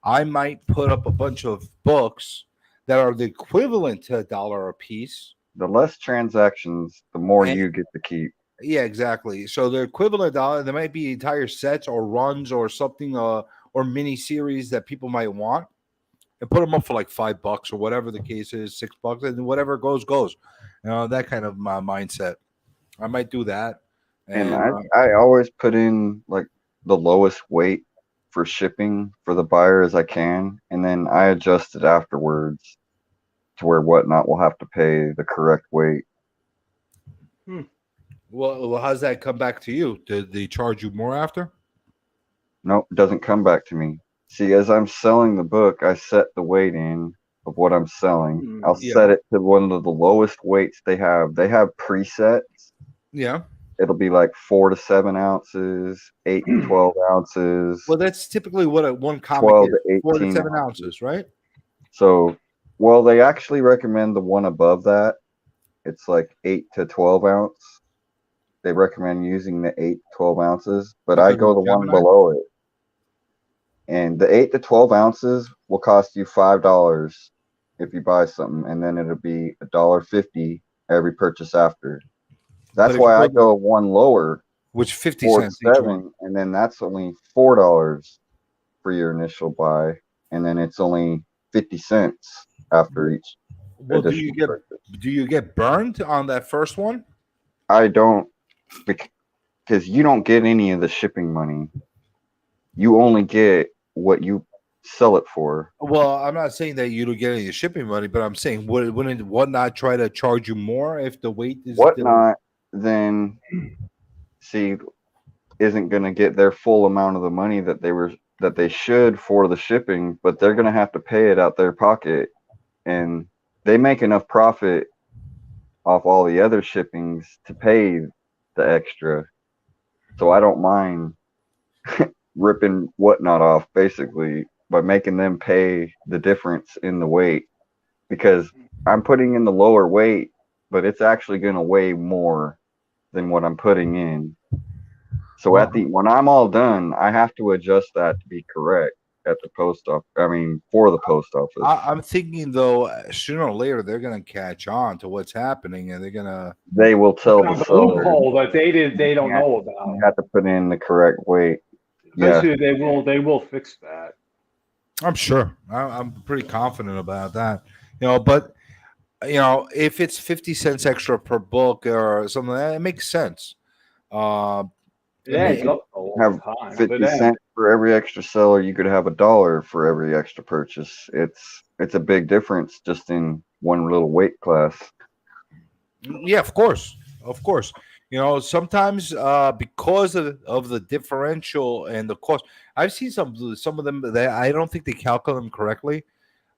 [SPEAKER 5] I might put up a bunch of books that are the equivalent to $1 a piece.
[SPEAKER 9] The less transactions, the more you get to keep.
[SPEAKER 5] Yeah, exactly. So the equivalent dollar, there might be entire sets or runs or something, or mini series that people might want, and put them up for like $5 or whatever the case is, $6, and whatever goes goes. That kind of mindset. I might do that.
[SPEAKER 9] And
[SPEAKER 5] And
[SPEAKER 9] I always put in like the lowest weight for shipping for the buyer as I can, and then I adjust it afterwards to where Whatnot will have to pay the correct weight.
[SPEAKER 5] well, how's that come back to you? Did they charge you more after?
[SPEAKER 9] Nope, it doesn't come back to me. See, as I'm selling the book, I set the weight in of what I'm selling. I'll set it to one of the lowest weights they have. They have presets.
[SPEAKER 5] Yeah.
[SPEAKER 9] It'll be like 4 to 7 ounces, 8 to 12 ounces.
[SPEAKER 5] Well, that's typically what one comic
[SPEAKER 9] 12
[SPEAKER 5] is.
[SPEAKER 9] to 18
[SPEAKER 5] 4 to 7 ounces, right?
[SPEAKER 9] So, well, they actually recommend the one above that. It's like 8 to 12 ounce. They recommend using the 8 to 12 ounces, but I go the one below it. And the 8 to 12 ounces will cost you $5 if you buy something, and then it'll be $1.50 every purchase after. That's why I go one lower,
[SPEAKER 5] which 50 cents each one,
[SPEAKER 9] and then that's only $4 for your initial buy, and then it's only 50 cents after each.
[SPEAKER 5] Well, do you get burned on that first one?
[SPEAKER 9] I don't, because you don't get any of the shipping money. You only get what you sell it for.
[SPEAKER 5] Well, I'm not saying that you don't get any shipping money, but I'm saying wouldn't Whatnot try to charge you more if the weight is
[SPEAKER 9] Whatnot? Then isn't going to get their full amount of the money that they should for the shipping, but they're going to have to pay it out their pocket, and they make enough profit off all the other shippings to pay the extra. So I don't mind ripping Whatnot off basically by making them pay the difference in the weight, because I'm putting in the lower weight, but it's actually going to weigh more than what I'm putting in. So when I'm all done, I have to adjust that to be correct at the post office. I mean, for the post office.
[SPEAKER 5] I'm thinking though, sooner or later they're going to catch on to what's happening, and
[SPEAKER 9] they will tell the seller
[SPEAKER 11] loophole that they don't know about.
[SPEAKER 9] You have to put in the correct weight.
[SPEAKER 11] Eventually, they will fix that.
[SPEAKER 5] I'm sure. I'm pretty confident about that. But if it's 50 cents extra per book or something like that, it makes sense.
[SPEAKER 9] Have 50 cents for every extra seller. You could have $1 for every extra purchase. It's a big difference just in one little weight class.
[SPEAKER 5] Yeah, of course. Sometimes because of the differential and the cost, I've seen some of them that I don't think they calculate them correctly.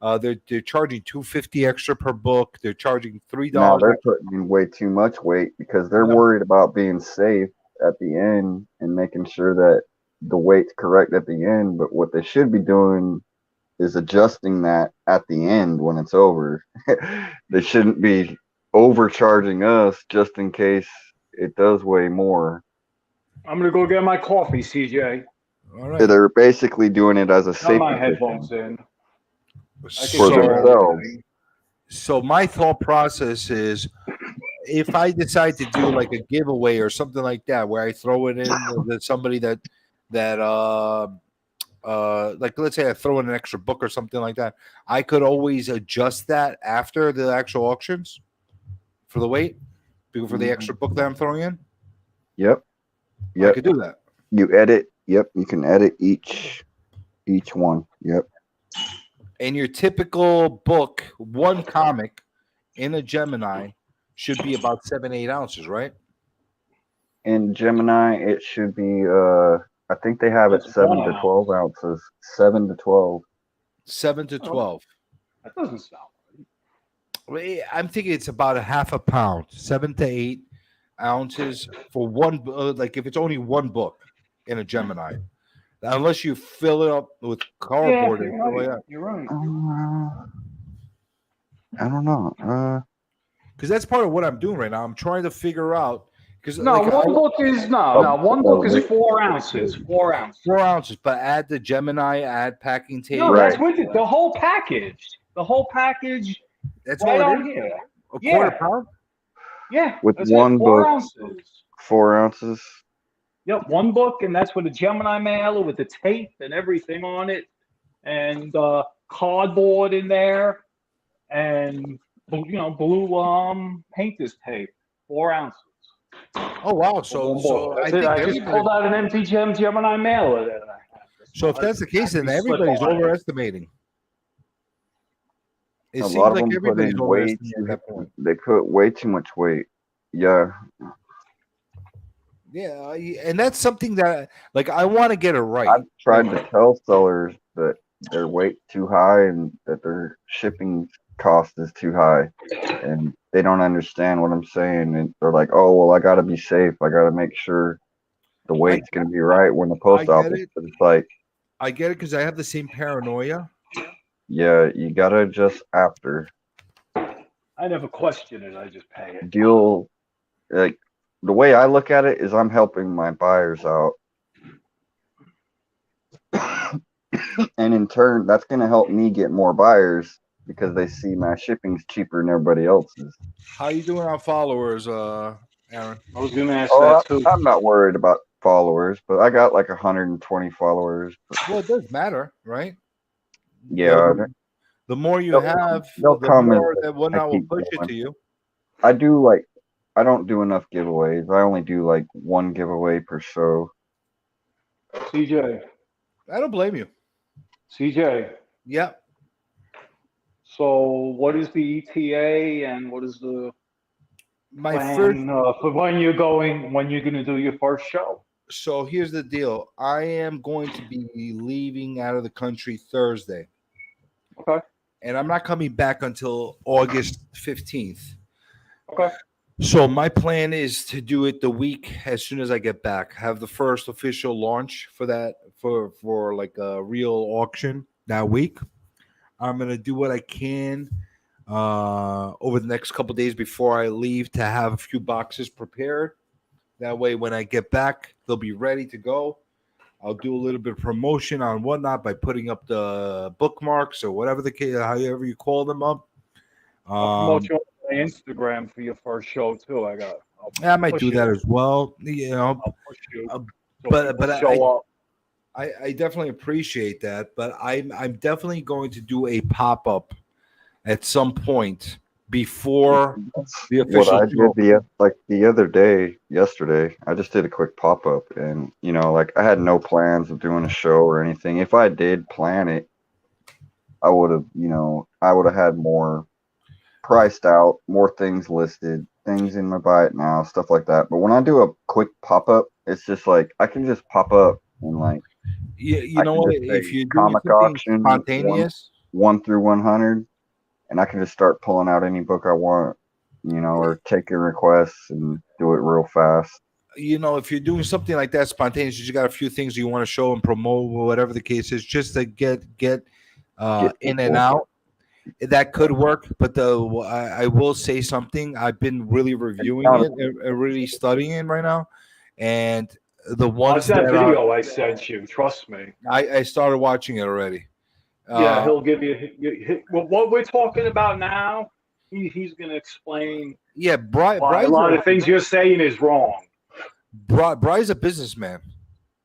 [SPEAKER 5] They're charging $2.50 extra per book. They're charging $3.
[SPEAKER 9] No, they're putting in way too much weight because they're worried about being safe at the end and making sure that the weight's correct at the end. But what they should be doing is adjusting that at the end when it's over. They shouldn't be overcharging us just in case it does weigh more.
[SPEAKER 11] I'm gonna go get my coffee, CJ.
[SPEAKER 5] All right.
[SPEAKER 9] They're basically doing it as a safety.
[SPEAKER 11] My headphones in.
[SPEAKER 9] For themselves.
[SPEAKER 5] So my thought process is, if I decide to do like a giveaway or something like that, where I throw it in to somebody that like let's say I throw in an extra book or something like that, I could always adjust that after the actual auctions for the weight, for the extra book that I'm throwing in.
[SPEAKER 9] Yep.
[SPEAKER 5] I could do that.
[SPEAKER 9] You edit. Yep. You can edit each one. Yep.
[SPEAKER 5] And your typical book, one comic in a Gemini, should be about 7-8 ounces, right?
[SPEAKER 9] In Gemini, it should be. I think they have it 7 to 12 ounces. 7 to 12.
[SPEAKER 5] 7 to 12.
[SPEAKER 11] That doesn't sound
[SPEAKER 5] right. I'm thinking it's about a half a pound, 7 to 8 ounces for one. Like if it's only one book in a Gemini, unless you fill it up with cardboard.
[SPEAKER 11] You're right.
[SPEAKER 9] I don't know.
[SPEAKER 5] Because that's part of what I'm doing right now. I'm trying to figure out.
[SPEAKER 11] One book is 4 ounces. 4 ounces.
[SPEAKER 5] 4 ounces, but add the Gemini, add packing tape.
[SPEAKER 11] No, that's with it. The whole package.
[SPEAKER 5] That's
[SPEAKER 11] right
[SPEAKER 5] all
[SPEAKER 11] on here.
[SPEAKER 5] A quarter pound.
[SPEAKER 11] Yeah.
[SPEAKER 9] With one book, 4 ounces.
[SPEAKER 11] Yep, one book, and that's with a Gemini mailer with the tape and everything on it, and cardboard in there, and blue painter's tape. 4 ounces.
[SPEAKER 5] Oh wow! So I
[SPEAKER 11] That's
[SPEAKER 5] think
[SPEAKER 11] it. I just
[SPEAKER 5] everybody.
[SPEAKER 11] pulled out an empty Gemini mailer that I have.
[SPEAKER 5] So if that's the case, then everybody's overestimating. It
[SPEAKER 9] A
[SPEAKER 5] seems
[SPEAKER 9] lot of
[SPEAKER 5] like
[SPEAKER 9] them put
[SPEAKER 5] everybody's
[SPEAKER 9] in way
[SPEAKER 5] overestimating
[SPEAKER 9] too.
[SPEAKER 5] at that point.
[SPEAKER 9] They put way too much weight. Yeah.
[SPEAKER 5] Yeah, and that's something that like I want to get it right.
[SPEAKER 9] I've tried to tell sellers that their weight's too high and that their shipping cost is too high, and they don't understand what I'm saying. And they're like, "Oh, well, I got to be safe. I got to make sure the weight's going to be right when the post office." But it's like,
[SPEAKER 5] I get it because I have the same paranoia.
[SPEAKER 9] yeah, you got to adjust after.
[SPEAKER 11] I never question it. I just pay it.
[SPEAKER 9] Deal, like the way I look at it is I'm helping my buyers out. And in turn, that's going to help me get more buyers because they see my shipping's cheaper than everybody else's.
[SPEAKER 5] How you doing on followers, Aaron?
[SPEAKER 11] I was going to ask
[SPEAKER 9] that
[SPEAKER 11] too.
[SPEAKER 9] I'm not worried about followers, but I got like 120 followers.
[SPEAKER 5] Well, it does matter, right?
[SPEAKER 9] Yeah.
[SPEAKER 5] The more you have,
[SPEAKER 9] they'll
[SPEAKER 5] the
[SPEAKER 9] come
[SPEAKER 5] more
[SPEAKER 9] and
[SPEAKER 5] that one
[SPEAKER 9] I
[SPEAKER 5] will
[SPEAKER 9] keep
[SPEAKER 5] push
[SPEAKER 9] going.
[SPEAKER 5] it to you.
[SPEAKER 9] I don't do enough giveaways. I only do like one giveaway per show.
[SPEAKER 11] CJ.
[SPEAKER 5] I don't blame you.
[SPEAKER 11] CJ.
[SPEAKER 5] Yeah.
[SPEAKER 11] So what is the ETA and what is the plan for when you're going to do your first show?
[SPEAKER 5] So here's the deal. I am going to be leaving out of the country Thursday.
[SPEAKER 11] Okay.
[SPEAKER 5] And I'm not coming back until August 15th.
[SPEAKER 11] Okay.
[SPEAKER 5] So my plan is to do it the week as soon as I get back. Have the first official launch for that for like a real auction that week. I'm gonna do what I can over the next couple of days before I leave to have a few boxes prepared. That way, when I get back, they'll be ready to go. I'll do a little bit of promotion on whatnot by putting up the bookmarks or whatever the case, however you call them up.
[SPEAKER 11] I'll promote you on my Instagram for your first show too.
[SPEAKER 5] I might do that as well. You know,
[SPEAKER 11] I'll push you.
[SPEAKER 5] But I definitely appreciate that. But I'm definitely going to do a pop up at some point before the official.
[SPEAKER 9] What I did the other day, yesterday, I just did a quick pop up, and like I had no plans of doing a show or anything. If I did plan it, I would have had more priced out, more things listed, things in my buy it now, stuff like that. But when I do a quick pop up, it's just like I can just pop up and like
[SPEAKER 5] you know what? If you do
[SPEAKER 9] comic auction
[SPEAKER 5] spontaneous
[SPEAKER 9] 1 through 100. And I can just start pulling out any book I want, or taking requests and do it real fast.
[SPEAKER 5] If you're doing something like that spontaneous, you got a few things you want to show and promote, whatever the case is, just to get in and out. That could work, but I will say something. I've been really reviewing it and really studying it right now, and the ones
[SPEAKER 11] that video I sent you. Trust me.
[SPEAKER 5] I started watching it already.
[SPEAKER 11] Yeah, he'll give you what we're talking about now. He's going to explain.
[SPEAKER 5] Yeah,
[SPEAKER 11] why a lot of things you're saying is wrong.
[SPEAKER 5] Bry's a businessman.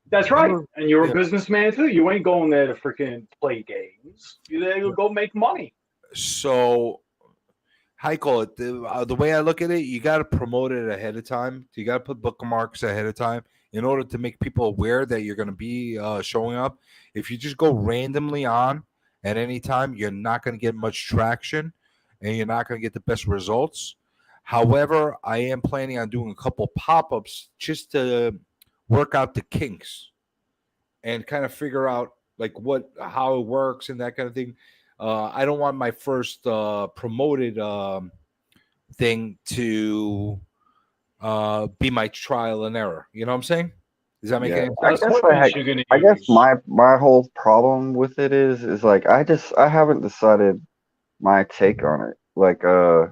[SPEAKER 11] That's right, and you're a businessman too. You ain't going there to freaking play games. You're there to go make money.
[SPEAKER 5] So, how you call it? The way I look at it, you got to promote it ahead of time. You got to put bookmarks ahead of time in order to make people aware that you're going to be showing up. If you just go randomly on at any time, you're not going to get much traction and you're not going to get the best results. However, I am planning on doing a couple pop-ups just to work out the kinks and kind of figure out like how it works and that kind of thing. I don't want my first promoted thing to be my trial and error. You know what I'm saying? Does that make any sense?
[SPEAKER 9] I guess my whole problem with it is like I haven't decided my take on it. Like I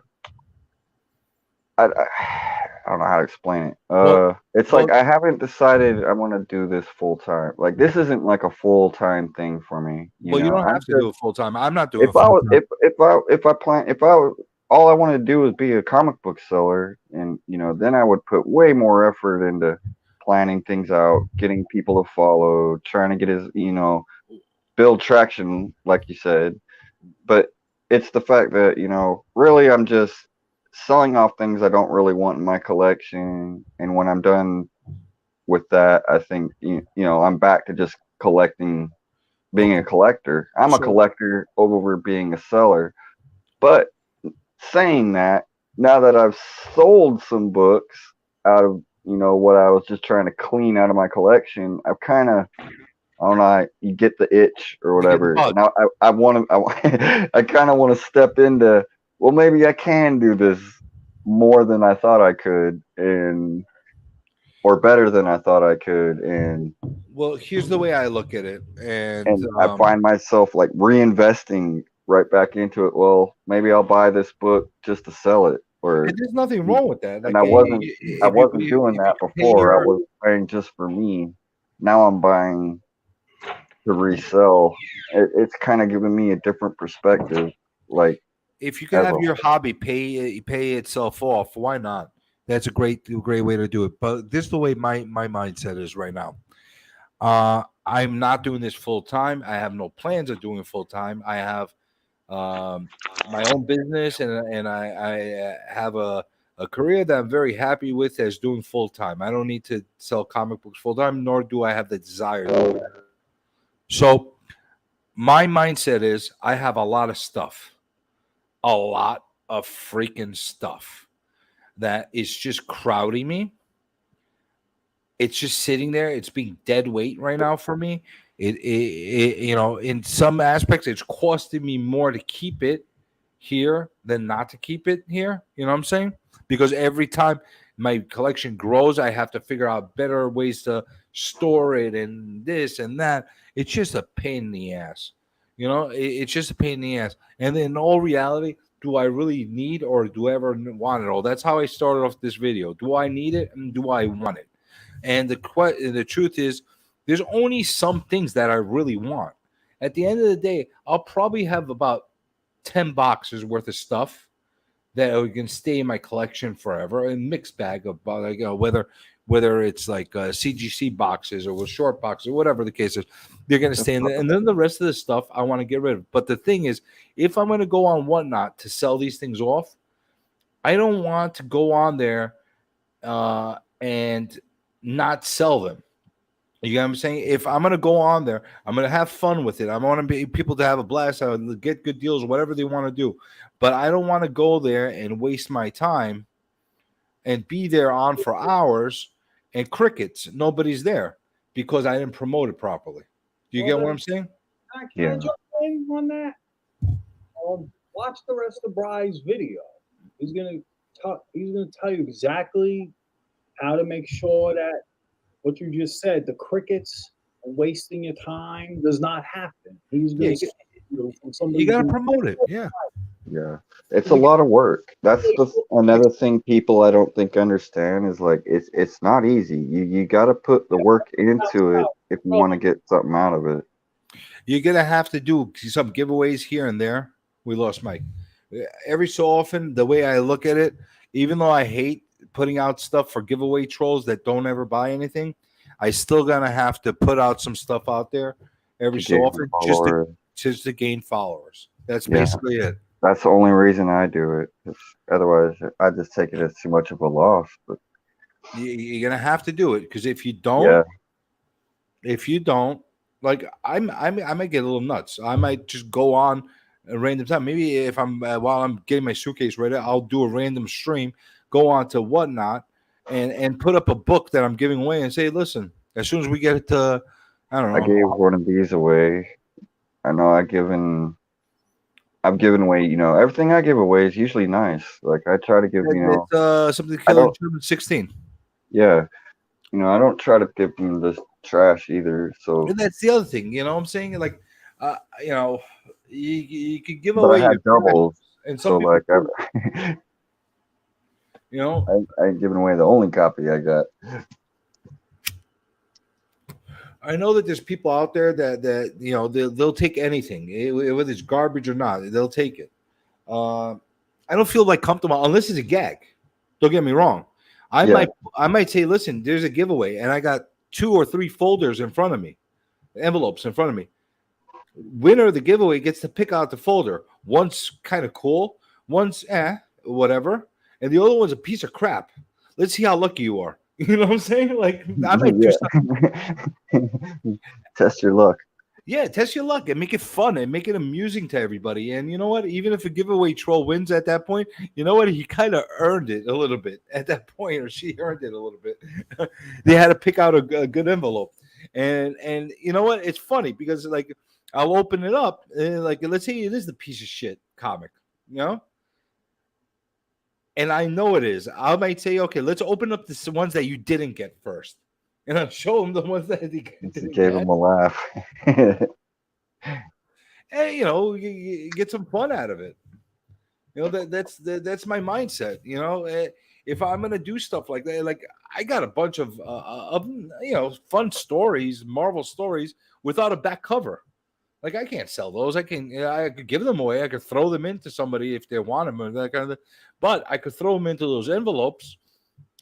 [SPEAKER 9] don't know how to explain it. It's like I haven't decided I want to do this full time. Like this isn't like a full time thing for me.
[SPEAKER 5] You don't have to do it full time. I'm not doing it full time.
[SPEAKER 9] If I all I wanted to do was be a comic book seller, and then I would put way more effort into planning things out, getting people to follow, trying to get build traction, like you said. But it's the fact that really I'm just selling off things I don't really want in my collection, and when I'm done with that, I think I'm back to just collecting, being a collector. I'm a collector over being a seller. But saying that, now that I've sold some books out of what I was just trying to clean out of my collection, I've kind of, I don't know, you get the itch or whatever. Now I want to, I kind of want to step into, well, maybe I can do this more than I thought I could, or better than I thought I could, and
[SPEAKER 5] well, here's the way I look at it,
[SPEAKER 9] and I find myself like reinvesting right back into it. Well, maybe I'll buy this book just to sell it, or
[SPEAKER 5] there's nothing wrong with that.
[SPEAKER 9] And I wasn't doing that before. I was buying just for me. Now I'm buying to resell. It's kind of giving me a different perspective. Like,
[SPEAKER 5] if you can have your hobby pay itself off, why not? That's a great way to do it. But this is the way my mindset is right now. I'm not doing this full time. I have no plans of doing it full time. I have my own business, and I have a career that I'm very happy with as doing full time. I don't need to sell comic books full time, nor do I have the desire to do that. So my mindset is I have a lot of stuff, a lot of freaking stuff that is just crowding me. It's just sitting there. It's being dead weight right now for me. It in some aspects, it's costing me more to keep it here than not to keep it here. You know what I'm saying? Because every time my collection grows, I have to figure out better ways to store it and this and that. It's just a pain in the ass. It's just a pain in the ass. And in all reality, do I really need or do I ever want it all? That's how I started off this video. Do I need it and do I want it? And the truth is, there's only some things that I really want. At the end of the day, I'll probably have about 10 boxes worth of stuff that can stay in my collection forever. A mixed bag of whether it's like CGC boxes or short boxes or whatever the case is, they're going to stay in there. And then the rest of the stuff I want to get rid of. But the thing is, if I'm going to go on Whatnot to sell these things off, I don't want to go on there and not sell them. You know what I'm saying? If I'm going to go on there, I'm going to have fun with it. I want to be people to have a blast, get good deals, whatever they want to do. But I don't want to go there and waste my time and be there on for hours and crickets. Nobody's there because I didn't promote it properly. Do you get what I'm saying?
[SPEAKER 10] Can I jump in on that? Watch the rest of Bry's video. He's gonna tell you exactly how to make sure that what you just said, the crickets and wasting your time, does not happen. He's going to
[SPEAKER 5] you got to promote it. Yeah.
[SPEAKER 9] Yeah. It's a lot of work. That's another thing people I don't think understand is like it's not easy. You got to put the work into it if you want to get something out of it.
[SPEAKER 5] You're going to have to do some giveaways here and there. We lost Mike. Every so often, the way I look at it, even though I hate putting out stuff for giveaway trolls that don't ever buy anything, I still gonna have to put out some stuff out there every so often just to gain followers. That's basically it.
[SPEAKER 9] That's the only reason I do it. Otherwise, I just take it as too much of a loss. But
[SPEAKER 5] you're gonna have to do it because if you don't, like I might get a little nuts. I might just go on a random time. Maybe if I'm while I'm getting my suitcase ready, I'll do a random stream. Go on to Whatnot and put up a book that I'm giving away and say, listen, as soon as we get it to, I don't know.
[SPEAKER 9] I gave one of these away. I know I've given away, everything I give away is usually nice. Like I try to give,
[SPEAKER 5] it's something to kill 16.
[SPEAKER 9] Yeah. I don't try to give them this trash either. So
[SPEAKER 5] and that's the other thing, what I'm saying? Like, you could give
[SPEAKER 9] but
[SPEAKER 5] away
[SPEAKER 9] I had doubles.
[SPEAKER 5] And
[SPEAKER 9] so like I ain't giving away the only copy I got.
[SPEAKER 5] I know that there's people out there that they'll take anything, whether it's garbage or not, they'll take it. I don't feel like comfortable unless it's a gag. Don't get me wrong. I might say, listen, there's a giveaway, and I got 2 or 3 folders in front of me, envelopes in front of me. Winner of the giveaway gets to pick out the folder. One's kind of cool, one's whatever, and the other one's a piece of crap. Let's see how lucky you are. You know what I'm saying? Like I might do something.
[SPEAKER 9] Test your luck.
[SPEAKER 5] Yeah, test your luck and make it fun and make it amusing to everybody. And you know what? Even if a giveaway troll wins at that point, you know what? He kind of earned it a little bit at that point, or she earned it a little bit. They had to pick out a good envelope, and you know what? It's funny because like I'll open it up and like let's say it is the piece of shit comic, you know. And I know it is. I might say, okay, let's open up the ones that you didn't get first. And I'll show them the ones that they didn't
[SPEAKER 9] gave them a laugh.
[SPEAKER 5] And, you know, you get some fun out of it. You know, that's my mindset. You know, if I'm going to do stuff like that, like I got a bunch of you know, fun stories, Marvel stories without a back cover. Like I can't sell those. I could give them away. I could throw them into somebody if they want them or that kind of thing. But I could throw them into those envelopes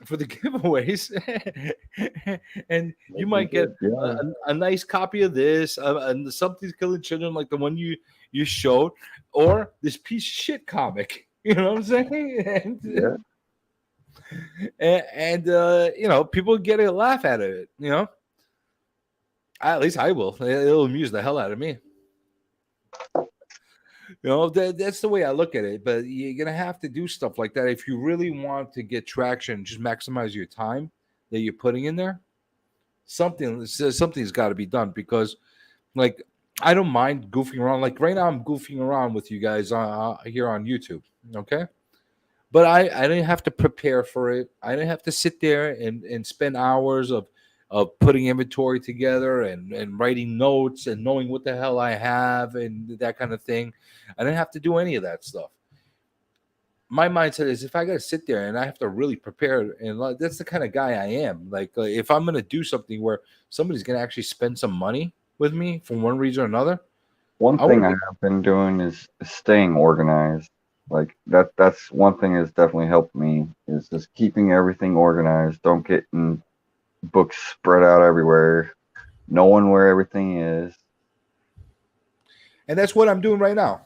[SPEAKER 5] for the giveaways, and you might get a nice copy of this, and Something's Killing Children, like the one you showed, or this piece of shit comic. You know what I'm saying? And you know, people get a laugh out of it. You know, at least I will. It'll amuse the hell out of me. You know, that's the way I look at it. But you're going to have to do stuff like that. If you really want to get traction, just maximize your time that you're putting in there. Something's got to be done because, like, I don't mind goofing around. Like, right now, I'm goofing around with you guys here on YouTube, okay? But I didn't have to prepare for it. I didn't have to sit there and spend hours of putting inventory together and writing notes and knowing what the hell I have and that kind of thing. I didn't have to do any of that stuff. My mindset is if I got to sit there and I have to really prepare, and that's the kind of guy I am. Like if I'm going to do something where somebody's going to actually spend some money with me for one reason or another.
[SPEAKER 9] One thing I have been doing is staying organized. Like that's one thing that's definitely helped me is just keeping everything organized. Don't get in books spread out everywhere, knowing where everything is.
[SPEAKER 5] And that's what I'm doing right now.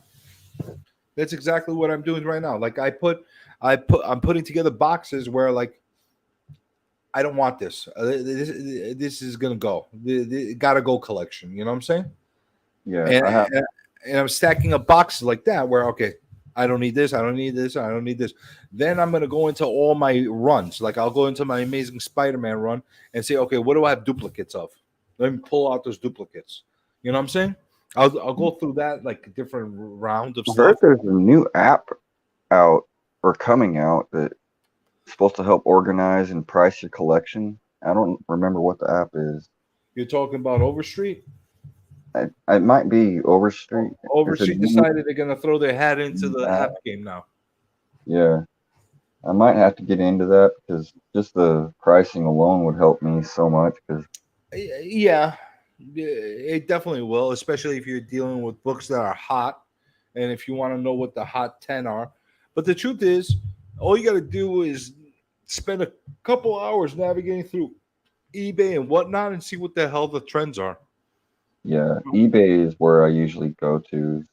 [SPEAKER 5] That's exactly what I'm doing right now. Like I'm putting together boxes where like I don't want this. This is gonna go. The gotta go collection. You know what I'm saying?
[SPEAKER 9] Yeah.
[SPEAKER 5] And I'm stacking up boxes like that where okay, I don't need this. I don't need this. I don't need this. Then I'm going to go into all my runs. Like I'll go into my Amazing Spider-Man run and say, okay, what do I have duplicates of? Let me pull out those duplicates. You know what I'm saying? I'll go through that like a different round of stuff.
[SPEAKER 9] I heard there's a new app out or coming out that's supposed to help organize and price your collection. I don't remember what the app is.
[SPEAKER 5] You're talking about Overstreet?
[SPEAKER 9] It might be Overstreet.
[SPEAKER 5] Overstreet decided they're going to throw their hat into the app game now.
[SPEAKER 9] Yeah. I might have to get into that because just the pricing alone would help me so much.
[SPEAKER 5] Yeah, it definitely will, especially if you're dealing with books that are hot and if you want to know what the hot 10 are. But the truth is, all you got to do is spend a couple hours navigating through eBay and whatnot and see what the hell the trends are.
[SPEAKER 9] Yeah, eBay is where I usually go to.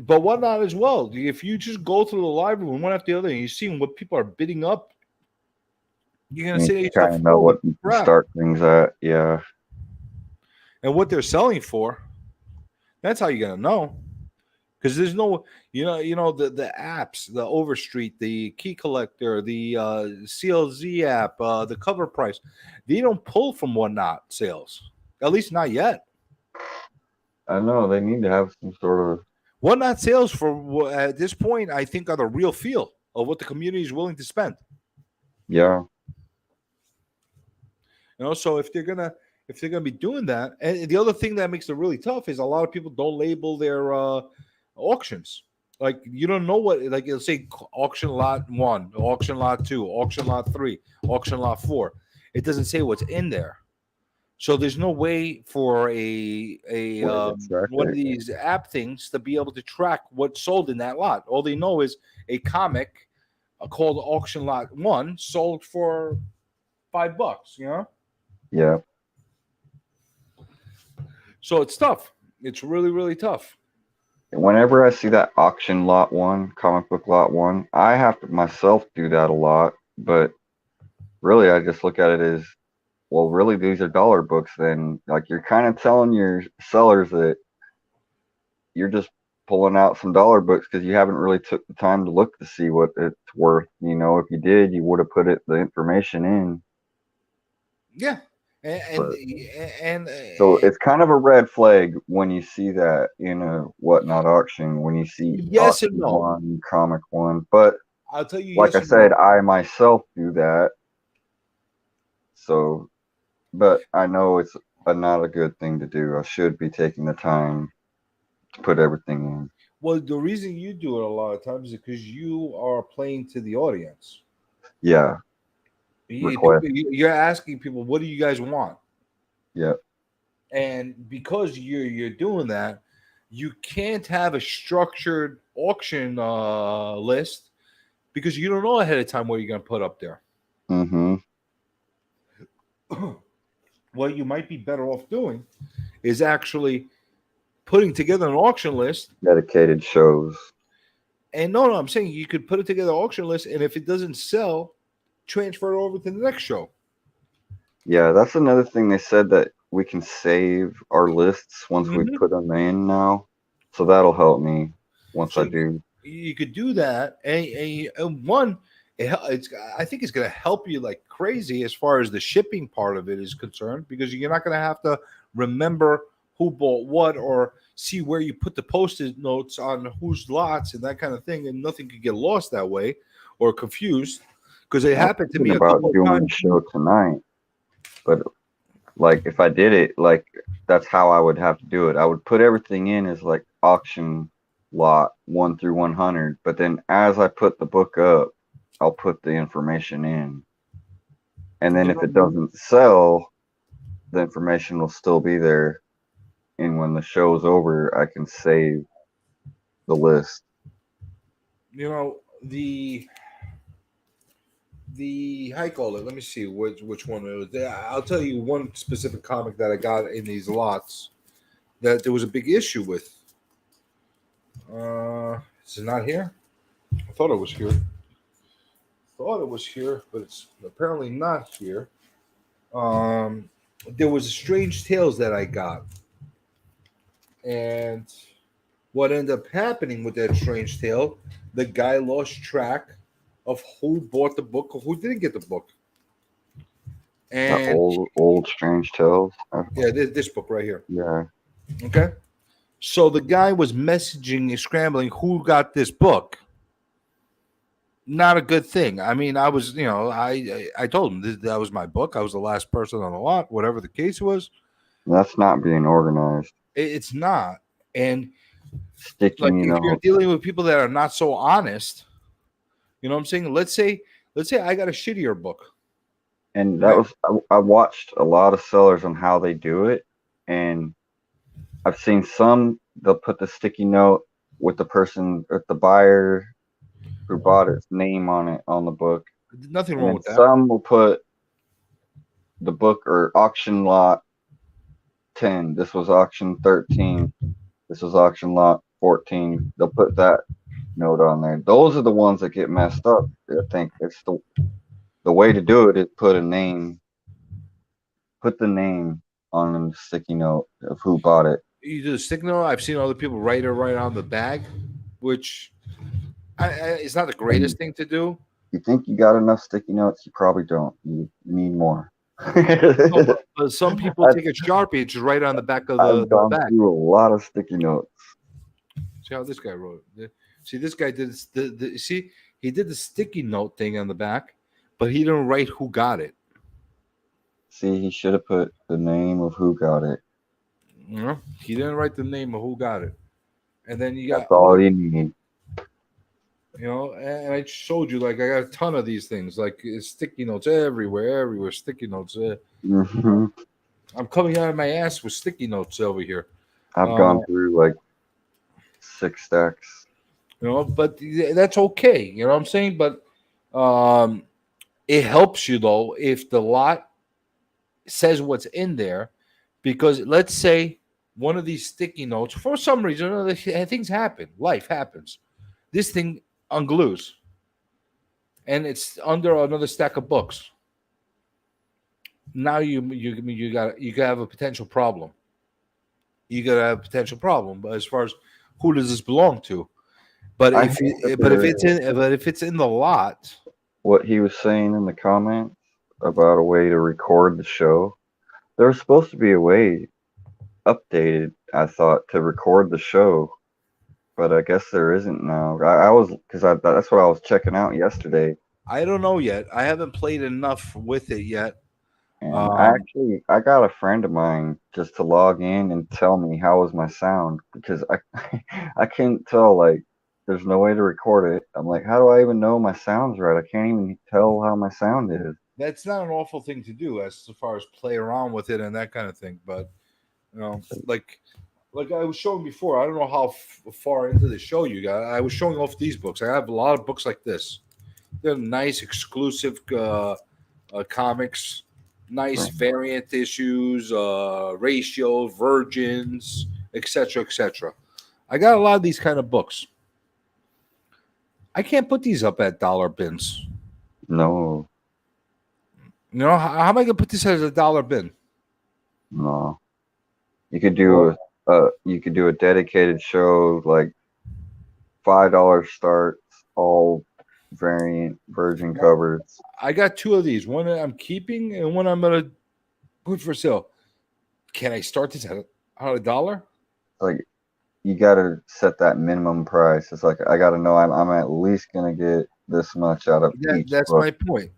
[SPEAKER 5] But whatnot as well. If you just go through the library one after the other and you're seeing what people are bidding up, you're going to say
[SPEAKER 9] kind of know what to start things at. Yeah.
[SPEAKER 5] And what they're selling for. That's how you're going to know. Because there's no, you know, the apps, the Overstreet, the Key Collector, the CLZ app, the Cover Price, they don't pull from whatnot sales. At least not yet.
[SPEAKER 9] I know they need to have some sort of
[SPEAKER 5] whatnot sales for at this point. I think are the real feel of what the community is willing to spend.
[SPEAKER 9] Yeah.
[SPEAKER 5] You know, so if they're gonna be doing that, and the other thing that makes it really tough is a lot of people don't label their auctions. Like you don't know what, like it'll say auction lot 1, auction lot 2, auction lot 3, auction lot 4. It doesn't say what's in there. So there's no way for a
[SPEAKER 9] track
[SPEAKER 5] one of
[SPEAKER 9] it.
[SPEAKER 5] these app things to be able to track what's sold in that lot. All they know is a comic called Auction Lot 1 sold for $5, you know?
[SPEAKER 9] Yeah.
[SPEAKER 5] So it's tough. It's really, really tough.
[SPEAKER 9] Whenever I see that auction lot 1, comic book lot 1, I have to myself do that a lot. But really, I just look at it as, well, really, these are dollar books. Then, like, you're kind of telling your sellers that you're just pulling out some dollar books because you haven't really took the time to look to see what it's worth. You know, if you did, you would have put the information in.
[SPEAKER 5] Yeah. And
[SPEAKER 9] so it's kind of a red flag when you see that in a whatnot auction, when you see
[SPEAKER 5] yes
[SPEAKER 9] auction
[SPEAKER 5] and no.
[SPEAKER 9] 1, comic 1. But
[SPEAKER 5] I'll tell you,
[SPEAKER 9] like
[SPEAKER 5] yes
[SPEAKER 9] I
[SPEAKER 5] and
[SPEAKER 9] said,
[SPEAKER 5] no.
[SPEAKER 9] I myself do that. So, but I know it's not a good thing to do. I should be taking the time to put everything in.
[SPEAKER 5] Well, the reason you do it a lot of times is because you are playing to the audience.
[SPEAKER 9] Yeah.
[SPEAKER 5] You're asking people, what do you guys want?
[SPEAKER 9] Yeah.
[SPEAKER 5] And because you're doing that, you can't have a structured auction list because you don't know ahead of time what you're going to put up there.
[SPEAKER 9] Mm-hmm.
[SPEAKER 5] What you might be better off doing is actually putting together an auction list.
[SPEAKER 9] Dedicated shows.
[SPEAKER 5] And no, I'm saying you could put it together an auction list, and if it doesn't sell, transfer it over to the next show.
[SPEAKER 9] Yeah, that's another thing they said, that we can save our lists once we put them in now. So that'll help me once I do.
[SPEAKER 5] You could do that, and one, it's I think it's going to help you like crazy as far as the shipping part of it is concerned, because you're not going to have to remember who bought what or see where you put the post-it notes on whose lots and that kind of thing, and nothing could get lost that way or confused, because it happened to me a couple of times.
[SPEAKER 9] The show tonight, but like if I did it, like that's how I would have to do it. I would put everything in as like auction lot 1 through 100, but then as I put the book up, I'll put the information in, and then if it doesn't sell, the information will still be there, and when the show's over, I can save the list.
[SPEAKER 5] You know, how you call it? Let me see which one it was. I'll tell you one specific comic that I got in these lots that there was a big issue with. Is it not here? I thought it was here. But it's apparently not here. There was a Strange Tales that I got, and what ended up happening with that Strange Tale, the guy lost track of who bought the book or who didn't get the book. And
[SPEAKER 9] the old Strange Tales.
[SPEAKER 5] Yeah, this book right here.
[SPEAKER 9] Yeah.
[SPEAKER 5] Okay. So the guy was messaging and scrambling who got this book. Not a good thing. I mean, I was, I told him that was my book. I was the last person on the lot, whatever the case was.
[SPEAKER 9] That's not being organized.
[SPEAKER 5] It's not. And
[SPEAKER 9] if
[SPEAKER 5] you're dealing with people that are not so honest, you know what I'm saying? Let's say I got a shittier book.
[SPEAKER 9] And that was, I watched a lot of sellers on how they do it. And I've seen some, they'll put the sticky note with the buyer who bought its name on it on the book.
[SPEAKER 5] Nothing wrong with that.
[SPEAKER 9] Some will put the book or auction lot 10. This was auction 13. This was auction lot 14. They'll put that note on there. Those are the ones that get messed up. I think it's the way to do it is put the name on the sticky note of who bought it.
[SPEAKER 5] You do the sticky note. I've seen other people write it right on the bag, which it's not the greatest thing to do.
[SPEAKER 9] You think you got enough sticky notes? You probably don't. You need more.
[SPEAKER 5] But some people take a Sharpie and just write on the back of
[SPEAKER 9] I've gone
[SPEAKER 5] bag.
[SPEAKER 9] through a lot of sticky notes.
[SPEAKER 5] See how this guy wrote it. See, this guy did he did the sticky note thing on the back, but he didn't write who got it.
[SPEAKER 9] See, he should have put the name of who got it.
[SPEAKER 5] No, he didn't write the name of who got it. And then you got
[SPEAKER 9] that's all you need.
[SPEAKER 5] And I showed you, like, I got a ton of these things, like sticky notes everywhere, sticky notes.
[SPEAKER 9] Mm-hmm.
[SPEAKER 5] I'm coming out of my ass with sticky notes over here.
[SPEAKER 9] I've gone through like 6 stacks.
[SPEAKER 5] But that's okay. You know what I'm saying? But it helps you though if the lot says what's in there, because let's say one of these sticky notes, for some reason, things happen. Life happens. This thing unglues, and it's under another stack of books. Now you have a potential problem. You got to have a potential problem. But as far as who does this belong to? But if it's in the lot,
[SPEAKER 9] what he was saying in the comments about a way to record the show, there was supposed to be a way updated, I thought, to record the show, but I guess there isn't now. That's what I was checking out yesterday.
[SPEAKER 5] I don't know yet. I haven't played enough with it yet.
[SPEAKER 9] And I got a friend of mine just to log in and tell me how was my sound, because I can't tell, like, there's no way to record it. I'm like, how do I even know my sound's right? I can't even tell how my sound is.
[SPEAKER 5] That's not an awful thing to do as far as play around with it and that kind of thing. But, like I was showing before, I don't know how far into the show you got. I was showing off these books. I have a lot of books like this. They're nice, exclusive comics, nice variant issues, ratio, virgins, etc., etc. I got a lot of these kind of books. I can't put these up at dollar bins.
[SPEAKER 9] No.
[SPEAKER 5] How am I gonna put this as a dollar bin?
[SPEAKER 9] No. You could do a dedicated show, like $5 starts, all variant virgin covers.
[SPEAKER 5] I got 2 of these. One I'm keeping and one I'm gonna put for sale. Can I start this at $1?
[SPEAKER 9] Like, you gotta set that minimum price. It's like, I gotta know I'm at least gonna get this much out of each
[SPEAKER 5] That's
[SPEAKER 9] book.
[SPEAKER 5] my point.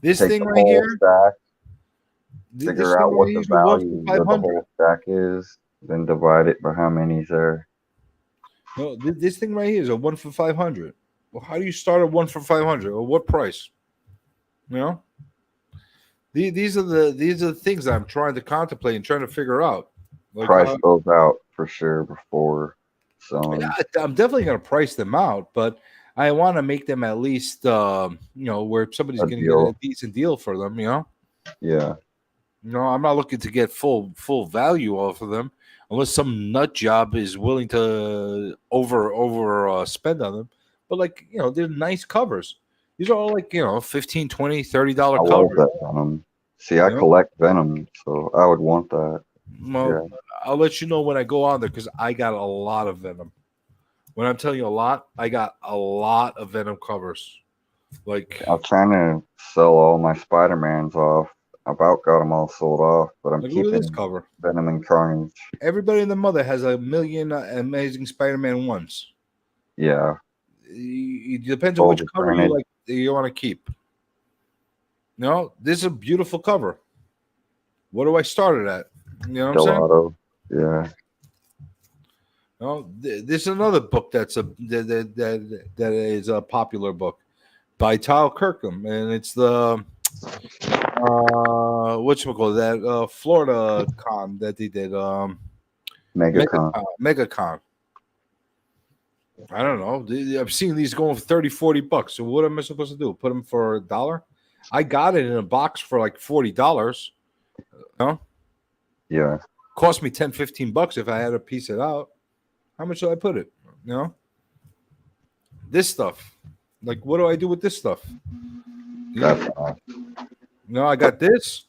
[SPEAKER 5] This
[SPEAKER 9] Take
[SPEAKER 5] thing
[SPEAKER 9] the
[SPEAKER 5] right
[SPEAKER 9] whole
[SPEAKER 5] here,
[SPEAKER 9] stack,
[SPEAKER 5] this
[SPEAKER 9] figure out
[SPEAKER 5] thing
[SPEAKER 9] what
[SPEAKER 5] right
[SPEAKER 9] the
[SPEAKER 5] here is worth
[SPEAKER 9] value of the
[SPEAKER 5] 500.
[SPEAKER 9] whole stack is, then divide it by how many's there.
[SPEAKER 5] No, this thing right here is a 1 for 500. Well, how do you start a 1 for 500? Or what price? These are the things that I'm trying to contemplate and trying to figure out. Like,
[SPEAKER 9] Price those out for sure before selling.
[SPEAKER 5] I'm definitely going to price them out, but I want to make them at least, where somebody's going to get a decent deal for them.
[SPEAKER 9] Yeah.
[SPEAKER 5] I'm not looking to get full value off of them, unless some nut job is willing to over spend on them. But they're nice covers. These are all like, $15, $20, $30 covers.
[SPEAKER 9] I love that Venom. See, I collect Venom, so I would want that.
[SPEAKER 5] Well, yeah. I'll let you know when I go on there, because I got a lot of Venom. When I'm telling you a lot, I got a lot of Venom covers.
[SPEAKER 9] I'm trying to sell all my Spider-Mans off. I about got them all sold off, but I'm keeping
[SPEAKER 5] this cover.
[SPEAKER 9] Venom and Carnage.
[SPEAKER 5] Everybody and their mother has a million Amazing Spider-Man 1s.
[SPEAKER 9] Yeah.
[SPEAKER 5] It depends on which cover you want to keep. This is a beautiful cover. What do I start it at? You know what I'm saying?
[SPEAKER 9] Yeah.
[SPEAKER 5] This is another book that is a popular book by Tyler Kirkham, and it's the whatchamacallit, Florida con that they did, MegaCon. I don't know. I've seen these going for $30-$40. So what am I supposed to do? Put them for $1? I got it in a box for like $40.
[SPEAKER 9] Yeah.
[SPEAKER 5] Cost me $10-$15 if I had to piece it out. How much should I put it? This stuff. Like, what do I do with this stuff? I got this,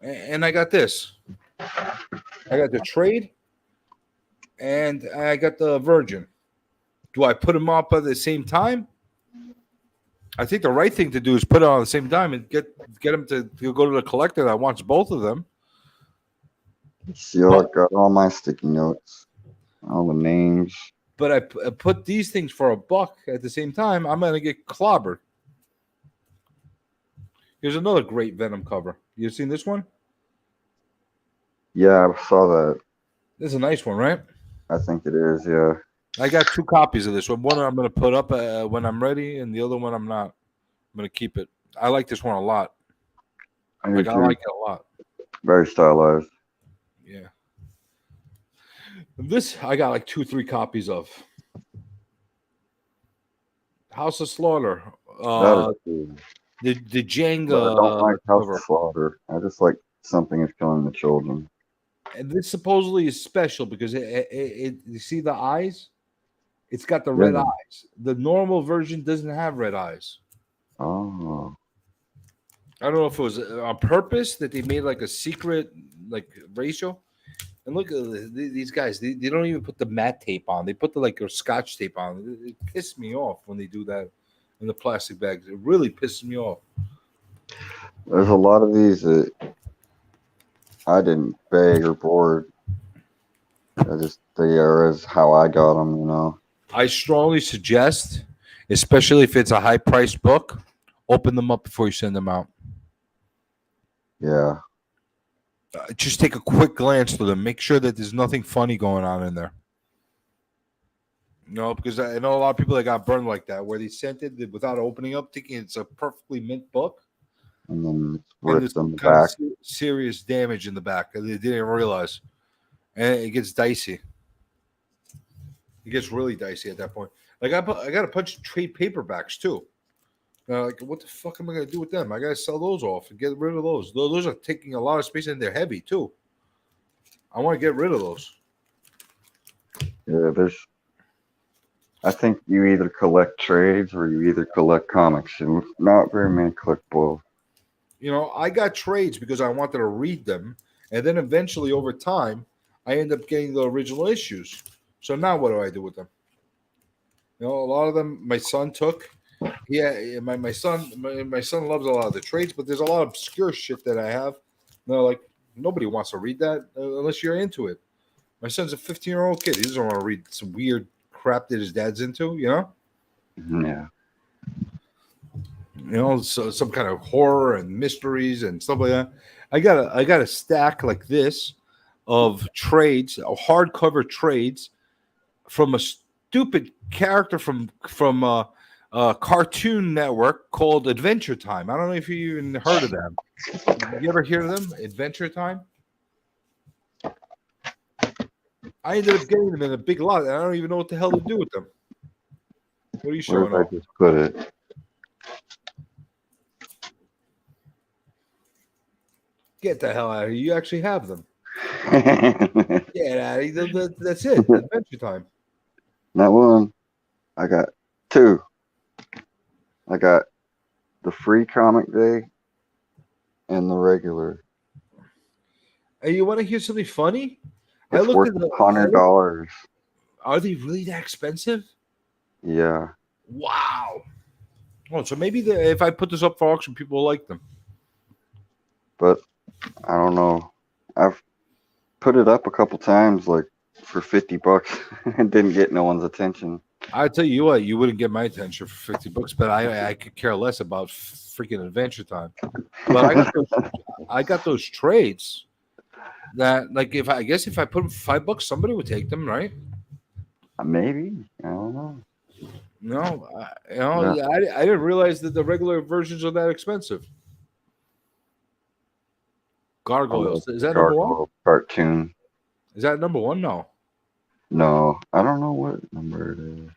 [SPEAKER 5] and I got this. I got the trade, and I got the Virgin. Do I put them up at the same time? I think the right thing to do is put it on at the same time and get them to go to the collector that wants both of them.
[SPEAKER 9] See, I got all my sticky notes, all the names.
[SPEAKER 5] But I put these things for $1 at the same time. I'm going to get clobbered. Here's another great Venom cover. You seen this one?
[SPEAKER 9] Yeah, I saw that.
[SPEAKER 5] This is a nice one, right?
[SPEAKER 9] I think it is, yeah.
[SPEAKER 5] I got 2 copies of this one. One I'm going to put up when I'm ready, and the other one I'm not. I'm going to keep it. I like this one a lot. I like it a lot.
[SPEAKER 9] Very stylized.
[SPEAKER 5] Yeah. This I got like 2-3 copies of. House of Slaughter.
[SPEAKER 9] That is cool.
[SPEAKER 5] The Jenga
[SPEAKER 9] But I don't like House
[SPEAKER 5] cover.
[SPEAKER 9] of Slaughter. I just like Something Is Killing the Children.
[SPEAKER 5] And this supposedly is special because you see the eyes? It's got the
[SPEAKER 9] Yeah.
[SPEAKER 5] red eyes. The normal version doesn't have red eyes.
[SPEAKER 9] Oh.
[SPEAKER 5] I don't know if it was on purpose that they made like a secret like ratio. And look at these guys. They don't even put the matte tape on. They put the like scotch tape on. It pisses me off when they do that in the plastic bags. It really pisses me off.
[SPEAKER 9] There's a lot of these that I didn't beg or board. They are as how I got them, you know.
[SPEAKER 5] I strongly suggest, especially if it's a high-priced book, open them up before you send them out.
[SPEAKER 9] Yeah.
[SPEAKER 5] Just take a quick glance through them. Make sure that there's nothing funny going on in there. No, because I know a lot of people that got burned like that, where they sent it without opening up, thinking it's a perfectly mint book.
[SPEAKER 9] And then it's
[SPEAKER 5] And
[SPEAKER 9] ripped
[SPEAKER 5] there's
[SPEAKER 9] on the
[SPEAKER 5] kind of
[SPEAKER 9] back.
[SPEAKER 5] serious damage in the back. They didn't realize. And it gets dicey. It gets really dicey at that point. Like I got a bunch of trade paperbacks too. Like what the fuck am I gonna do with them? I gotta sell those off and get rid of those. Those are taking a lot of space and they're heavy too. I want to get rid of those.
[SPEAKER 9] Yeah, I think you either collect trades or you either collect comics, and not very many collect both.
[SPEAKER 5] You know, I got trades because I wanted to read them, and then eventually over time, I end up getting the original issues. So now what do I do with them? You know, a lot of them my son took. Yeah, my son loves a lot of the trades, but there's a lot of obscure shit that I have. You know, like nobody wants to read that unless you're into it. My son's a 15-year-old kid. He doesn't want to read some weird crap that his dad's into, you know?
[SPEAKER 9] Yeah.
[SPEAKER 5] You know, so some kind of horror and mysteries and stuff like that. I got a stack like this of trades, hardcover trades from a stupid character from a Cartoon Network called Adventure Time. I don't know if you even heard of them. You ever hear of them? Adventure Time? I ended up getting them in a big lot, and I don't even know what the hell to do with them. What are you showing
[SPEAKER 9] Where
[SPEAKER 5] off?
[SPEAKER 9] did I just put it?
[SPEAKER 5] Get the hell out of here. You actually have them. Get out of here. That's it. Adventure Time.
[SPEAKER 9] Not one. I got two. I got the free comic day and the regular.
[SPEAKER 5] Hey, you want to hear something funny?
[SPEAKER 9] It's worth $100.
[SPEAKER 5] Are they really that expensive?
[SPEAKER 9] Yeah.
[SPEAKER 5] Wow. Oh, so maybe if I put this up for auction, people will like them.
[SPEAKER 9] But I don't know. I've put it up a couple times, like for $50, and didn't get no one's attention.
[SPEAKER 5] I tell you what, you wouldn't get my attention for $50, but I could care less about freaking Adventure Time. But I got those trades that, like, if I put them for $5, somebody would take them, right?
[SPEAKER 9] Maybe. I don't know.
[SPEAKER 5] No, I didn't realize that the regular versions are that expensive. Gargoyles, is that number one?
[SPEAKER 9] Cartoon.
[SPEAKER 5] Is that number one? No.
[SPEAKER 9] No, I don't know what number it is.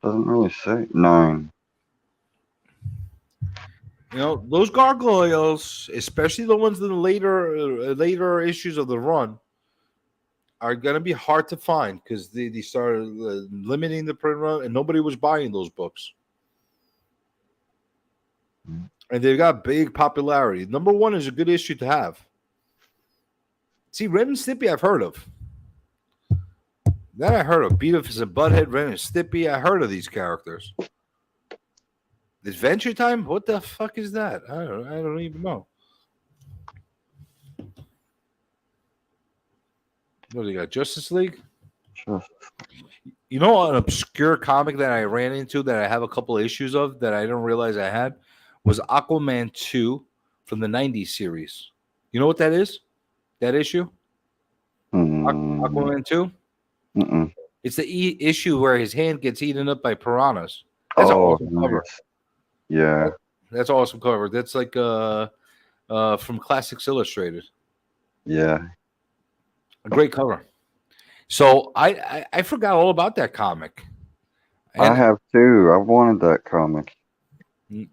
[SPEAKER 9] Doesn't really say. 9.
[SPEAKER 5] You know, those gargoyles, especially the ones in the later issues of the run, are going to be hard to find because they started limiting the print run and nobody was buying those books. And they've got big popularity. Number one is a good issue to have. See, Ren and Stimpy I've heard of. That I heard of. Beavis and Butthead, Ren and Stimpy. I heard of these characters. Adventure Time? What the fuck is that? I don't even know. What do you got? Justice League? You know, an obscure comic that I ran into that I have a couple of issues of that I didn't realize I had was Aquaman 2 from the 90s series. You know what that is? That issue? Aquaman 2?
[SPEAKER 9] Mm-mm.
[SPEAKER 5] It's the issue where his hand gets eaten up by piranhas. That's an awesome cover.
[SPEAKER 9] Yeah.
[SPEAKER 5] That's awesome cover. That's like from Classics Illustrated.
[SPEAKER 9] Yeah.
[SPEAKER 5] A great cover. So I forgot all about that comic.
[SPEAKER 9] I have too. I wanted that comic.
[SPEAKER 5] You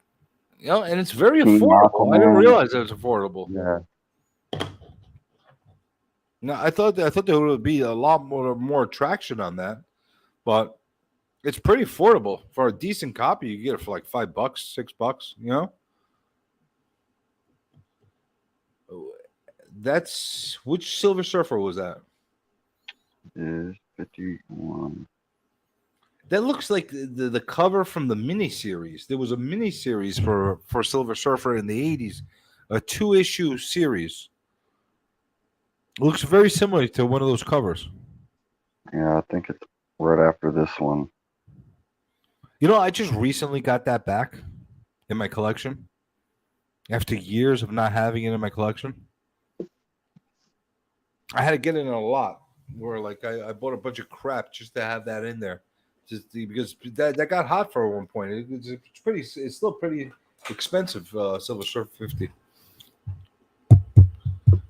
[SPEAKER 5] know, and it's very
[SPEAKER 9] King
[SPEAKER 5] affordable. I didn't
[SPEAKER 9] Aquaman.
[SPEAKER 5] realize it was affordable.
[SPEAKER 9] Yeah.
[SPEAKER 5] No, I thought there would be a lot more traction on that, but it's pretty affordable for a decent copy. You get it for like $5, $6. You know, that's which Silver Surfer was that?
[SPEAKER 9] Is 51.
[SPEAKER 5] That looks like the cover from the miniseries. There was a miniseries for Silver Surfer in the 80s, a 2-issue series. It looks very similar to one of those covers.
[SPEAKER 9] Yeah, I think it's right after this one.
[SPEAKER 5] You know, I just recently got that back in my collection after years of not having it in my collection. I had to get it in a lot where like I bought a bunch of crap just to have that in there. Because that got hot for one point. It's still pretty expensive. Silver Surfer 50.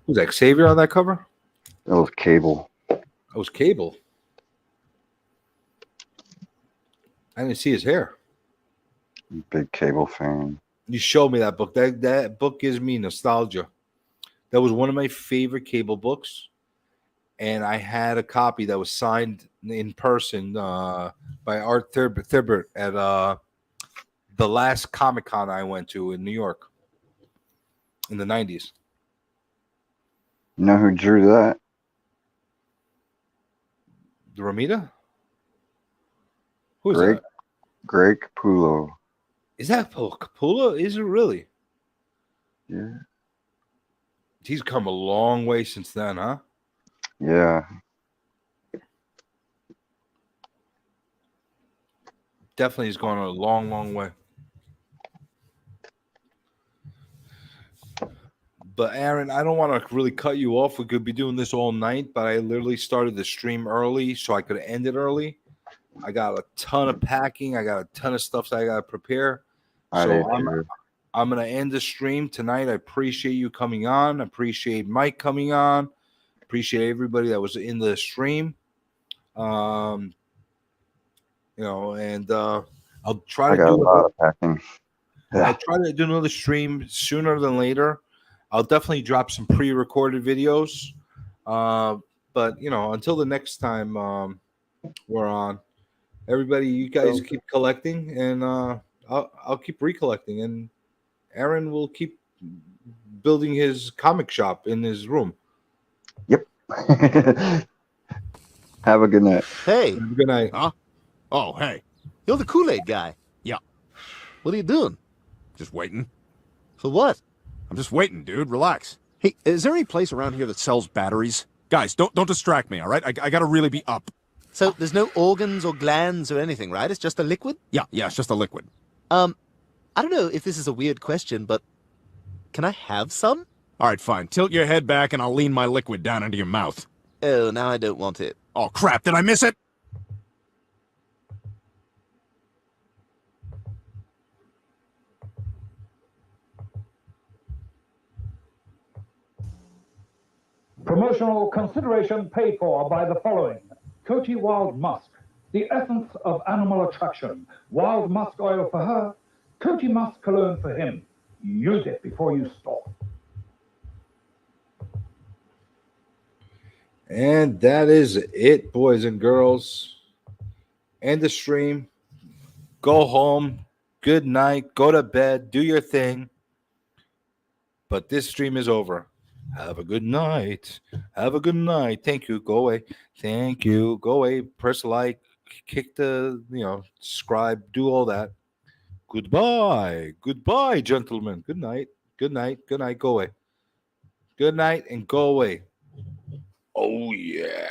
[SPEAKER 5] Was that Xavier on that cover?
[SPEAKER 9] That was Cable.
[SPEAKER 5] That was Cable. I didn't see his hair.
[SPEAKER 9] Big Cable fan.
[SPEAKER 5] You showed me that book. That book gives me nostalgia. That was one of my favorite Cable books, and I had a copy that was signed in person by Art Thibbert at the last Comic-Con I went to in New York in the 90s.
[SPEAKER 9] You know who drew that?
[SPEAKER 5] The Romita? Who is
[SPEAKER 9] Greg,
[SPEAKER 5] that?
[SPEAKER 9] Greg Capullo.
[SPEAKER 5] Is that Capullo? Is it really?
[SPEAKER 9] Yeah.
[SPEAKER 5] He's come a long way since then, huh?
[SPEAKER 9] Yeah.
[SPEAKER 5] Definitely has gone a long, long way. But Aaron, I don't want to really cut you off. We could be doing this all night, but I literally started the stream early so I could end it early. I got a ton of packing. I got a ton of stuff that I got to prepare. So I'm going to end the stream tonight. I appreciate you coming on. I appreciate Mike coming on. Appreciate everybody that was in the stream. You know, and I'll try to do
[SPEAKER 9] a lot of packing.
[SPEAKER 5] I'll try to do another stream sooner than later. I'll definitely drop some pre-recorded videos. But you know, until the next time we're on, everybody, you guys keep collecting, and I'll keep recollecting, and Aaron will keep building his comic shop in his room.
[SPEAKER 9] Yep. Have a good night.
[SPEAKER 12] Hey.
[SPEAKER 5] Have a good night.
[SPEAKER 12] Huh? Oh, hey. You're the Kool-Aid guy.
[SPEAKER 13] Yeah.
[SPEAKER 12] What are you doing?
[SPEAKER 13] Just waiting.
[SPEAKER 12] For what?
[SPEAKER 13] I'm just waiting, dude. Relax. Hey, is there any place around here that sells batteries? Guys, don't distract me, all right? I gotta really be up.
[SPEAKER 12] So there's no organs or glands or anything, right? It's just a liquid?
[SPEAKER 13] Yeah, it's just a liquid.
[SPEAKER 12] I don't know if this is a weird question, but can I have some?
[SPEAKER 13] All right, fine. Tilt your head back and I'll lean my liquid down into your mouth.
[SPEAKER 12] Oh, now I don't want it.
[SPEAKER 13] Oh, crap. Did I miss it?
[SPEAKER 8] Promotional consideration paid for by the following. Coty Wild Musk, the essence of animal attraction. Wild musk oil for her, Coty Musk cologne for him. Use it before you stop.
[SPEAKER 5] And that is it, boys and girls. End the stream. Go home. Good night. Go to bed. Do your thing. But this stream is over. Have a good night. Have a good night. Thank you. Go away. Thank you. Go away. Press like. Kick the, subscribe. Do all that. Goodbye. Goodbye, gentlemen. Good night. Good night. Good night. Go away. Good night and go away. Oh, yeah.